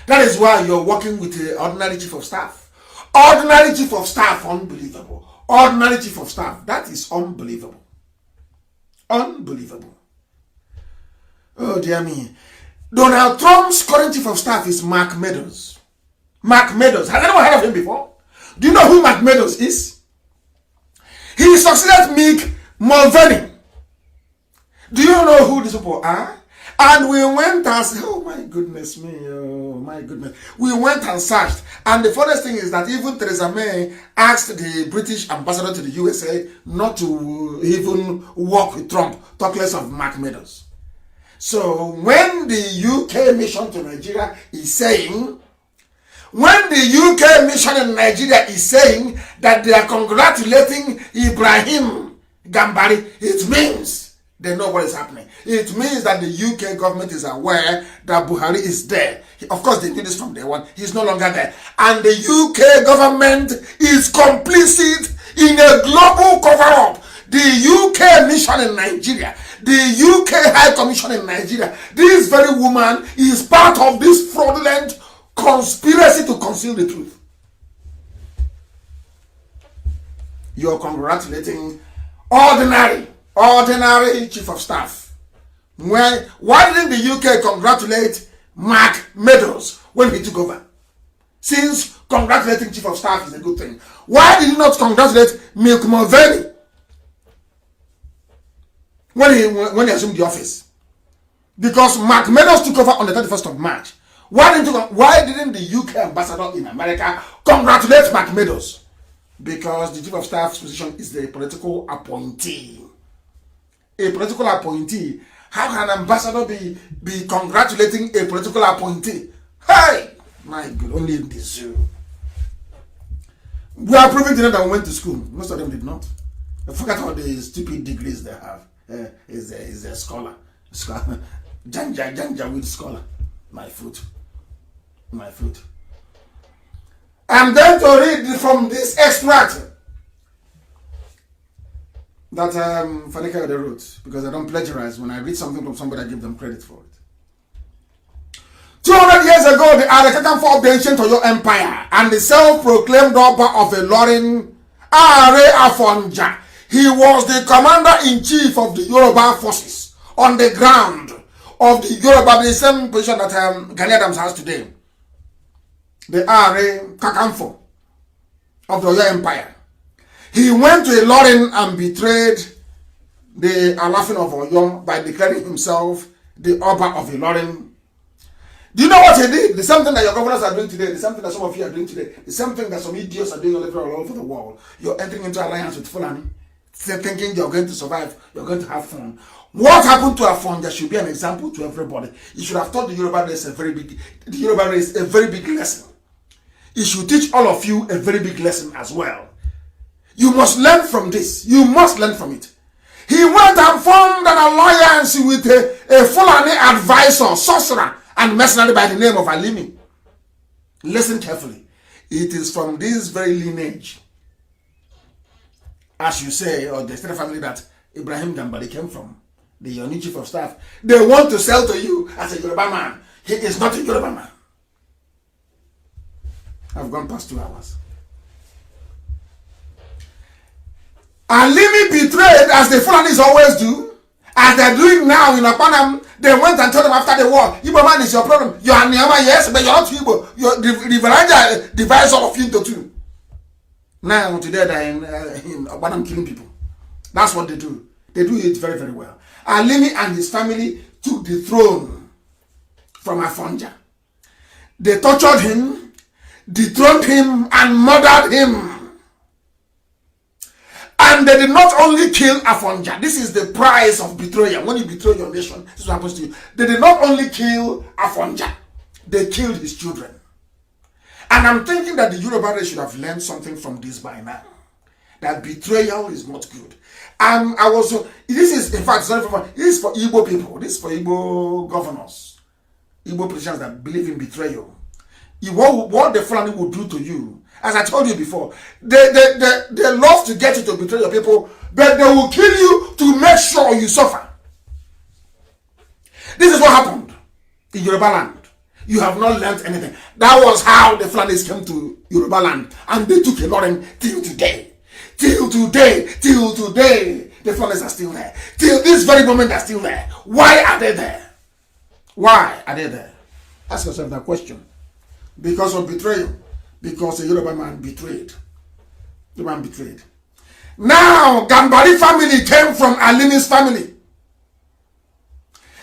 That is why you're working with the ordinary chief of staff. Ordinary chief of staff, unbelievable. Ordinary chief of staff, that is unbelievable. Unbelievable. Oh dear me. Donald Trump's current chief of staff is Mark Meadows. Mark Meadows. Has anyone heard of him before? Do you know who Mark Meadows is? He succeeded Mick Mulvaney. Do you know who these people are? And we went and oh my goodness me, oh my goodness. We went and searched. And the funniest thing is that even Theresa May asked the British ambassador to the USA not to even work with Trump, talk less of Mark Meadows. So when the UK mission to Nigeria is saying, that they are congratulating Ibrahim Gambari, it means they know what is happening. It means that the UK government is aware that Buhari is there. Of course, they knew this from day one. He's no longer there. And the UK government is complicit in a global cover-up. The UK mission in Nigeria, the UK High Commission in Nigeria, this very woman is part of this fraudulent conspiracy to conceal the truth. You're congratulating ordinary chief of staff. Why didn't the UK congratulate Mark Meadows when he took over? Since congratulating chief of staff is a good thing, why did he not congratulate Mick Mulvaney when he assumed the office? Because Mark Meadows took over on the 31st of March. Why didn't the UK ambassador in America congratulate Mark Meadows? Because the chief of staff's position is the political appointee. A political appointee. How can an ambassador be congratulating a political appointee? Hey! My God, only in the zoo. We are proving to them that we went to school. Most of them did not. I forgot all the stupid degrees they have. Is a scholar. Janja with scholar. My foot. I'm going to read from this extract that Fanika they wrote, because I don't plagiarize. When I read something from somebody, I give them credit for it. 200 years ago, the Arakatan of the ancient Oyo Empire and the self-proclaimed Oba of Ilorin, Are Afonja. He was the commander-in-chief of the Yoruba forces on the ground of the Yoruba, the same position that Gani Adams has today. The Are Kakanfo of the Oyo Empire. He went to Ilorin and betrayed the Alafin of Oyo by declaring himself the Oba of Ilorin. Do you know what he did? The same thing that your governors are doing today, the same thing that some of you are doing today, the same thing that some idiots are doing all over the world. You're entering into alliance with Fulani, thinking you're going to survive, you're going to have fun. What happened to Afonja should be an example to everybody. You should have taught the Yoruba race a very big lesson. It should teach all of you a very big lesson as well. You must learn from this. You must learn from it. He went and formed an alliance with a Fulani advisor, sorcerer, and mercenary by the name of Alimi. Listen carefully. It is from this very lineage, as you say, or the extended family that Ibrahim Gambari came from, the Yoni chief of staff. They want to sell to you as a Yoruba man. He is not a Yoruba man. I've gone past 2 hours. Alimi betrayed, as the Fulanis always do, as they're doing now in Apanam. They went and told them after the war, Igbo man is your problem. You are Niyama, yes, but you're not Igbo. You're the Varanja divides all of you into 2. Now, today, they're in Apanam killing people. That's what they do. They do it very, very well. Alimi and his family took the throne from Afonja. They tortured him, dethroned him, and murdered him. And they did not only kill Afonja. This is the price of betrayal. When you betray your nation, this is what happens to you. They did not only kill Afonja, they killed his children. And I'm thinking that the Yoruba race should have learned something from this by now. That betrayal is not good. This is, in fact, this is for Igbo people. This is for Igbo governors. Igbo politicians that believe in betrayal. What the Fulani will do to you, as I told you before, they love to get you to betray your people, but they will kill you to make sure you suffer. This is what happened in Yoruba land. You have not learned anything. That was how the Fulanis came to Yoruba land, and they took Ilorin till today. Till today, the Fulanis are still there. Till this very moment, they're still there. Why are they there? Why are they there? Ask yourself that question. Because of betrayal. Because a Yoruba man betrayed. The man betrayed. Now, Gambari family came from Alimi's family.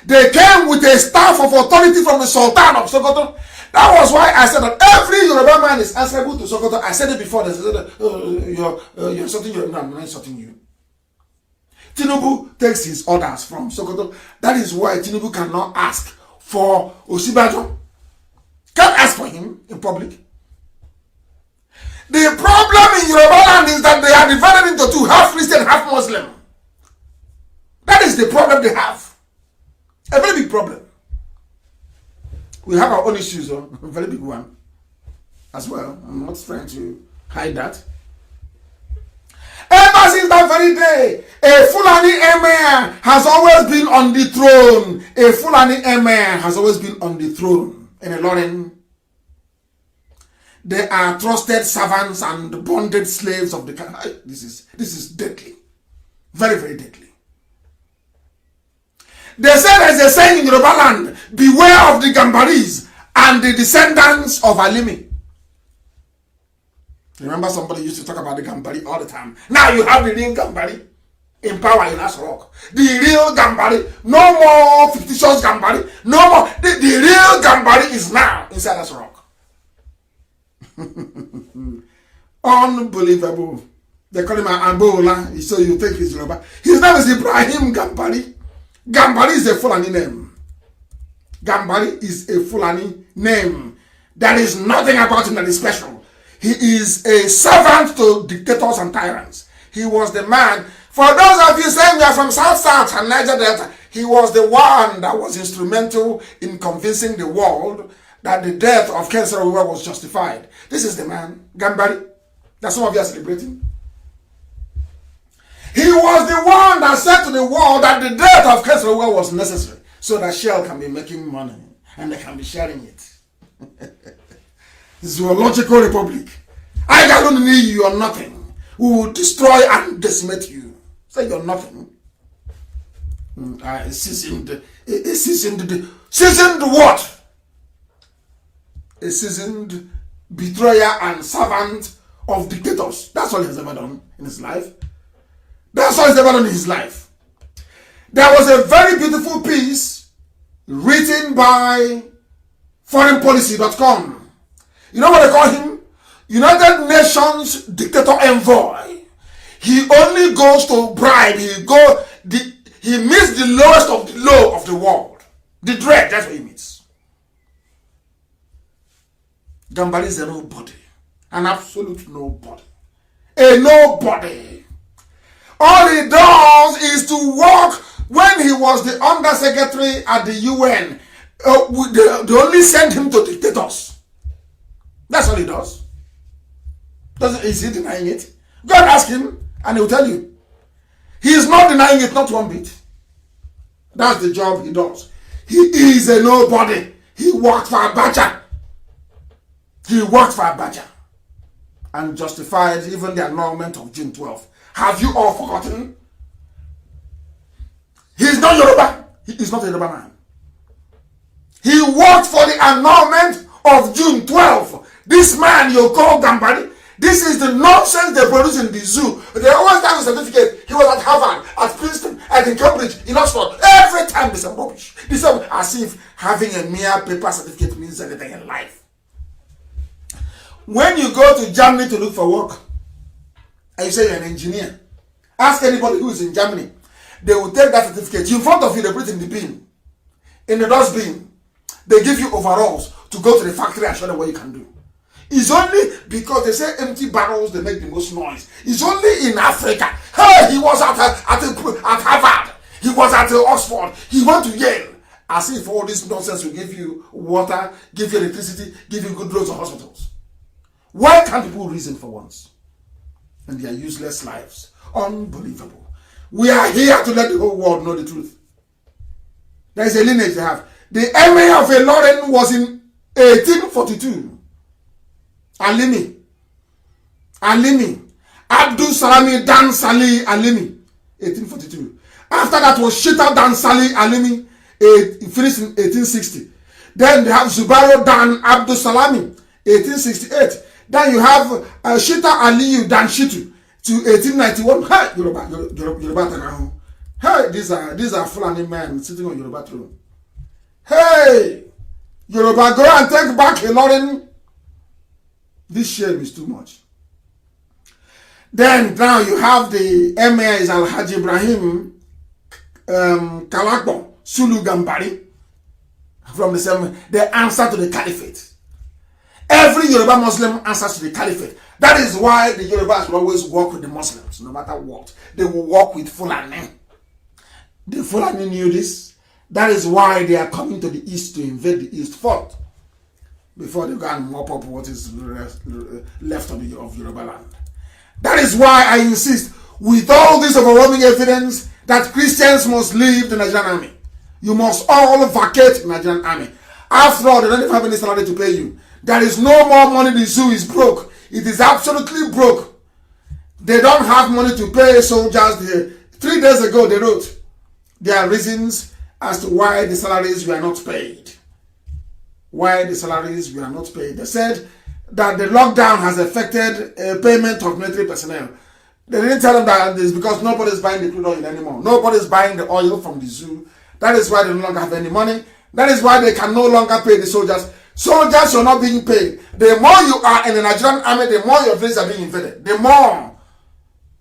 They came with a staff of authority from the Sultan of Sokoto. That was why I said that every Yoruba man is answerable to Sokoto. I said it before. They said, you're insulting Yoruba. No, I'm not insulting you. Tinubu takes his orders from Sokoto. That is why Tinubu cannot ask for Osibajo. Can't ask for him in public. The problem in Yoruba land is that they are divided into 2, half Christian, half Muslim. That is the problem they have. A very big problem. We have our own issues, a very big one as well. I'm not trying to hide that. Ever since that very day, a Fulani emir has always been on the throne. A Fulani emir has always been on the throne in Ilorin. They are trusted servants and bonded slaves of the country. This is deadly. Very, very deadly. They say there's a saying in Yoruba land, beware of the Gambaris and the descendants of Alimi. Remember somebody used to talk about the Gambari all the time. Now you have the real Gambari in power in Asarok. The real Gambari. No more fictitious Gambari. No more. The real Gambari is now inside Asarok. Unbelievable. They call him Angola, so you think he's Yoruba. His name is Ibrahim Gambari. Gambari is a Fulani name. Gambari is a Fulani name. There is nothing about him that is special. He is a servant to dictators and tyrants. He was the man. For those of you saying we are from South and Niger Delta, he was the one that was instrumental in convincing the world that the death of Ken Saro-Wiwa was justified. This is the man, Gambari, that some of you are celebrating. He was the one that said to the world that the death of Kesrewa was necessary so that Shell can be making money and they can be sharing it. Zoological Republic. I don't need you, you're nothing. We will destroy and decimate you. Say you're nothing. Seasoned what? A seasoned betrayer and servant of dictators. That's all he has ever done in his life. That's all he's ever done in his life. There was a very beautiful piece written by foreignpolicy.com. You know what they call him? United Nations Dictator Envoy. He only goes to bribe. He meets the lowest of the low of the world. The dread, that's what he meets. Gambari is a nobody. An absolute nobody. A nobody. All he does is to work. When he was the undersecretary at the UN, they only sent him to dictators. That's all he does. Is he denying it? Go and ask him and he'll tell you. He is not denying it, not one bit. That's the job he does. He is a nobody. He worked for Abacha. He worked for Abacha. And justified even the annulment of June 12th. Have you all forgotten? He is not Yoruba. He is not a Yoruba man. He worked for the annulment of June 12th. This man you call Gambari, this is the nonsense they produce in the zoo. They always have a certificate. He was at Harvard, at Princeton, at Cambridge, in Oxford. Every time they say rubbish. They say as if having a mere paper certificate means anything in life. When you go to Germany to look for work, and you say you're an engineer, ask anybody who is in Germany. They will take that certificate. In front of you, they put it in the bin. In the dustbin. They give you overalls to go to the factory and show them what you can do. It's only because they say empty barrels, they make the most noise. It's only in Africa. Hey, he was at Harvard. He was at Oxford. He went to Yale. As if all this nonsense will give you water, give you electricity, give you good roads or hospitals. Why can't people reason for once? And their useless lives. Unbelievable. We are here to let the whole world know the truth. There is a lineage they have. The emir of Ilorin was in 1842. Alimi. Abdul Salami Dan Sali Alimi. 1842. After that was Shita Dan Sali Alimi. He finished in 1860. Then they have Zubairo Dan Abdul Salami. 1868. Then you have Shita Aliyu Dan Shitu. To 1891, hey, Yoruba. Hey, these are Fulani men sitting on Yoruba throne. Hey, Yoruba, go and take back Ilorin. This shame is too much. Then now you have the emir is Alhaji Ibrahim Kalakbo Sulu Gambari from the same. They answer to the caliphate. Every Yoruba Muslim answers to the caliphate. That is why the Yorubas will always work with the Muslims, no matter what. They will work with Fulani. The Fulani knew this. That is why they are coming to the east to invade the east first, before they go and mop up what is left of Yoruba land. That is why I insist, with all this overwhelming evidence, that Christians must leave the Nigerian army. You must all vacate the Nigerian army. After all, they don't even have any salary to pay you. There is no more money. The zoo is broke. It is absolutely broke. They don't have money to pay soldiers. 3 days ago, they wrote their reasons as to why the salaries were not paid. Why the salaries were not paid. They said that the lockdown has affected payment of military personnel. They didn't tell them that it's because nobody is buying the crude oil anymore. Nobody is buying the oil from the zoo. That is why they no longer have any money. That is why they can no longer pay the soldiers. Soldiers are not being paid. The more you are in the Nigerian army, the more your villages are being invaded. The more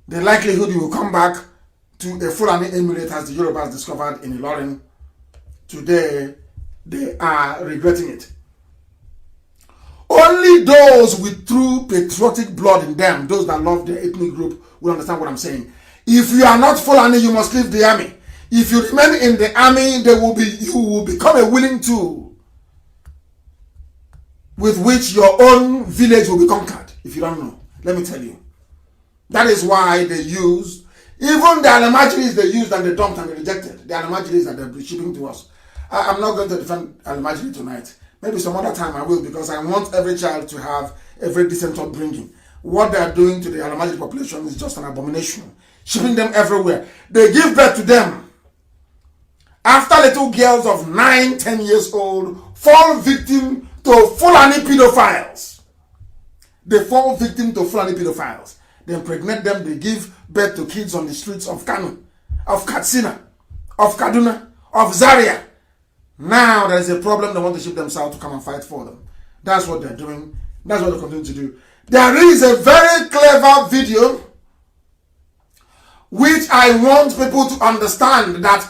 the likelihood you will come back to a Fulani emirate, as the Yorubas discovered in Ilorin. Today, they are regretting it. Only those with true patriotic blood in them, those that love their ethnic group, will understand what I'm saying. If you are not Fulani, you must leave the army. If you remain in the army, you will become a willing tool with which your own village will be conquered. If you don't know, let me tell you. That is why they use Even the animagiries they used and they dumped and they rejected, the animagiries that they're shipping to us. I'm not going to defend animagiri tonight. Maybe some other time I will, because I want every child to have a very decent upbringing. What they are doing to the animagiri population is just an abomination. Shipping them everywhere. They give birth to them. After little girls of 9, 10 years old fall victim to Fulani pedophiles. They fall victim to Fulani pedophiles. They impregnate them, they give birth to kids on the streets of Kanu, of Katsina, of Kaduna, of Zaria. Now there is a problem, they want to ship them south to come and fight for them. That's what they're doing. That's what they continue to do. There is a very clever video which I want people to understand that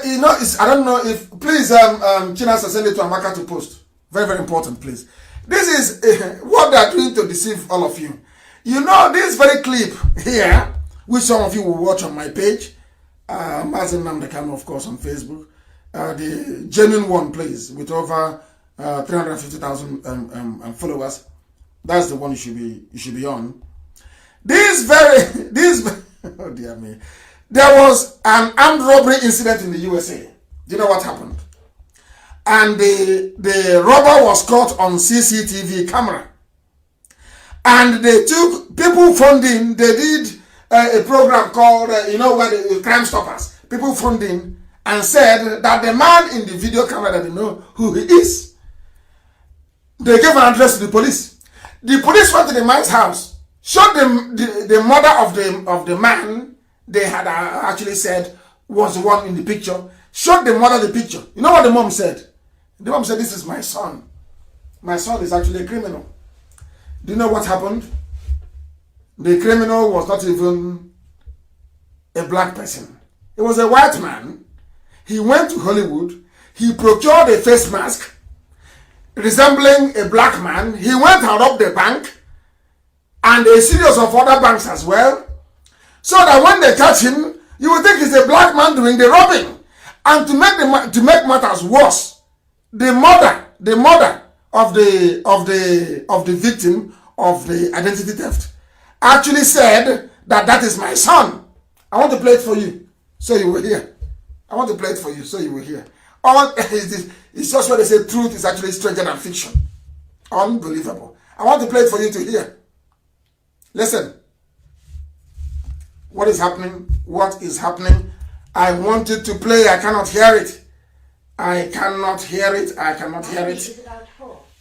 you know, I don't know if, please, China, send it to Amaka to post. Very, very important, please. This is what they are doing to deceive all of you. You know, this very clip here, which some of you will watch on my page, Mazi Nnamdi, of course, on Facebook, the genuine one, please, with over 350,000 followers. That's the one you should be on. Oh dear me. There was an armed robbery incident in the USA. Do you know what happened? And the robber was caught on CCTV camera. And they took people funding. They did a program called, you know, where the Crime Stoppers. People funding and said that the man in the video camera, that they know who he is. They gave an address to the police. The police went to the man's house, showed them the mother of the man they had actually said was the one in the picture, showed the mother the picture. You know what the mom said? The mom said, "This is my son. My son is actually a criminal." Do you know what happened? The criminal was not even a black person. It was a white man. He went to Hollywood. He procured a face mask resembling a black man. He went and robbed the bank and a series of other banks as well, so that when they catch him, you will think it's a black man doing the robbing. And to make matters worse, the mother of the victim of the identity theft actually said that is my son. I want to play it for you so you will hear. I want to play it for you so you will hear. It's just what they say, truth is actually stranger than fiction. Unbelievable. I want to play it for you to hear. Listen. What is happening? What is happening? I wanted to play. I cannot hear it. I cannot hear it. I cannot hear it.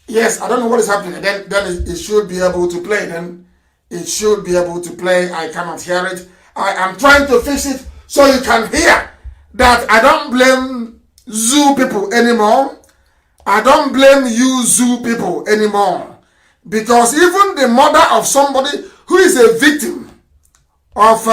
Yes, I don't know what is happening. Then it should be able to play. Then it should be able to play. I cannot hear it. I am trying to fix it so you can hear that I don't blame zoo people anymore. I don't blame you zoo people anymore. Because even the mother of somebody who is a victim of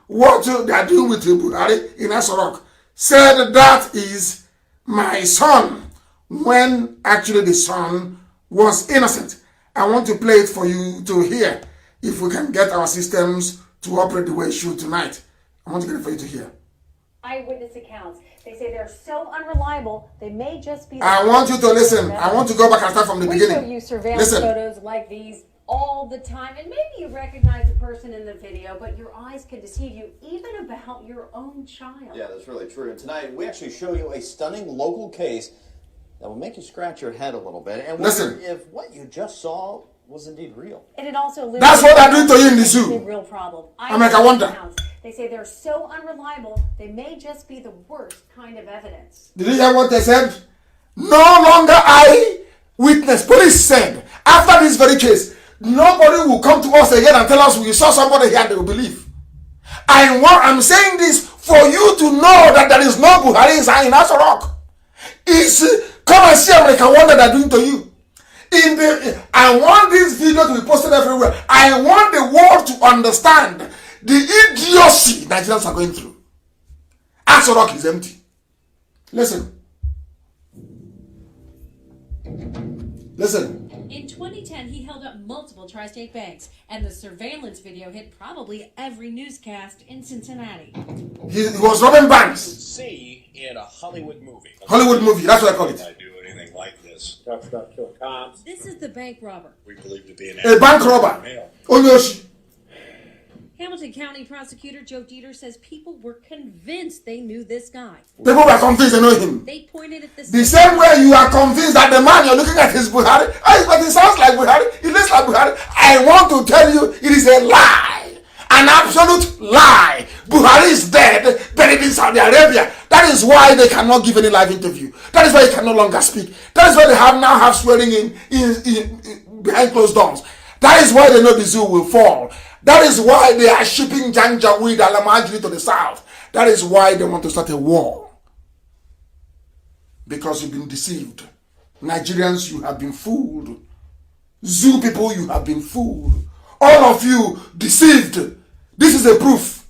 what they are doing with Buhari in Asorok said that is my son, when actually the son was innocent. I want to play it for you to hear if we can get our systems to operate the way it should tonight. I want to get it for you to hear. Eyewitness accounts. They say they're so unreliable, they may just be... I want you to listen. I want to go back and start from the beginning. We show you surveillance photos like these all the time, and maybe you recognize the person in the video, but your eyes can deceive you even about your own child. Yeah, that's really true. And tonight we actually show you a stunning local case that will make you scratch your head a little bit and wonder if what you just saw was indeed real. And it also... That's what they're doing to you in the zoo. A real problem. I wonder. They say they're so unreliable, they may just be the worst kind of evidence. Did you hear what they said? No longer eyewitness. Police said, after this very case, nobody will come to us again and tell us we saw somebody here and they will believe. I'm saying this for you to know that there is no Buhari in Asorok. Come and see America wonder they're doing to you. I want this video to be posted everywhere. I want the world to understand the idiocy Nigerians are going through. Asorok is empty. Listen. Listen. In 2010, he held up multiple tri-state banks, and the surveillance video hit probably every newscast in Cincinnati. He was robbing banks. See in a Hollywood movie. Hollywood movie, that's what I call it. I do anything like this. Talks about killing cops. This is the bank robber. We believe to be a bank robber. Male. Onyoshi. Hamilton Hamilton County Prosecutor Joe Dieter says people were convinced they knew this guy. People were convinced they know him. They pointed at The same way you are convinced that the man you're looking at is Buhari. But it sounds like Buhari. It looks like Buhari. I want to tell you, it is a lie. An absolute lie. Buhari is dead, buried in Saudi Arabia. That is why they cannot give any live interview. That is why he can no longer speak. That is why they now have swearing in behind closed doors. That is why they know the zoo will fall. That is why they are shipping Janjaweed and Lamajri to the south. That is why they want to start a war. Because you've been deceived. Nigerians, you have been fooled. Zoo people, you have been fooled. All of you deceived. This is a proof.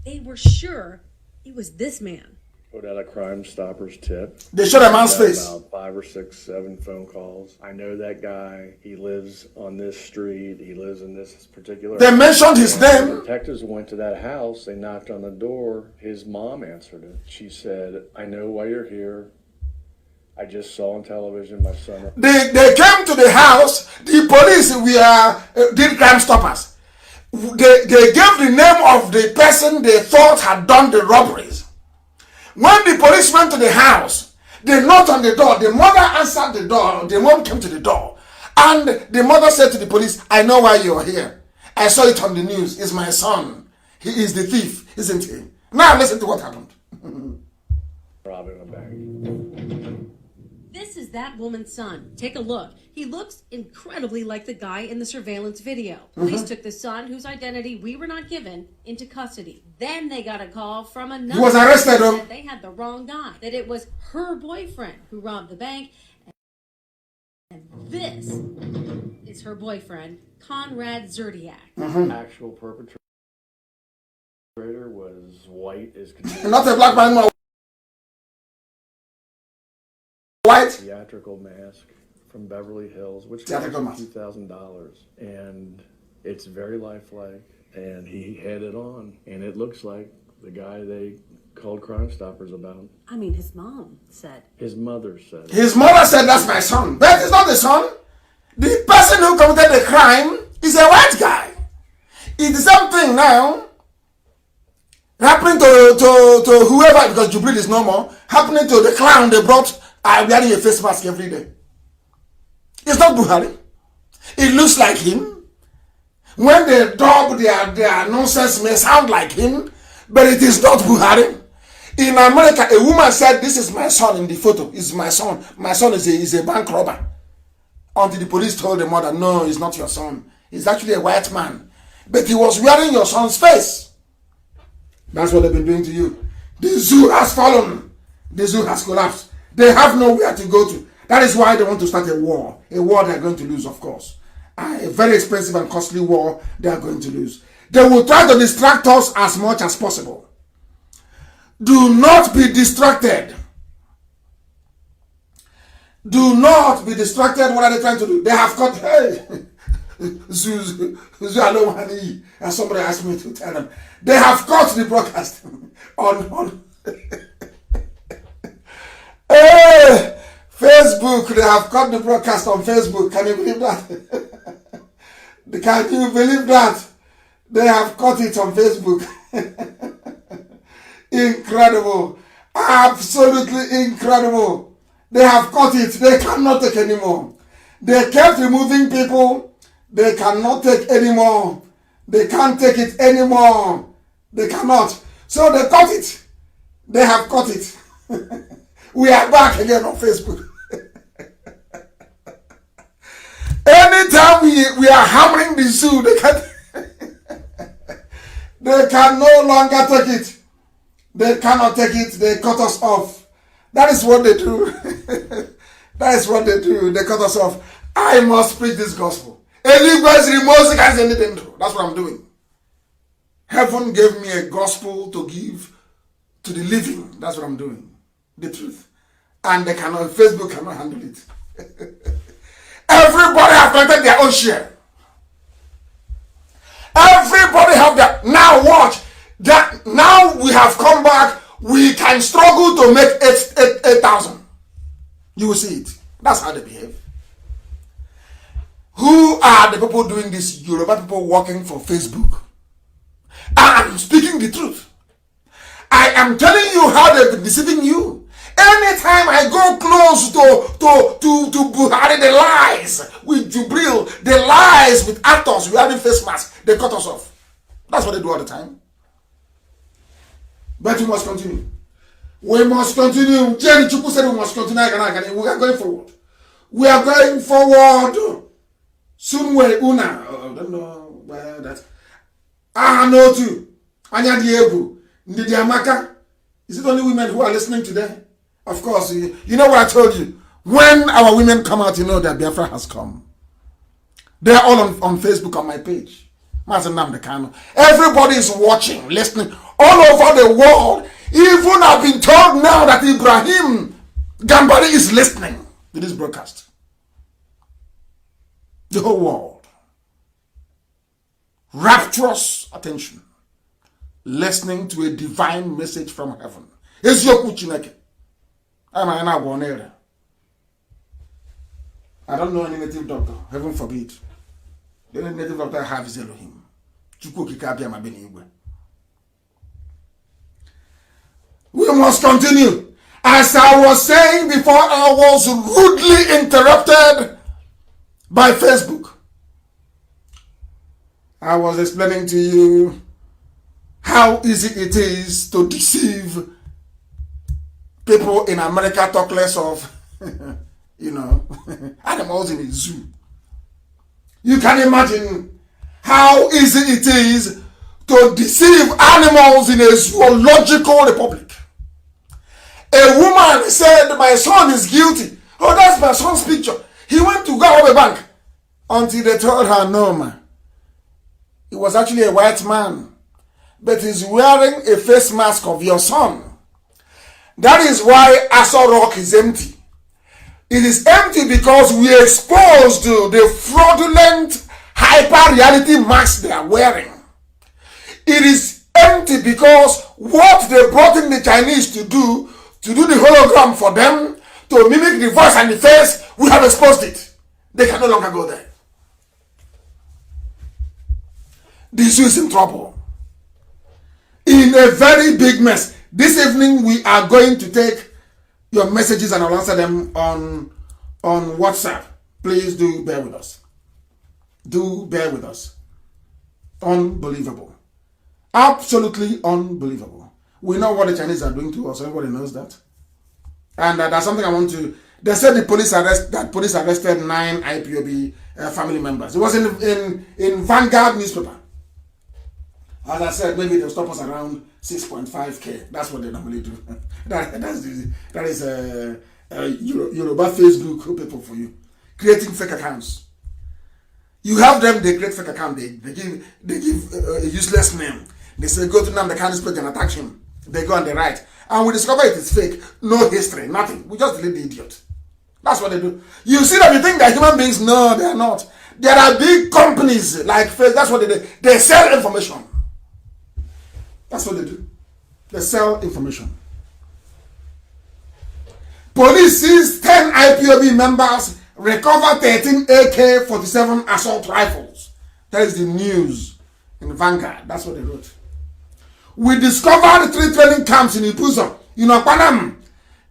They were sure it was this man. Put out a Crime Stoppers tip. They showed a man's face. About 5 or 6, 7 phone calls. I know that guy. He lives on this street. He lives in this particular. They mentioned his name. The detectives went to that house. They knocked on the door. His mom answered it. She said, "I know why you're here. I just saw on television my son." They came to the house. The police did Crime Stoppers. They gave the name of the person they thought had done the robberies. When the police went to the house, they knocked on the door. The mother answered the door. The mom came to the door. And the mother said to the police, "I know why you're here. I saw it on the news. It's my son. He is the thief, isn't he?" Now listen to what happened. Robbing a bank. This is that woman's son. Take a look. He looks incredibly like the guy in the surveillance video. Police took the son, whose identity we were not given, into custody. Then they got a call from another. He was arrested. That they had the wrong guy. That it was her boyfriend who robbed the bank. And this is her boyfriend, Conrad Zerdiak. Actual perpetrator was white as Not a black man, no. White. Theatrical mask from Beverly Hills, which Theatrical cost mask. $2,000, and it's very lifelike. And he had it on, and it looks like the guy they called Crime Stoppers about. I mean, his mom said. His mother said. His mother said, "That's my son." But it's not the son. The person who committed the crime is a white guy. It's the same thing now happening to whoever, because Jubilee is no more, happening to the clown they brought wearing a face mask every day. It's not Buhari. It looks like him. When they dub their nonsense may sound like him, but it is not Buhari. In America, a woman said, "This is my son in the photo. It's my son. My son is a bank robber." Until the police told the mother, "No, it's not your son. He's actually a white man. But he was wearing your son's face." That's what they've been doing to you. The zoo has fallen. The zoo has collapsed. They have nowhere to go to. That is why they want to start a war. A war they are going to lose, of course. A very expensive and costly war they are going to lose. They will try to distract us as much as possible. Do not be distracted. Do not be distracted. What are they trying to do? They have got, hey, and somebody asked me to tell them. They have caught the broadcast on hey, Facebook. They have caught the broadcast on Facebook. Can you believe that? Can you believe that? They have caught it on Facebook. Incredible. Absolutely incredible. They have caught it. They cannot take anymore. They kept removing people. They cannot take anymore. They can't take it anymore. They cannot. So they caught it. They have caught it. We are back again on Facebook. Anytime we are hammering the zoo, they can no longer take it. They cannot take it. They cut us off. That is what they do. That is what they do. They cut us off. I must preach this gospel. That's what I'm doing. Heaven gave me a gospel to give to the living. That's what I'm doing. The truth. And they cannot, Facebook cannot handle it. Everybody have collected their own share. Everybody have their, now watch, that now we have come back, we can struggle to make 8,000. You will see it. That's how they behave. Who are the people doing this? Yoruba people working for Facebook. I am speaking the truth. I am telling you how they've been deceiving you. Anytime I go close to Buhari, the lies with Jubril, the lies with actors wearing face masks, they cut us off. That's what they do all the time. But we must continue. We must continue. Jenny Chuku said we must continue. We are going forward. We are going forward. Soon we una. I don't know where that. No too. Anya Diego. Ndidi Amaka. Is it only women who are listening today? Of course. You know what I told you. When our women come out, you know that Biafra has come. They are all on Facebook on my page. Mazi Nnamdi Kanu. Everybody is watching, listening all over the world. Even I've been told now that Ibrahim Gambari is listening to this broadcast. The whole world. Rapturous attention. Listening to a divine message from heaven. Ezioku Chineke. I don't know any native doctor. Heaven forbid. The only native doctor I have is Elohim. We must continue. As I was saying before, I was rudely interrupted by Facebook. I was explaining to you how easy it is to deceive people in America. Talk less of, animals in a zoo. You can imagine how easy it is to deceive animals in a zoological republic. A woman said, my son is guilty. Oh, that's my son's picture. He went to go rob a bank. Until they told her, no, man. He was actually a white man. But he's wearing a face mask of your son. That is why Aso Rock is empty. It is empty because we exposed the fraudulent hyper-reality mask they are wearing. It is empty because what they brought in the Chinese to do the hologram for them, to mimic the voice and the face, we have exposed it. They can no longer go there. The issue is in trouble. In a very big mess. This evening we are going to take your messages and I'll answer them on WhatsApp. Please do bear with us. Do bear with us. Unbelievable. Absolutely unbelievable. We know what the Chinese are doing to us. Everybody knows that. And that's something I want to... They said the police arrested 9 IPOB family members. It was in Vanguard newspaper. As I said, maybe they'll stop us around 6.5K. That's what they normally do. that is Yoruba Facebook people for you. Creating fake accounts. You have them, they create fake account. They give a useless name. They say, go to Nnamdi Kanu's page and attack him. They go and they write. And we discover it is fake. No history, nothing. We just delete the idiot. That's what they do. You see that you think they're human beings? No, they are not. There are big companies like Facebook. That's what they do. They sell information. That's what they do. They sell information. Police seized 10 IPOB members, recover 13 AK-47 assault rifles. That is the news in Vanguard. That's what they wrote. We discovered 3 training camps in Ipuzo, in Okpanam,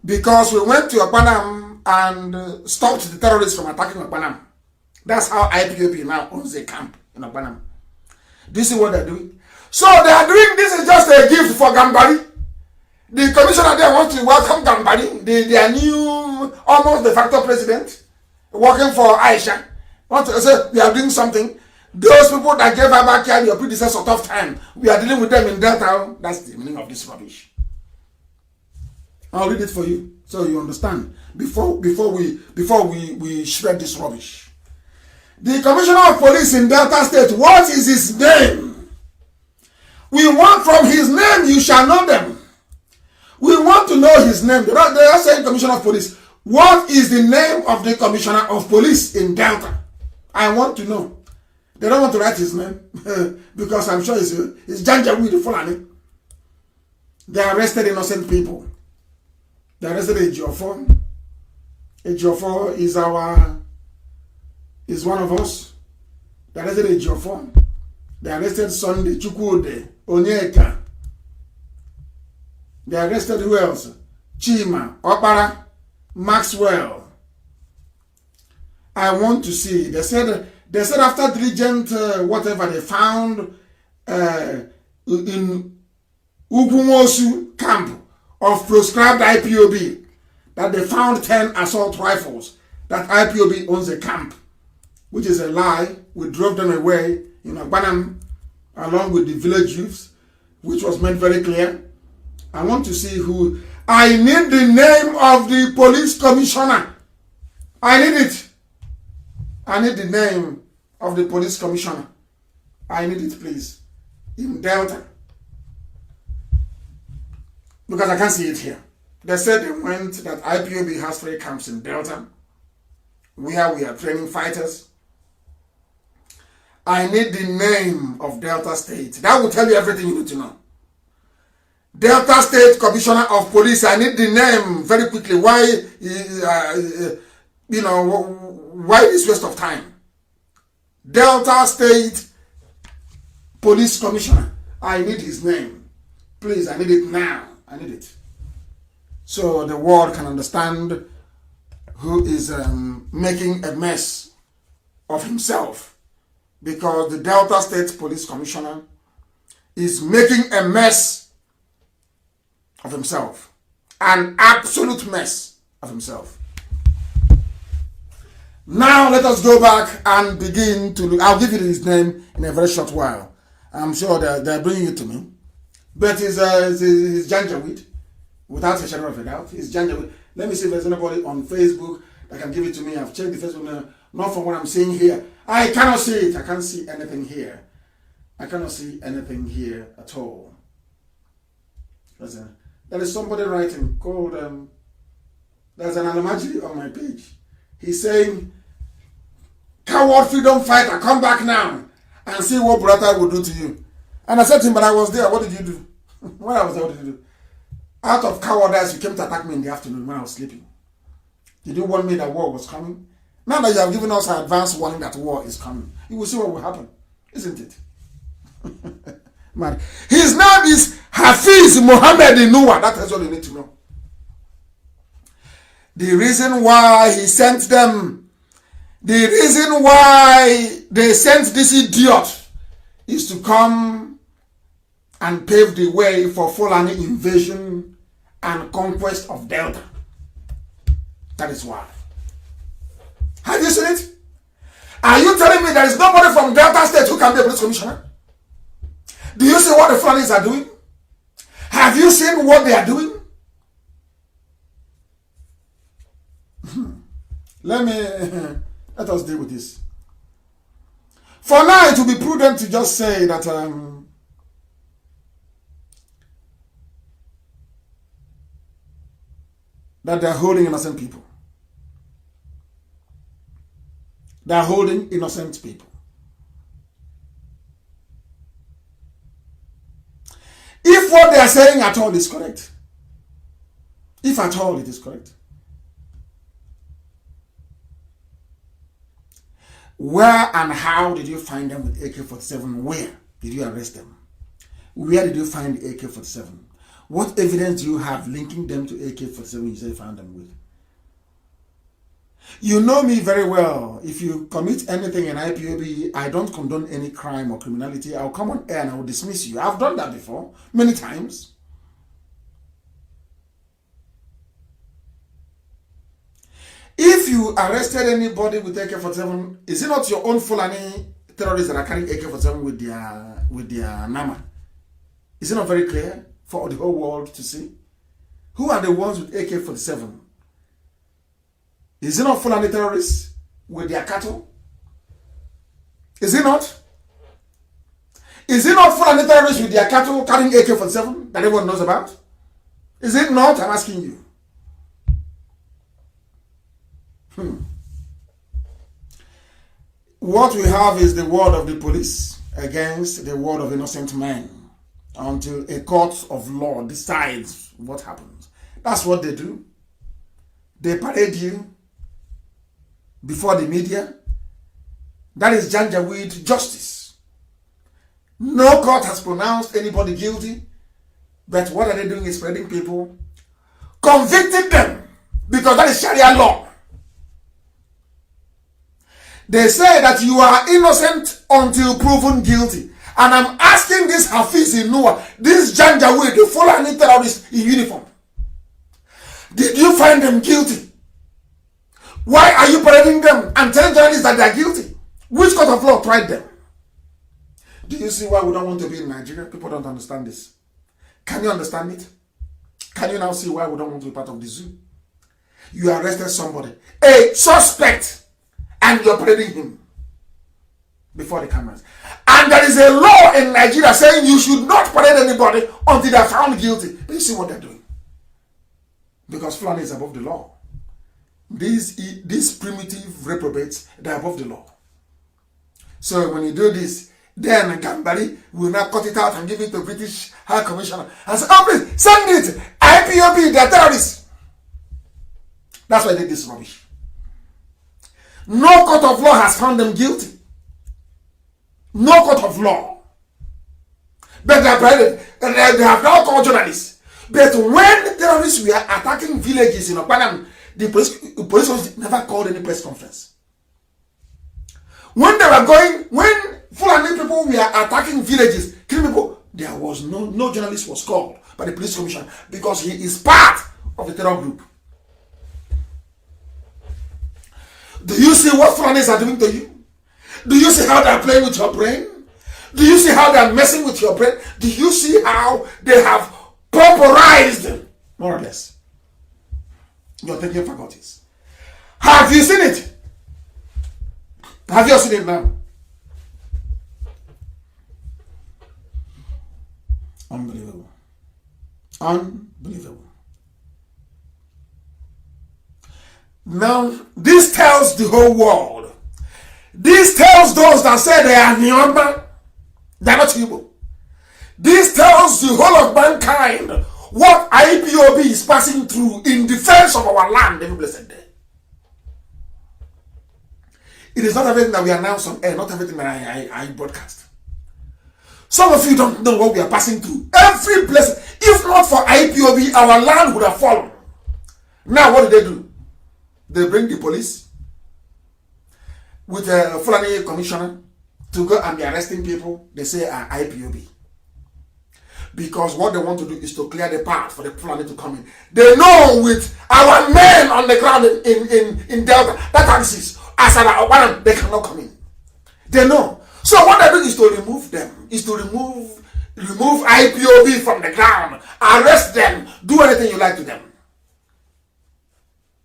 because we went to Okpanam and stopped the terrorists from attacking Okpanam. That's how IPOB now owns a camp in Okpanam. This is what they're doing. So they are doing this is just a gift for Gambari. The commissioner there wants to welcome Gambari, their new, almost de facto president, working for Aisha. Want to say we are doing something. Those people that gave her back here, your predecessor, tough time. We are dealing with them in Delta. That's the meaning of this rubbish. I'll read it for you so you understand. Before we shred this rubbish. The commissioner of police in Delta State, what is his name? We want from his name, you shall know them. We want to know his name. They are saying commissioner of police. What is the name of the commissioner of police in Delta? I want to know. They don't want to write his name because I'm sure it's Janjaweed the Fulani. They arrested innocent people. They arrested Ejiofor. Ejiofor is one of us. They arrested Ejiofor. They arrested Sunday Chukwude, Onyeka. They arrested who else? Chima, Opara, Maxwell. I want to see. They said after diligent whatever they found in Ugumosu camp of proscribed IPOB, that they found 10 assault rifles, that IPOB owns a camp, which is a lie. We drove them away in Agbanam along with the village youths, which was made very clear. I want to see who. I need the name of the police commissioner. I need it. I need the name of the police commissioner. I need it, please. In Delta. Because I can't see it here. They said they went that IPOB has 3 camps in Delta where we are training fighters. I need the name of Delta State. That will tell you everything you need to know. Delta State Commissioner of Police. I need the name very quickly. Why, why this waste of time? Delta State Police Commissioner. I need his name. Please, I need it now. I need it. So the world can understand who is making a mess of himself. Because the Delta State Police Commissioner is making a mess of himself. An absolute mess of himself. Now let us go back and begin to look. I'll give you his name in a very short while. I'm sure they're bringing it to me. But he's Janjaweed, without a shadow of a doubt. He's Janjaweed. Let me see if there's anybody on Facebook that can give it to me. I've checked the Facebook now. Not from what I'm seeing here. I cannot see it. I can't see anything here. I cannot see anything here at all. There is somebody writing called, there's an Alamaji on my page. He's saying, coward freedom fighter, come back now and see what Burata will do to you. And I said to him, but I was there. What did you do? When I was there, what did you do? Out of cowardice, you came to attack me in the afternoon when I was sleeping. Did you warn me that war was coming? Now that you have given us an advance warning that war is coming, you will see what will happen, isn't it? Man, his name is Hafiz Mohammed Inuwa. That is all you need to know. The reason why he sent them, the reason why they sent this idiot is to come and pave the way for Fulani invasion and conquest of Delta. That is why. Have you seen it? Are you telling me there is nobody from Delta State who can be a police commissioner? Do you see what the Fulanis are doing? Have you seen what they are doing? Let us deal with this. For now, it will be prudent to just say that that they are holding innocent people. They are holding innocent people. If what they are saying at all is correct, if at all it is correct, where and how did you find them with AK-47? Where did you arrest them? Where did you find the AK-47? What evidence do you have linking them to AK-47 you say you found them with? You know me very well. If you commit anything in IPOB, I don't condone any crime or criminality. I'll come on air and I will dismiss you. I've done that before, many times. If you arrested anybody with AK-47, is it not your own Fulani terrorists that are carrying AK-47 with their Nama? Is it not very clear for the whole world to see? Who are the ones with AK-47? Is it not Fulani terrorists with their cattle? Is it not? Is it not Fulani terrorists with their cattle carrying AK-47 that everyone knows about? Is it not? I'm asking you. What we have is the word of the police against the word of innocent men until a court of law decides what happens. That's what they do. They parade you before the media. That is Janjaweed justice. No court has pronounced anybody guilty. But what are they doing is spreading people, convicting them, because that is Sharia law. They say that you are innocent until proven guilty. And I'm asking this Hafiz in Noah, this Janjaweed, the Fulani terrorists in uniform, did you find them guilty? Why are you parading them and telling journalists that they are guilty? Which court of law tried them? Do you see why we don't want to be in Nigeria? People don't understand this. Can you understand it? Can you now see why we don't want to be part of the zoo? You arrested somebody, a suspect, and you're parading him before the cameras. And there is a law in Nigeria saying you should not parade anybody until they are found guilty. But you see what they're doing? Because Fulani is above the law. These primitive reprobates, they're above the law. So when you do this, then Gambari will now cut it out and give it to British High Commissioner and say, oh please, send it. IPOB, they're terrorists. That's why they did this rubbish. No court of law has found them guilty. No court of law. But they are private. They have now called journalists. But when terrorists were attacking villages in Okpanam, the police never called any press conference. When Fulani people were attacking villages, killing people, there was no journalist was called by the police commission because he is part of the terror group. Do you see what Fulanis are doing to you? Do you see how they are playing with your brain? Do you see how they are messing with your brain? Do you see how they have pauperized, more or less, your thinking faculties? Have you seen it? Have you seen it now? Unbelievable. Unbelievable. Now, this tells the whole world. This tells those that say they are Nyamba, they are not Igbo. This tells the whole of mankind what IPOB is passing through in defense of our land every blessed day. It is not everything that we announce on air, not everything that I broadcast. Some of you don't know what we are passing through. Every blessing. If not for IPOB, our land would have fallen. Now, what do? They bring the police with a Fulani commissioner to go and be arresting people they say are IPOB. Because what they want to do is to clear the path for the Fulani to come in. They know with our men on the ground in Delta, that axis, Asada, they cannot come in. They know. So what they do is to remove them, is to remove IPOB from the ground, arrest them, do anything you like to them.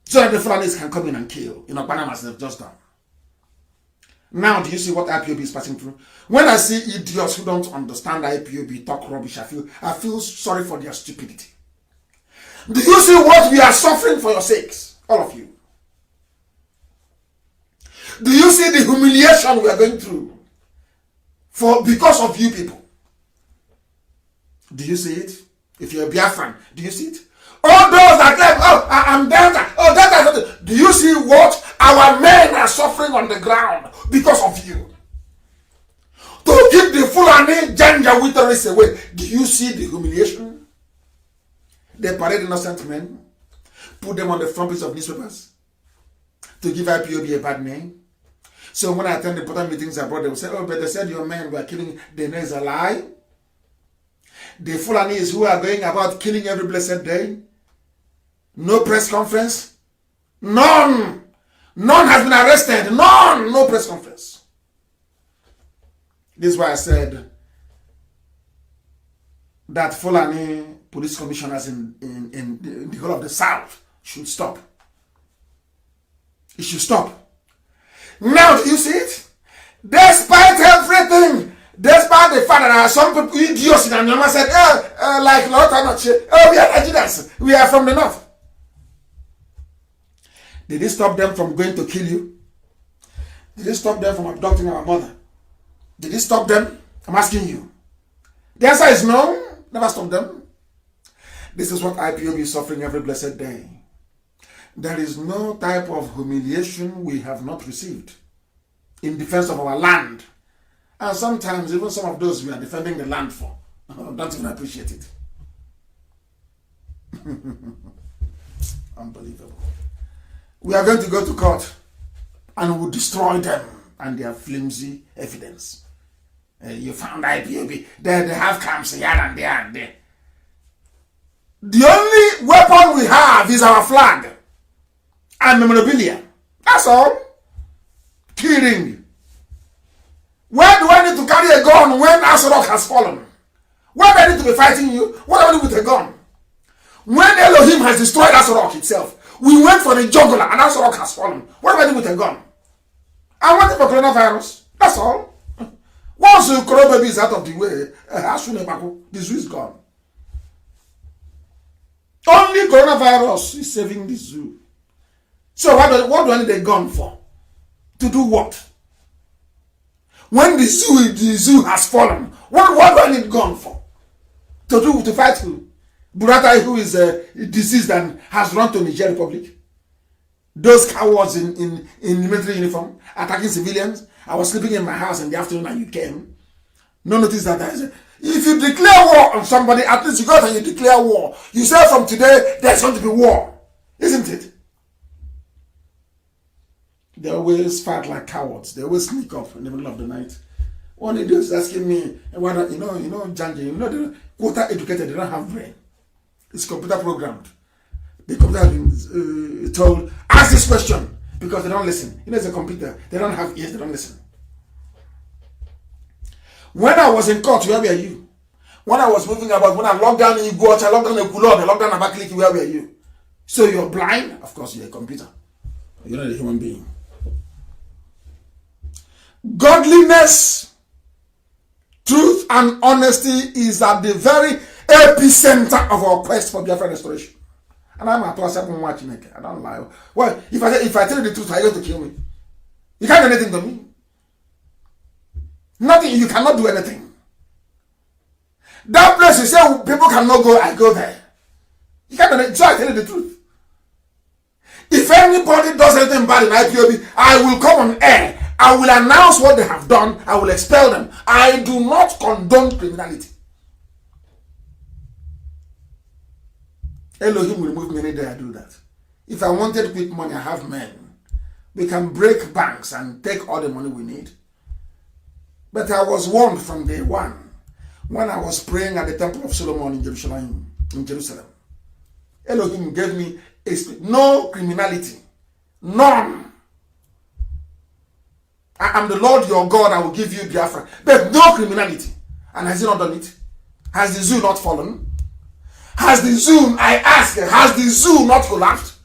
So that the Fulanis can come in and kill, Panama as they've just done. Now, do you see what IPOB is passing through? When I see idiots who don't understand IPOB talk rubbish, I feel sorry for their stupidity. Do you see what we are suffering for your sakes? All of you. Do you see the humiliation we are going through because of you people? Do you see it? If you're a Biafran, do you see it? All those that claim, oh, I'm Delta, oh, Delta. Do you see what our men are suffering on the ground because of you? To keep the Fulani Janjaweed away. Do you see the humiliation? They parade innocent men, put them on the front page of newspapers to give IPOB a bad name. So when I attend the important meetings abroad, they will say, oh, but they said your men were killing. They know it's a lie. The Fulanis who are going about killing every blessed day. No press conference. None. None has been arrested. None. No press conference. This is why I said that Fulani police commissioners in the whole of the South should stop. It should stop. Now, do you see it? Despite everything, despite the fact that there are some people, idiots in Anoma said, like Lotanoche, we are Nigerians, we are from the north. Did it stop them from going to kill you? Did it stop them from abducting our mother? Did it stop them? I'm asking you. The answer is no. Never stop them. This is what IPOB is suffering every blessed day. There is no type of humiliation we have not received in defense of our land And sometimes even some of those we are defending the land for don't even appreciate it. Unbelievable. We are going to go to court and we'll destroy them and their flimsy evidence. You found IPOB. They have camps here and there and there. The only weapon we have is our flag and memorabilia. That's all. Killing. Where do I need to carry a gun when Asorok has fallen? Where do I need to be fighting you? What do I need with a gun? When Elohim has destroyed Asorok itself, we went for the jugular and Asorok has fallen. What do I do with a gun? I want it for coronavirus. That's all. Once the corona baby is out of the way, the zoo is gone. Only coronavirus is saving the zoo. So what do I need a gun for? To do what? When the zoo has fallen, what do I need gun for? To fight who? Buratai, who is deceased and has run to Niger Republic. Those cowards in military uniform attacking civilians. I was sleeping in my house in the afternoon and you came. No notice that if you declare war on somebody, at least you go out and you declare war. You say from today there's going to be war. Isn't it? They always fight like cowards. They always sneak up in the middle of the night. One day is asking me, why not, Janji, they're quota educated, they don't have brain. It's computer programmed. The computer has been told, ask this question, because they don't listen. It's a computer. They don't have ears, they don't listen. When I was in court, where were you? When I was moving about, when I locked down in Igbo, I locked down in Kulon, I locked down in Abakaliki, where were you? So you're blind? Of course, you're a computer. You're not a human being. Godliness, truth, and honesty is at the very epicenter of our quest for Biafra restoration. And I'm at watching it. I don't lie. Well, if I tell you the truth, are you going to kill me? You can't do anything to me. Nothing. You cannot do anything. That place you say people cannot go, I go there. You can't do anything. So I tell you the truth. If anybody does anything bad in IPOB, I will come on air. I will announce what they have done. I will expel them. I do not condone criminality. Elohim will remove me any day I do that. If I wanted quick money, I have men. We can break banks and take all the money we need. But I was warned from day one when I was praying at the Temple of Solomon in Jerusalem. Elohim gave me no criminality. None. I am the Lord your God, I will give you Biafra. But no criminality. And has he not done it? Has the zoo not fallen? Has the zoo, I ask, has the zoo not collapsed?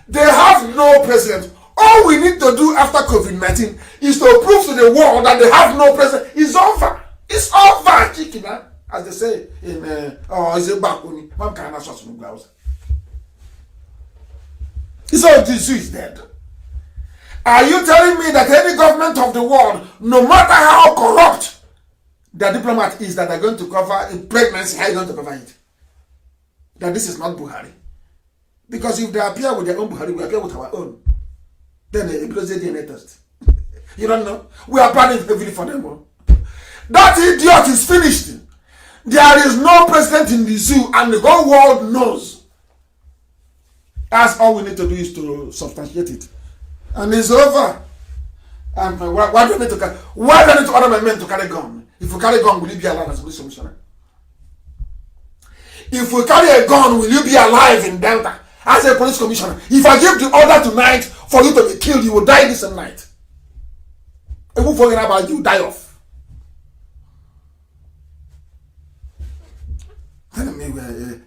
They have no president. All we need to do after COVID-19 is to prove to the world that they have no president. It's over. It's over, chicken, as they say in, is it Bakuni? It's all, the zoo is dead. Are you telling me that any government of the world, no matter how corrupt the diplomat is, that they're going to cover a pregnancy, how are you going to cover it? That this is not Buhari. Because if they appear with their own Buhari, we appear with our own. Then because they DNA test. You don't know? We are planning heavily for them. That idiot is finished. There is no president in the zoo and the whole world knows. That's all we need to do is to substantiate it. And it's over. And why do I need to carry? Why do I need to order my men to carry gun? If you carry gun, will you be alive as a police commissioner? If we carry a gun, will you be alive in Delta as a police commissioner? If I give the order tonight for you to be killed, you will die this night. And who forget about you, die off.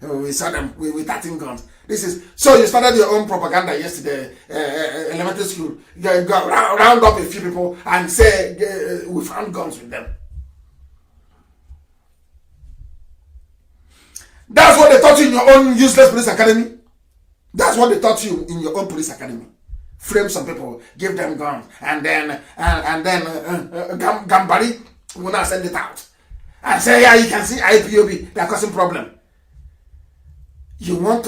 We saw them with 13 guns. This is so you started your own propaganda yesterday, elementary school. You go round up a few people and say we found guns with them. That's what they taught you in your own useless police academy. That's what they taught you in your own police academy. Frame some people, give them guns, and then Gambari will not send it out and say, yeah, you can see IPOB, they are causing problem. You want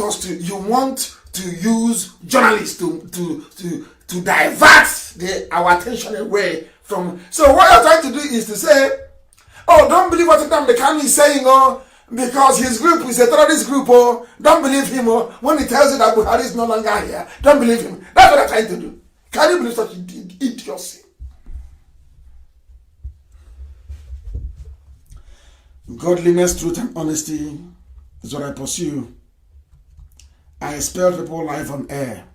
to use journalists to divert our attention away from. So what you're trying to do is to say, oh, don't believe what the Kanu is saying, oh, because his group is a terrorist group, oh, don't believe him, oh, when he tells you that Buhari is no longer here, don't believe him. That's what they're trying to do. Can you believe such idiocy? Godliness, truth, and honesty is what I pursue. I expel people live on air.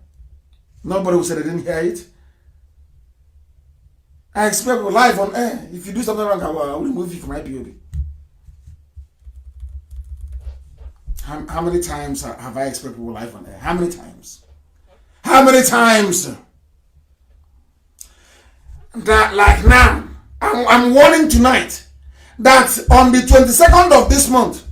Nobody will say they didn't hear it. I expel people live on air. If you do something wrong, I will remove you from IPOB. How many times have I expelled people live on air? How many times? How many times? That, like now, I'm warning tonight that on the 22nd of this month,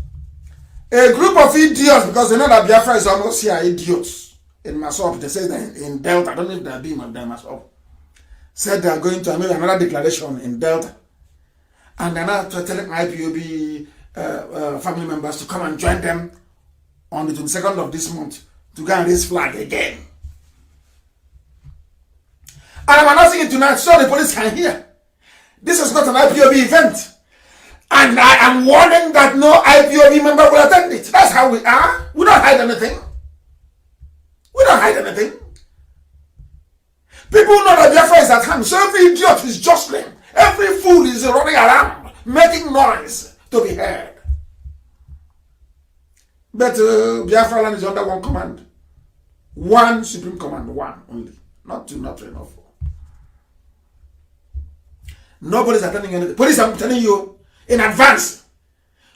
a group of idiots, because they know that Biafra is almost here, idiots in Masop, they say that in Delta, I don't know if they're being on Masop, said they are going to make another declaration in Delta. And they're now telling IPOB family members to come and join them on the 22nd of this month to go and raise flag again. And I'm announcing it tonight so the police can hear. This is not an IPOB event. And I am warning that no IPOB member will attend it. That's how we are. We don't hide anything. We don't hide anything. People know that Biafra is at hand. So every idiot is jostling. Every fool is running around, making noise to be heard. But Biafra land is under one command. One supreme command. One only. Not two, not three, not four. Nobody's attending anything. Police, I'm telling you, in advance.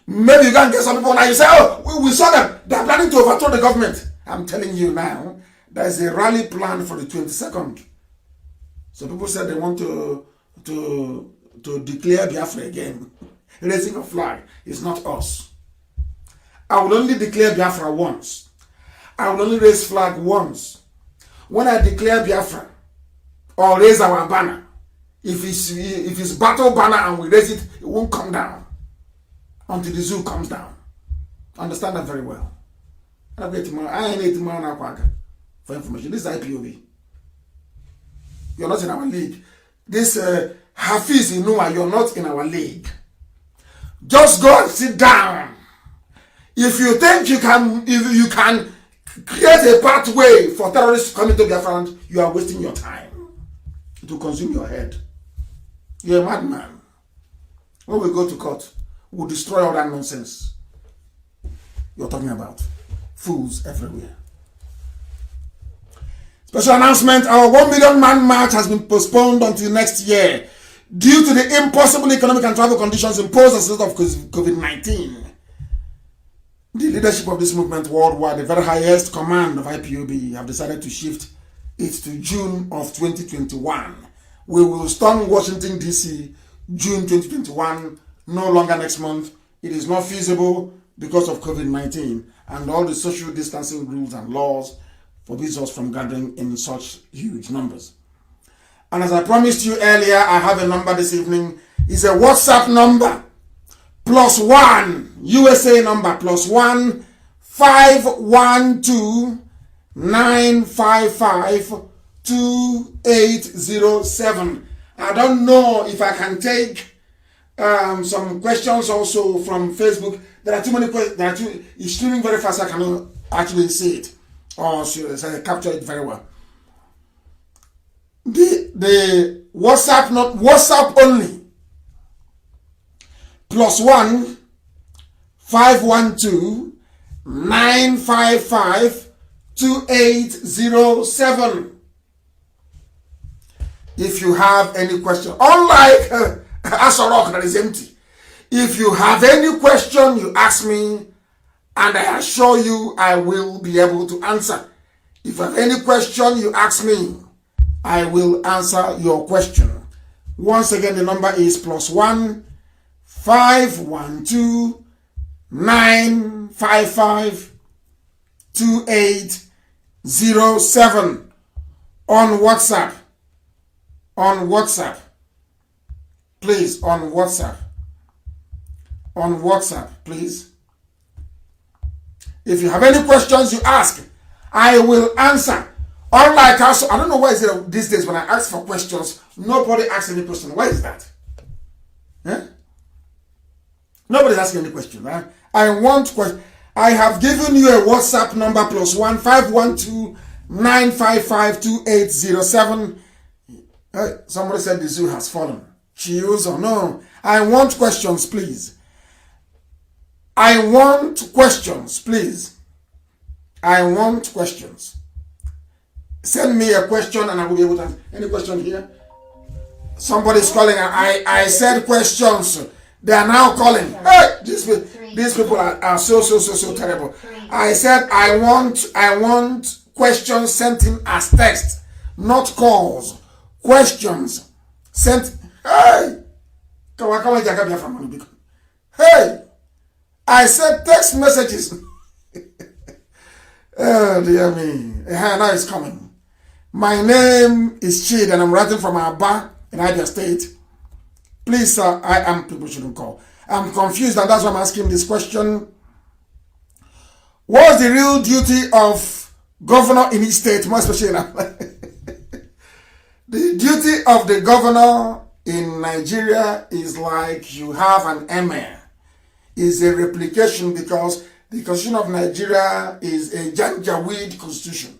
Maybe you can get some people now. You say, oh, we saw them. They're planning to overthrow the government. I'm telling you now, there's a rally plan for the 22nd. So people said they want to declare Biafra again. Raising a flag is not us. I will only declare Biafra once. I will only raise flag once. When I declare Biafra or raise our banner, if it's battle banner and we raise it, it won't come down until the zoo comes down. Understand that very well. I need tomorrow now for information. This is IPOB. You're not in our league. This Hafiz Inua, you're not in our league. Just go and sit down. If you think you can create a pathway for terrorists to come into Biafra, you are wasting your time. It will consume your head. You're a madman. When we go to court, we'll destroy all that nonsense you're talking about. Fools everywhere. Special announcement, our 1 million man march has been postponed until next year due to the impossible economic and travel conditions imposed as a result of COVID-19. The leadership of this movement worldwide, the very highest command of IPOB, have decided to shift it to June of 2021. We will storm Washington, D.C. June 2021, no longer next month. It is not feasible because of COVID-19 and all the social distancing rules and laws forbids us from gathering in such huge numbers. And as I promised you earlier, I have a number this evening. It's a WhatsApp number. +1 USA number +1 512 955 2807. I don't know if I can take some questions also from Facebook. There are too many questions. It's streaming very fast. I cannot actually see it or capture it very well. The WhatsApp, not WhatsApp only. +1 512 955 2807. If you have any question, unlike Asorok that is empty, if you have any question, you ask me, and I assure you I will be able to answer. If you have any question, you ask me, I will answer your question. Once again, the number is +1 512 955 2807 on WhatsApp. On WhatsApp. Please, on WhatsApp. On WhatsApp, please. If you have any questions you ask, I will answer. Unlike us, I don't know why is it these days when I ask for questions, nobody asks any question. Why is that? Yeah? Nobody's asking any question. Right? I want questions. I have given you a WhatsApp number +1 512 955 2807. Somebody said the zoo has fallen. She also no. I want questions, please. I want questions, please. I want questions. Send me a question and I will be able to answer. Any question here? Somebody's calling. I said questions. They are now calling. Hey, these people are so terrible. I said I want questions sent in as text, not calls. Questions sent. Hey, hey, I said text messages. Oh dear me. Now it's coming. My name is Chid and I'm writing from Aba in Abia State. Please, sir, people shouldn't call. I'm confused and that's why I'm asking this question. What's the real duty of governor in his state, more especially in the duty of the governor in Nigeria is like you have an emir. Is a replication because the constitution of Nigeria is a Janjaweed constitution.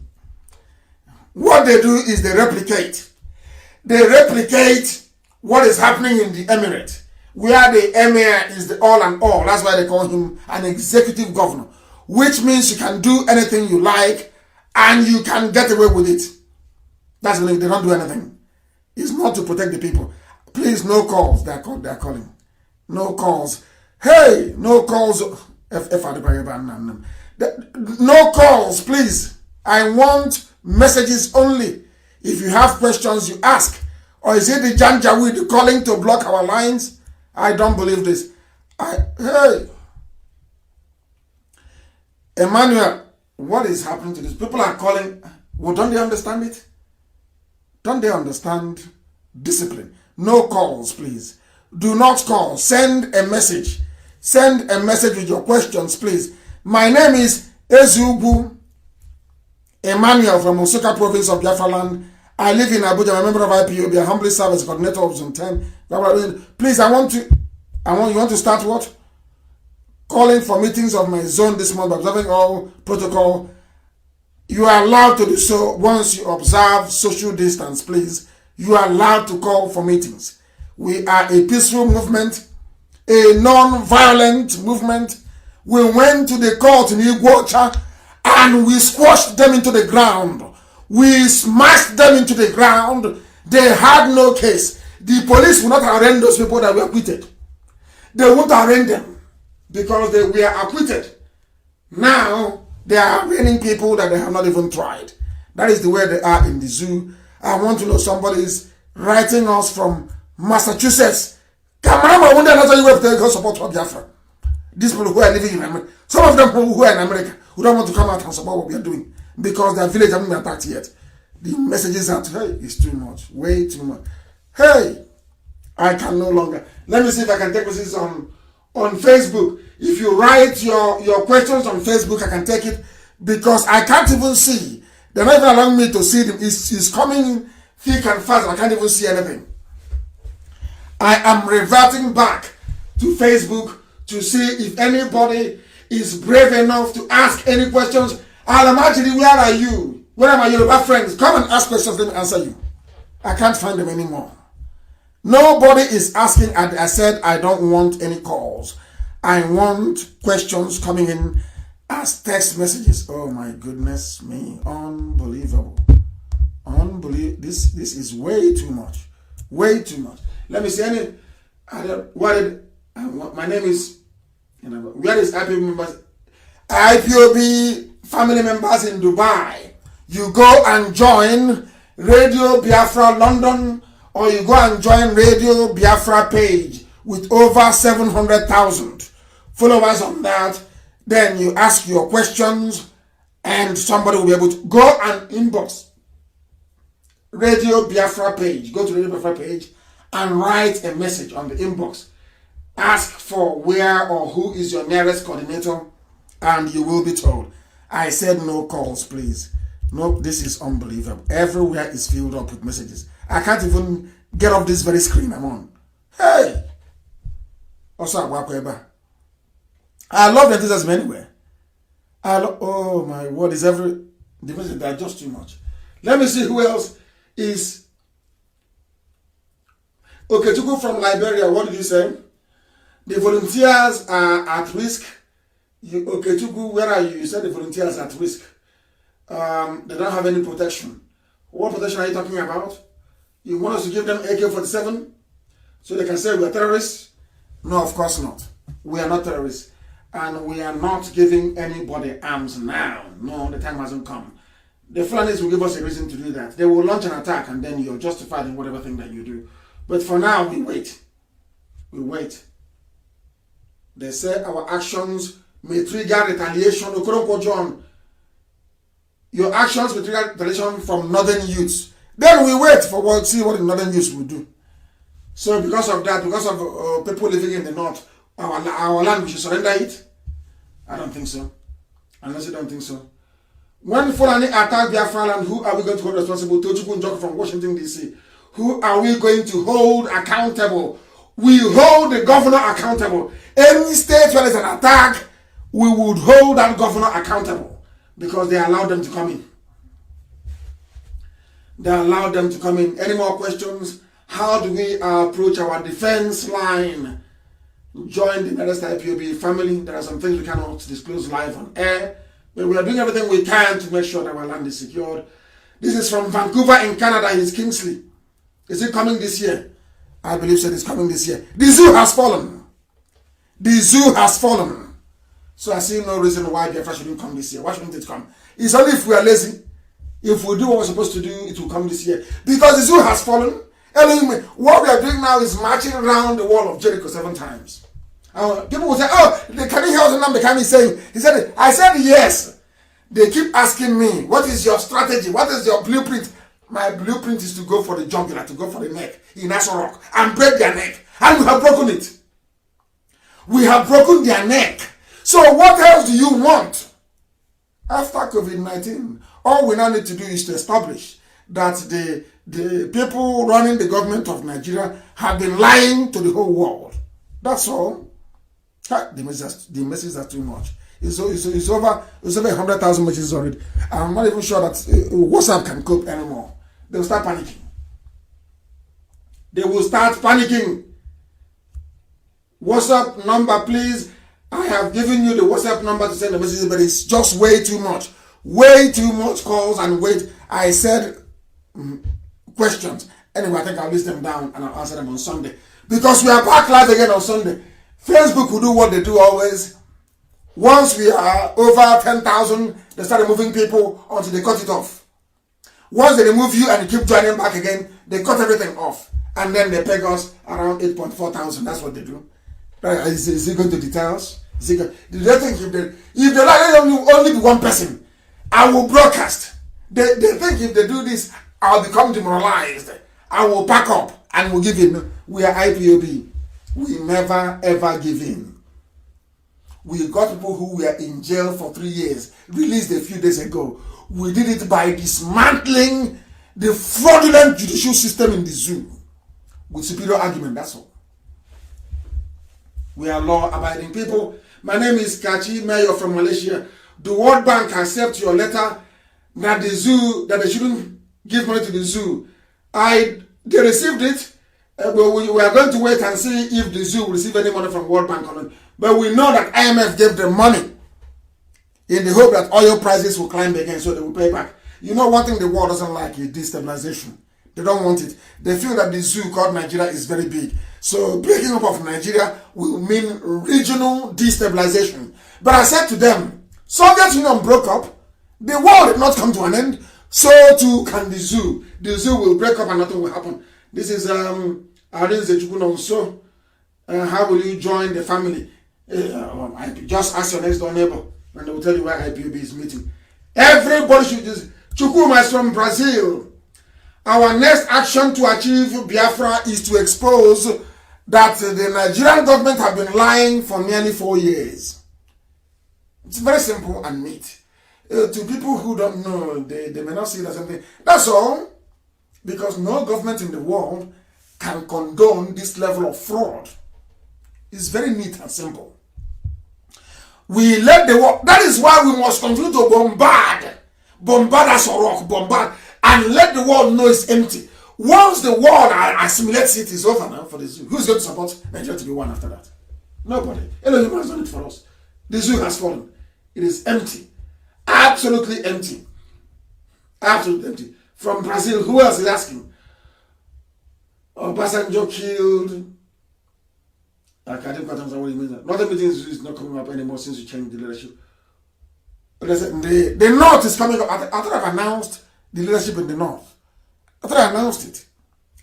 What they do is they replicate. They replicate what is happening in the emirate, where the emir is the all and all. That's why they call him an executive governor, which means you can do anything you like and you can get away with it. That's when they don't do anything. It's not to protect the people. Please, no calls. They're calling. No calls. Hey, no calls. No calls, please. I want messages only. If you have questions, you ask. Or is it the Janjaweed calling to block our lines? I don't believe this. Hey. Emmanuel, what is happening to this? People are calling. Well, don't they understand it? Don't they understand discipline? No calls, please. Do not call. Send a message. Send a message with your questions, please. My name is Ezubu Emmanuel from Nsukka province of Biafra land. I live in Abuja. I'm a member of IPOB. I humbly serve as coordinator of Zone 10. Please, you want to start what? Calling for meetings of my zone this month, observing all protocol. You are allowed to do so once you observe social distance, please. You are allowed to call for meetings. We are a peaceful movement, a non-violent movement. We went to the court in Iguacha and we squashed them into the ground. We smashed them into the ground. They had no case. The police will not arraign those people that were acquitted. They won't arraign them because they were acquitted. Now, they are arraigning people that they have not even tried. That is the way they are in the zoo. I want to know somebody is writing us from Massachusetts. Kamarama, wonder not you have to go support for Biafra. These people who are living in America, some of them who are in America, who don't want to come out and support what we are doing because their village haven't been attacked yet. The messages out, hey, it's too much, way too much. Hey, I can no longer. Let me see if I can take messages on Facebook. If you write your questions on Facebook, I can take it because I can't even see. They're not even allowing me to see them. It's coming thick and fast. I can't even see anything. I am reverting back to Facebook to see if anybody is brave enough to ask any questions. I'll imagine, where are you? Where are my Yoruba friends? Come and ask questions, let me answer you. I can't find them anymore. Nobody is asking. I said I don't want any calls. I want questions coming in as text messages. Oh my goodness me. Unbelievable. This is way too much. Way too much. Let me see my name is, where is IPOB members? IPOB family members in Dubai. You go and join Radio Biafra London, or you go and join Radio Biafra page with over 700,000 followers on that. Then you ask your questions and somebody will be able to go and inbox Radio Biafra page. Go to Radio Biafra page and write a message on the inbox. Ask for where or who is your nearest coordinator and you will be told. I said no calls, please. No, this is unbelievable. Everywhere is filled up with messages. I can't even get off this very screen I'm on. Hey! Also, I love the enthusiasm anywhere. Oh my word, is the messages are just too much. Let me see who else is. Okay, to go from Liberia, what did you say? The volunteers are at risk. Okay, Chuku, where are you? You said the volunteers are at risk. They don't have any protection. What protection are you talking about? You want us to give them AK-47 so they can say we are terrorists? No, of course not. We are not terrorists. And we are not giving anybody arms now. No, the time hasn't come. The Fulanis will give us a reason to do that. They will launch an attack and then you're justified in whatever thing that you do. But for now, we wait. We wait. They say our actions may trigger retaliation. Okoronko John, your actions may trigger retaliation from northern youths. Then we wait for see what the northern youths will do. So because of that, because of people living in the north, our land, we should surrender it? I don't think so. Unless you don't think so. When Fulani attack Biafra land, who are we going to hold responsible? Tochukwu Njoku from Washington, D.C. Who are we going to hold accountable? We hold the governor accountable. Any state where there's an attack, we would hold that governor accountable because they allowed them to come in. They allowed them to come in. Any more questions? How do we approach our defense line? Join the nearest IPOB family. There are some things we cannot disclose live on air, but we are doing everything we can to make sure that our land is secured. This is from Vancouver in Canada. It's Kingsley. Is it coming this year? I believe so. It's coming this year. The zoo has fallen. The zoo has fallen. So I see no reason why Biafra shouldn't come this year. Why shouldn't it come? It's only if we are lazy. If we do what we're supposed to do, it will come this year. Because the zoo has fallen. What we are doing now is marching around the wall of Jericho 7 times. People will say, oh, can you hear Nnamdi Kanu saying? He said, I said yes. They keep asking me, what is your strategy? What is your blueprint? My blueprint is to go for the jugular, to go for the neck in Asorok and break their neck. And we have broken it. We have broken their neck. So what else do you want? After COVID-19, all we now need to do is to establish that the people running the government of Nigeria have been lying to the whole world. That's all. The messages are too much. It's over 100,000 messages already. I'm not even sure that WhatsApp can cope anymore. They will start panicking. They will start panicking. WhatsApp number, please. I have given you the WhatsApp number to send the messages, but it's just way too much. Way too much calls and wait. I said questions. Anyway, I think I'll list them down and I'll answer them on Sunday. Because we are back live again on Sunday. Facebook will do what they do always. Once we are over 10,000, they start removing people until they cut it off. Once they remove you and you keep joining back again, they cut everything off. And then they peg us around 8.4 thousand. That's what they do. Is it going to details? Do they think if they like only be one person, I will broadcast. They think if they do this, I'll become demoralized. I will pack up and will give in. We are IPOB. We never ever give in. We got people who were in jail for 3 years, released a few days ago. We did it by dismantling the fraudulent judicial system in the zoo with superior argument, that's all. We are law-abiding people. My name is Kachi, mayor from Malaysia. The World Bank accept your letter that that they shouldn't give money to the zoo. They received it, but we are going to wait and see if the zoo will receive any money from World Bank or not. But we know that IMF gave them money in the hope that oil prices will climb again so they will pay back. You know, one thing the world doesn't like is destabilization. They don't want it. They feel that the zoo called Nigeria is very big. So breaking up of Nigeria will mean regional destabilization. But I said to them, Soviet Union broke up. The world did not come to an end. So too can the zoo. The zoo will break up and nothing will happen. This is Arinze Chukunonso. How will you join the family? Just ask your next door neighbor and they will tell you where IPOB is meeting. Everybody should just... Chukuma is from Brazil. Our next action to achieve Biafra is to expose that the Nigerian government have been lying for nearly 4 years. It's very simple and neat. To people who don't know, they may not see it as something. That's all. Because no government in the world can condone this level of fraud. It's very neat and simple. We let the world, that is why we must continue to bombard us or rock, bombard, and let the world know it's empty. Once the world assimilates it, it's over now for the zoo. Who's going to support Nigeria to be one after that? Nobody. Elohim has done it for us. The zoo has fallen. It is empty. Absolutely empty. Absolutely empty. From Brazil, who else is asking? Obasanjo killed. I can't quite understand what he means. Northern meeting is not coming up anymore since you changed the leadership. But the North is coming up. I thought I've announced the leadership in the North. I thought I announced it.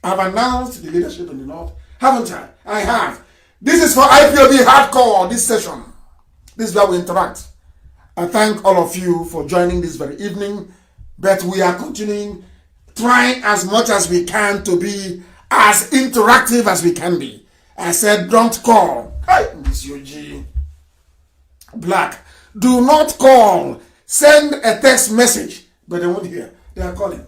I've announced the leadership in the North. Haven't I? I have. This is for IPOB Hardcore, this session. This is where we interact. I thank all of you for joining this very evening. But we are continuing, trying as much as we can to be as interactive as we can be. I said, don't call. Hey, Monsieur G. Black. Do not call. Send a text message. But they won't hear. They are calling.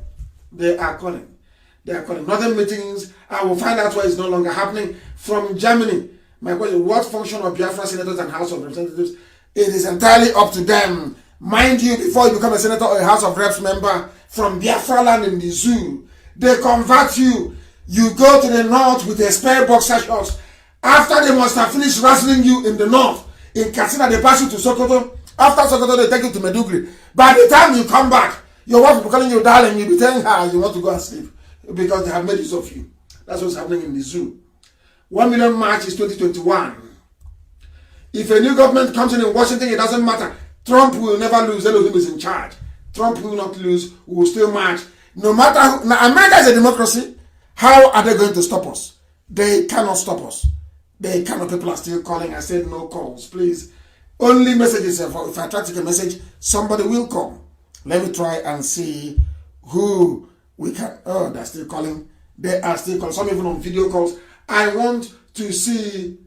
They are calling. They are calling. Northern meetings. I will find out why it's no longer happening. From Germany. My question, what function of Biafra senators and House of Representatives? It is entirely up to them. Mind you, before you become a senator or a House of Reps member from Biafra land in the zoo, they convert you. You go to the north with a spare boxer shorts. After they must have finished wrestling you in the north, in Katsina, they pass you to Sokoto. After Sokoto, they take you to Meduguri. By the time you come back, your wife will be calling you darling. You'll be telling her you want to go and sleep because they have made use of you. That's what's happening in the zoo. 1 million March is 2021. If a new government comes in Washington, it doesn't matter. Trump will never lose. Elohim is in charge. Trump will not lose. We will still march. No matter who, now America is a democracy. How are they going to stop us? They cannot stop us. They cannot. People are still calling. I said no calls, please. Only messages. If I try to take a message, somebody will come. Let me try and see who we can. Oh, they're still calling. They are still calling. Some even on video calls. I want to see.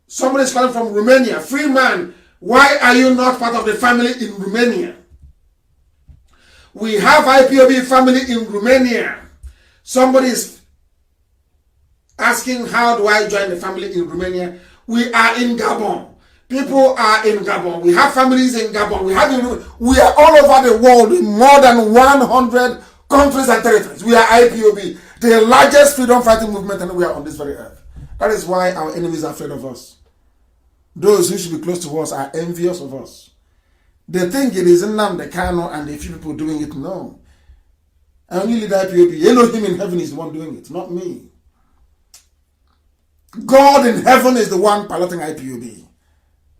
Somebody's calling from Romania. Free man. Why are you not part of the family in Romania? We have IPOB family in Romania. Somebody is asking, how do I join the family in Romania? We are in Gabon. People are in Gabon. We have families in Gabon. We are all over the world in more than 100 countries and territories. We are IPOB, the largest freedom fighting movement anywhere on this very earth. That is why our enemies are afraid of us. Those who should be close to us are envious of us. They think it is Nnamdi Kanu and the few people doing it. No. I only lead IPOB. Elohim in heaven is the one doing it, not me. God in heaven is the one piloting IPOB.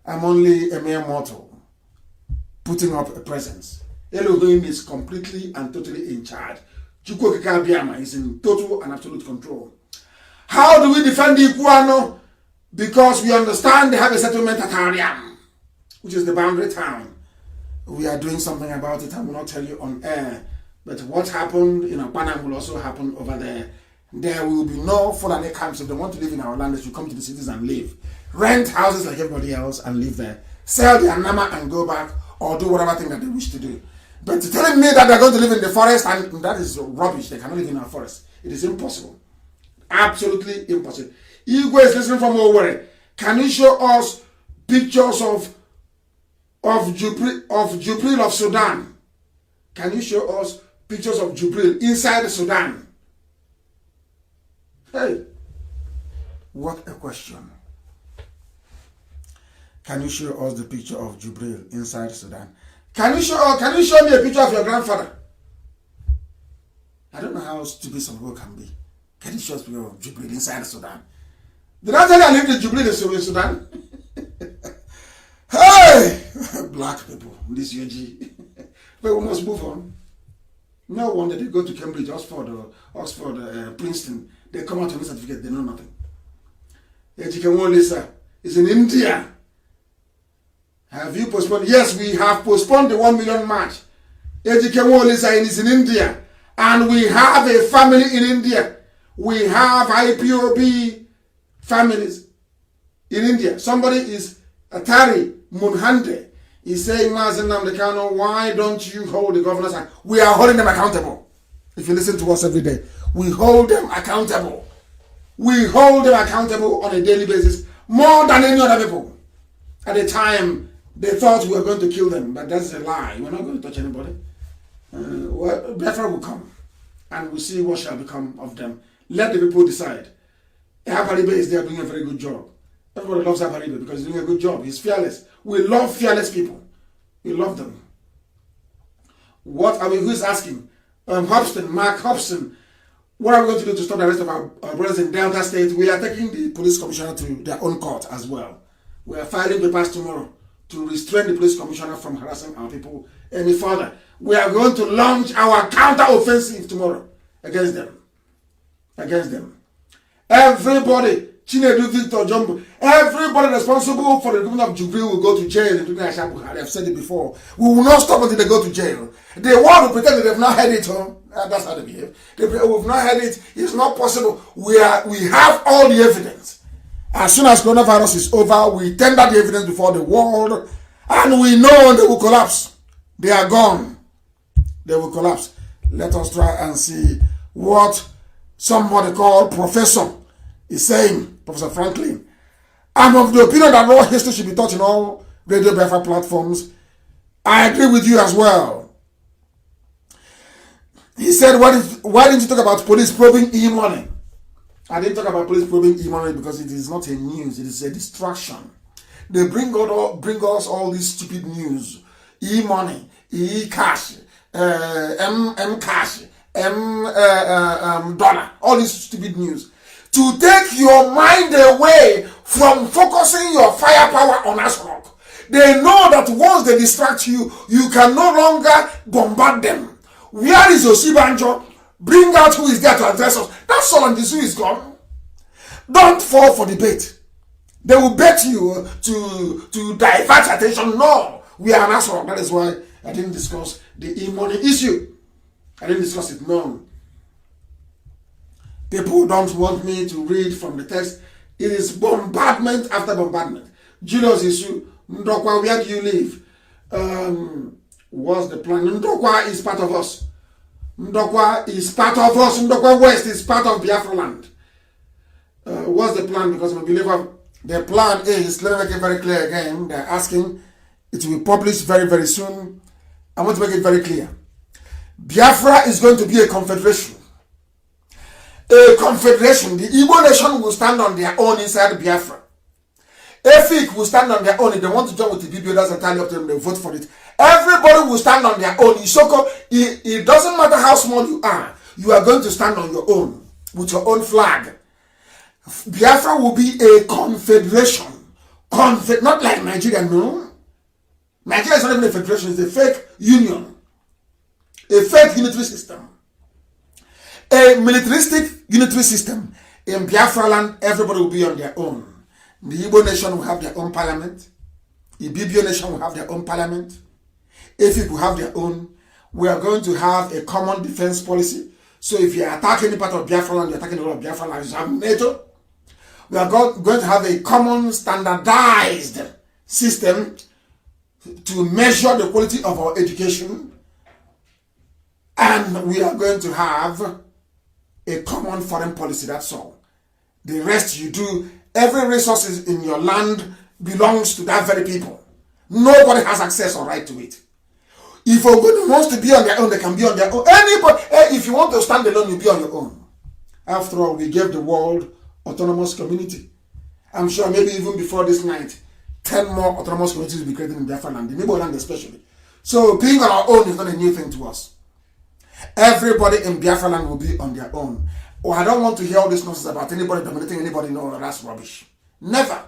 I'm only a mere mortal putting up a presence. Elohim is completely and totally in charge. Chukwu Okike Abiama is in total and absolute control. How do we defend the Iguano? Because we understand they have a settlement at Ariam, which is the boundary town. We are doing something about it. I will not tell you on air. But what happened in Panama will also happen over there. There will be no Fulani camps. If they want to live in our land, they should come to the cities and live. Rent houses like everybody else and live there. Sell their nama and go back or do whatever thing that they wish to do. But telling me that they're going to live in the forest, and that is rubbish. They cannot live in our forest. It is impossible. Absolutely impossible. Igwe is listening from Owerri. Can you show us pictures of Jubril of Sudan? Can you show us pictures of Jubril inside Sudan? Hey, what a question. Can you show us the picture of Jubril inside Sudan? Can you show me a picture of your grandfather? I don't know how stupid some people can be. Can you show us a picture of Jubril inside Sudan? Did I tell you I lived in Jubril in Sudan? Hey! Black people, this UG. But we must move on. No wonder they go to Cambridge, Oxford, Princeton. They come out with a certificate, they know nothing. Ejikewo Lisa is in India. Have you postponed? Yes, we have postponed the 1 million march. Ejikewo Lisa is in India. And we have a family in India. We have IPOB families in India. Somebody is Atari Munhande is saying, Mazi Nnamdi Kanu, why don't you hold the governors? We are holding them accountable. If you listen to us every day, we hold them accountable. We hold them accountable on a daily basis more than any other people. At the time, they thought we were going to kill them, but that's a lie. We're not going to touch anybody. Biafra will come, and we'll see what shall become of them. Let the people decide. Abaribe is there doing a very good job. Everybody loves Abaribe because he's doing a good job. He's fearless. We love fearless people. We love them. What are we? Who's asking? Mark Hobson. What are we going to do to stop the rest of our brothers in Delta State? We are taking the police commissioner to their own court as well. We are filing papers tomorrow to restrain the police commissioner from harassing our people any further. We are going to launch our counter-offensive tomorrow against them. Against them. Everybody, Chinedu, Victor, Jumbo, everybody responsible for the recruitment of Jubril will go to jail, including Aisha Buhari. I've said it before. We will not stop until they go to jail. They want to pretend that they've not heard it, huh? That's how they behave. We've not heard it. It's not possible. We have all the evidence. As soon as coronavirus is over, we tender the evidence before the world, and we know they will collapse. They are gone. They will collapse. Let us try and see what somebody called Professor is saying, Professor Franklin. I'm of the opinion that raw history should be taught in all Radio Biafra platforms. I agree with you as well. He said, why didn't you talk about police probing e-money? I didn't talk about police probing e-money because it is not a news, it is a distraction. They bring us all this stupid news. E-money, e-cash, M-cash, dollar, all this stupid news. To take your mind away from focusing your firepower on Asrock. They know that once they distract you, you can no longer bombard them. Where is Osibanjo? Bring out who is there to address us. That's all, and the zoo is gone. Don't fall for the bait. They will bet you to divert attention. No, we are an asshole. That is why I didn't discuss the e-money issue. I didn't discuss it. No. People don't want me to read from the text. It is bombardment after bombardment. Julius issue. Ndokwa, where do you live? What's the plan? Ndokwa is part of us. Ndokwa is part of us. Ndokwa West is part of Biafra land. What's the plan? Because I'm a believer. The plan is, let me make it very clear again. They're asking, it will be published very, very soon. I want to make it very clear. Biafra is going to be a confederation. A confederation. The Igbo nation will stand on their own inside Biafra. Efik will stand on their own. If they want to join with the BBO, that's entirely up to them. They vote for it. Everybody will stand on their own. Isoko, it doesn't matter how small you are going to stand on your own with your own flag. Biafra will be a confederation. Not like Nigeria, no. Nigeria is not even a federation, it's a fake union. A fake unitary system. A militaristic unitary system. In Biafra land, everybody will be on their own. The Igbo nation will have their own parliament. The BBO nation will have their own parliament. Efik will have their own. We are going to have a common defense policy. So if you attack any part of Biafra land, you're attacking the whole of Biafra land, you have NATO. We are going to have a common standardized system to measure the quality of our education. And we are going to have a common foreign policy, that's all. The rest you do, every resource in your land belongs to that very people. Nobody has access or right to it. If Ogun wants to be on their own, they can be on their own. Anybody, if you want to stand alone, you be on your own. After all, we gave the world autonomous community. I'm sure maybe even before this night, 10 more autonomous communities will be created in Biafra land, in Igbo land especially. So being on our own is not a new thing to us. Everybody in Biafra land will be on their own. Oh, I don't want to hear all this nonsense about anybody dominating anybody. No, that's rubbish. Never.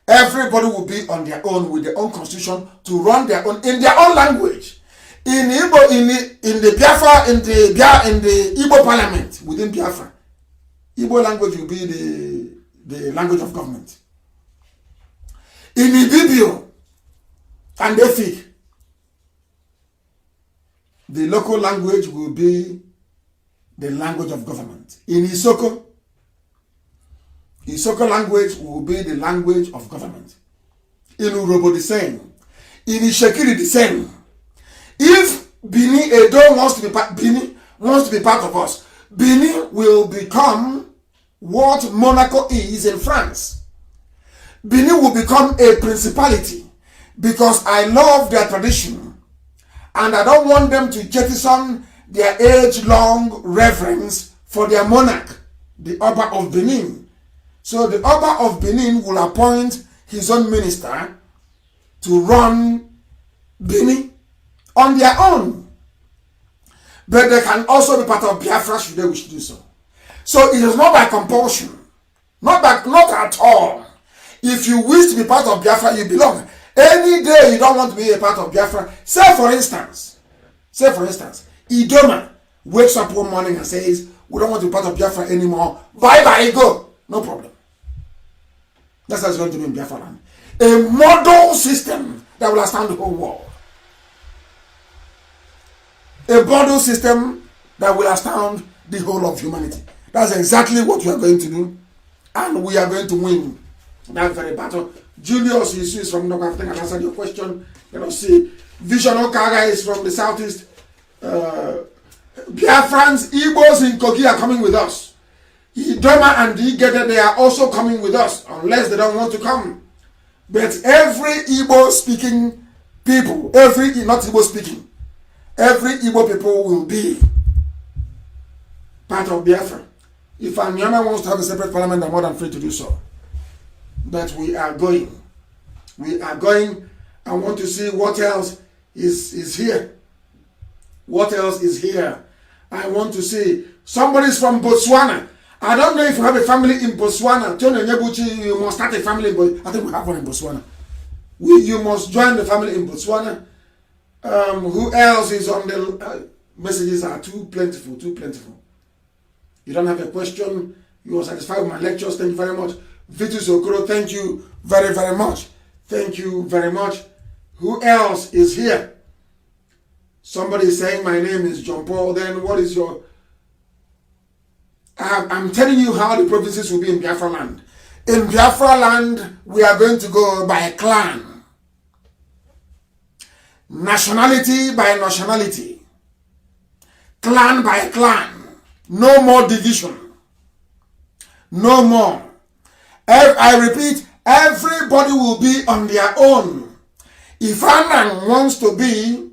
Everybody will be on their own with their own constitution to run their own in their own language. In Igbo, in the Biafra, in the Igbo parliament within Biafra, Igbo language will be the language of government. In Ibibio and Efik, the local language will be the language of government. In Isoko language will be the language of government. In Urobo, the same. In Ishekiri, the same. If Benin Edo wants to be part of us, Benin will become what Monaco is in France. Benin will become a principality because I love their tradition and I don't want them to jettison their age-long reverence for their monarch, the Oba of Benin. So the Oba of Benin will appoint his own minister to run Benin on their own. But they can also be part of Biafra should they wish to do so. So it is not by compulsion. Not at all. If you wish to be part of Biafra, you belong. Any day you don't want to be a part of Biafra, say for instance, Idoma wakes up one morning and says, we don't want to be part of Biafra anymore. Bye-bye, go. No problem. That's how it's going to be in Biafra land. A model system that will astound the whole world. A model system that will astound the whole of humanity. That's exactly what we are going to do. And we are going to win that very battle. Julius is from North Africa and answered your question. Let us see. Vision Okaga is from the southeast. Biafrans, Igbos in Kogi are coming with us. Idoma and Igede, they are also coming with us, unless they don't want to come. But every Igbo speaking people, every Igbo people will be part of Biafra. If Anyama wants to have a separate parliament, I'm more than free to do so. But we are going. I want to see what else is here. What else is here? I want to see. Somebody's from Botswana. I don't know if you have a family in Botswana. Tony Nyebuchi, you must start a family in Botswana. I think we have one in Botswana. You must join the family in Botswana. Who else is on the messages are too plentiful. You don't have a question. You are satisfied with my lectures. Thank you very much. Vitus Okoro, thank you very, very much. Thank you very much. Who else is here? Somebody is saying my name is John Paul. Then what is your... I'm telling you how the provinces will be in Biafra land. In Biafra land, we are going to go by clan. Nationality by nationality. Clan by clan. No more division. No more. I repeat, everybody will be on their own. If Anang wants to be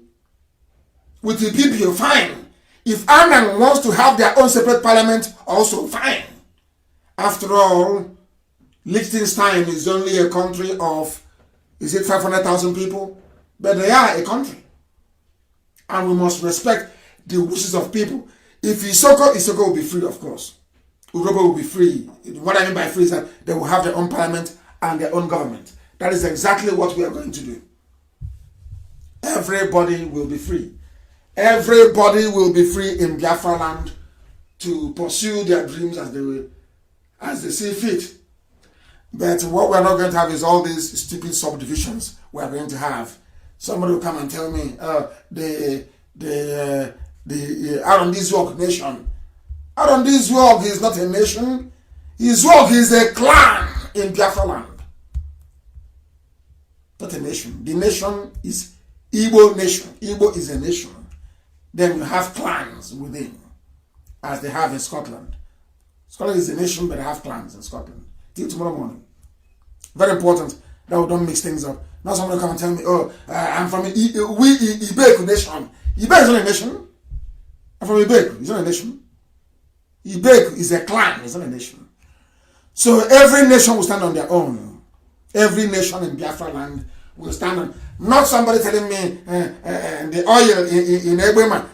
with the PPO, fine. If Anang wants to have their own separate parliament, also fine. After all, Liechtenstein is only a country of, is it 500,000 people? But they are a country. And we must respect the wishes of people. If Isoko will be free, of course. Urobo will be free. What I mean by free is that they will have their own parliament and their own government. That is exactly what we are going to do. Everybody will be free. Everybody will be free in Biafra land to pursue their dreams as they see fit. But what we're not going to have is all these stupid subdivisions we are going to have. Somebody will come and tell me, the Arondizwok nation. Arondizwok is not a nation. Izwok is a clan in Biafra land. Not a nation. The nation is Igbo nation. Igbo is a nation. Then you have clans within, as they have in Scotland. Scotland is a nation, but they have clans in Scotland. Till tomorrow morning. Very important that we don't mix things up. Now someone will come and tell me, oh, I'm from Ibeku nation. Ibeku is not a nation. I'm from Ibeku. It's not a nation. Ibeku is a clan. It's not a nation. So every nation will stand on their own. Every nation in Biafra land will stand on. Not somebody telling me the oil in Egbema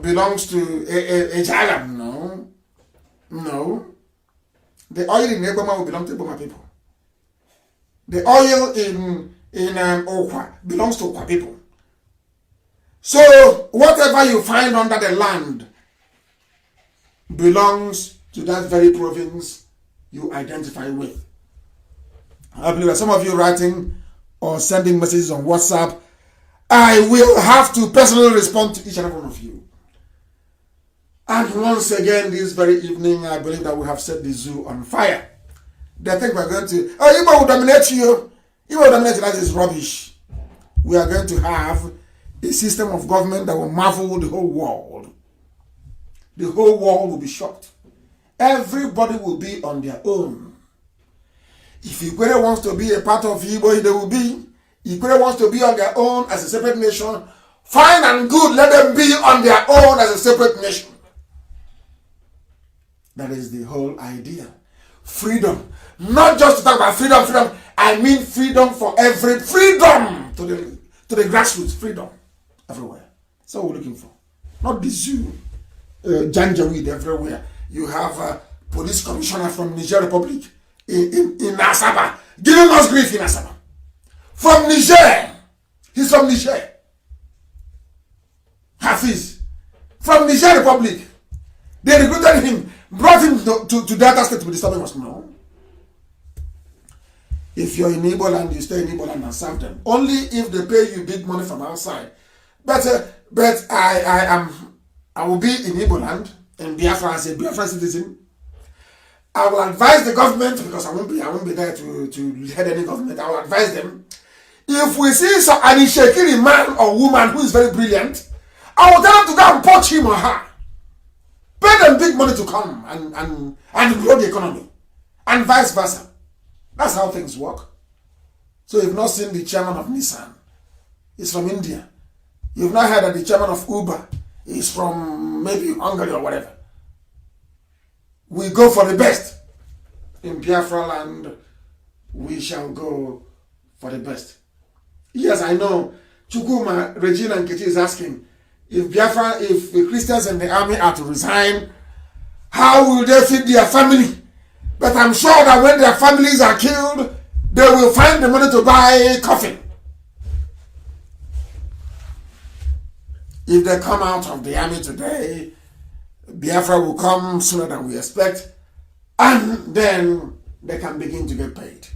belongs to Ejalam. No. The oil in Egbema will belong to Egbema people. The oil in Okwa belongs to Okwa people. So whatever you find under the land belongs to that very province you identify with. I believe that some of you writing or sending messages on WhatsApp, I will have to personally respond to each and every one of you. And once again, this very evening, I believe that we have set the zoo on fire. They think we're going to, Igbo will dominate you. Even though that is rubbish, we are going to have a system of government that will marvel the whole world. The whole world will be shocked. Everybody will be on their own. If Ikwere wants to be a part of Igbo, they will be. Ikwere wants to be on their own as a separate nation. Fine and good, let them be on their own as a separate nation. That is the whole idea. Freedom. Not just to talk about freedom. I mean freedom for every freedom to the grassroots. Freedom everywhere. That's what we're looking for. Not the zoo. Janjaweed everywhere. You have a police commissioner from Niger Republic in Asaba giving us grief in Asaba. From Niger. He's from Niger. Hafiz. From Niger Republic. They recruited him, brought him to Delta State to be disturbing us. No. If you're in Igbo land, you stay in Igbo land and serve them. Only if they pay you big money from outside. But I will be in Igbo land, in Biafra as a Biafra citizen. I will advise the government, because I won't be there to head any government. I will advise them. If we see an Ishekiri man or woman who is very brilliant, I will tell them to go and poach him or her. Pay them big money to come and grow the economy. And vice versa. That's how things work. So you've not seen the chairman of Nissan. He's from India. You've not heard that the chairman of Uber is from maybe Hungary or whatever. We go for the best. In Biafra land, we shall go for the best. Yes, I know. Chukuma, Regina and Keti is asking, if the Christians in the army are to resign, how will they feed their family? But I'm sure that when their families are killed, they will find the money to buy a coffin. If they come out of the army today, Biafra will come sooner than we expect, and then they can begin to get paid.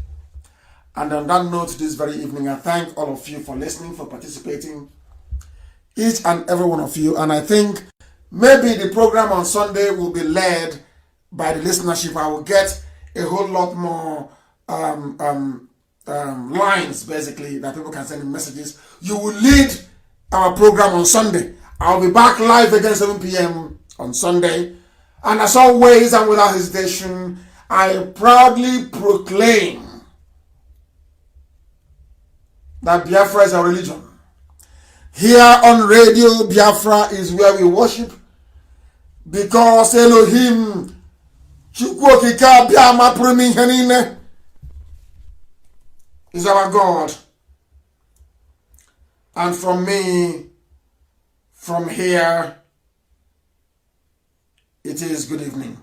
And on that note, this very evening, I thank all of you for listening, for participating, each and every one of you. And I think maybe the program on Sunday will be led by the listenership. I will get a whole lot more lines, basically, that people can send in messages. You will lead our program on Sunday. I'll be back live again 7 p.m. on Sunday. And as always, and without hesitation, I proudly proclaim that Biafra is a religion. Here on Radio Biafra is where we worship, because Elohim Chukwokika Biama Primi Henine is our God. And from me, from here, it is good evening.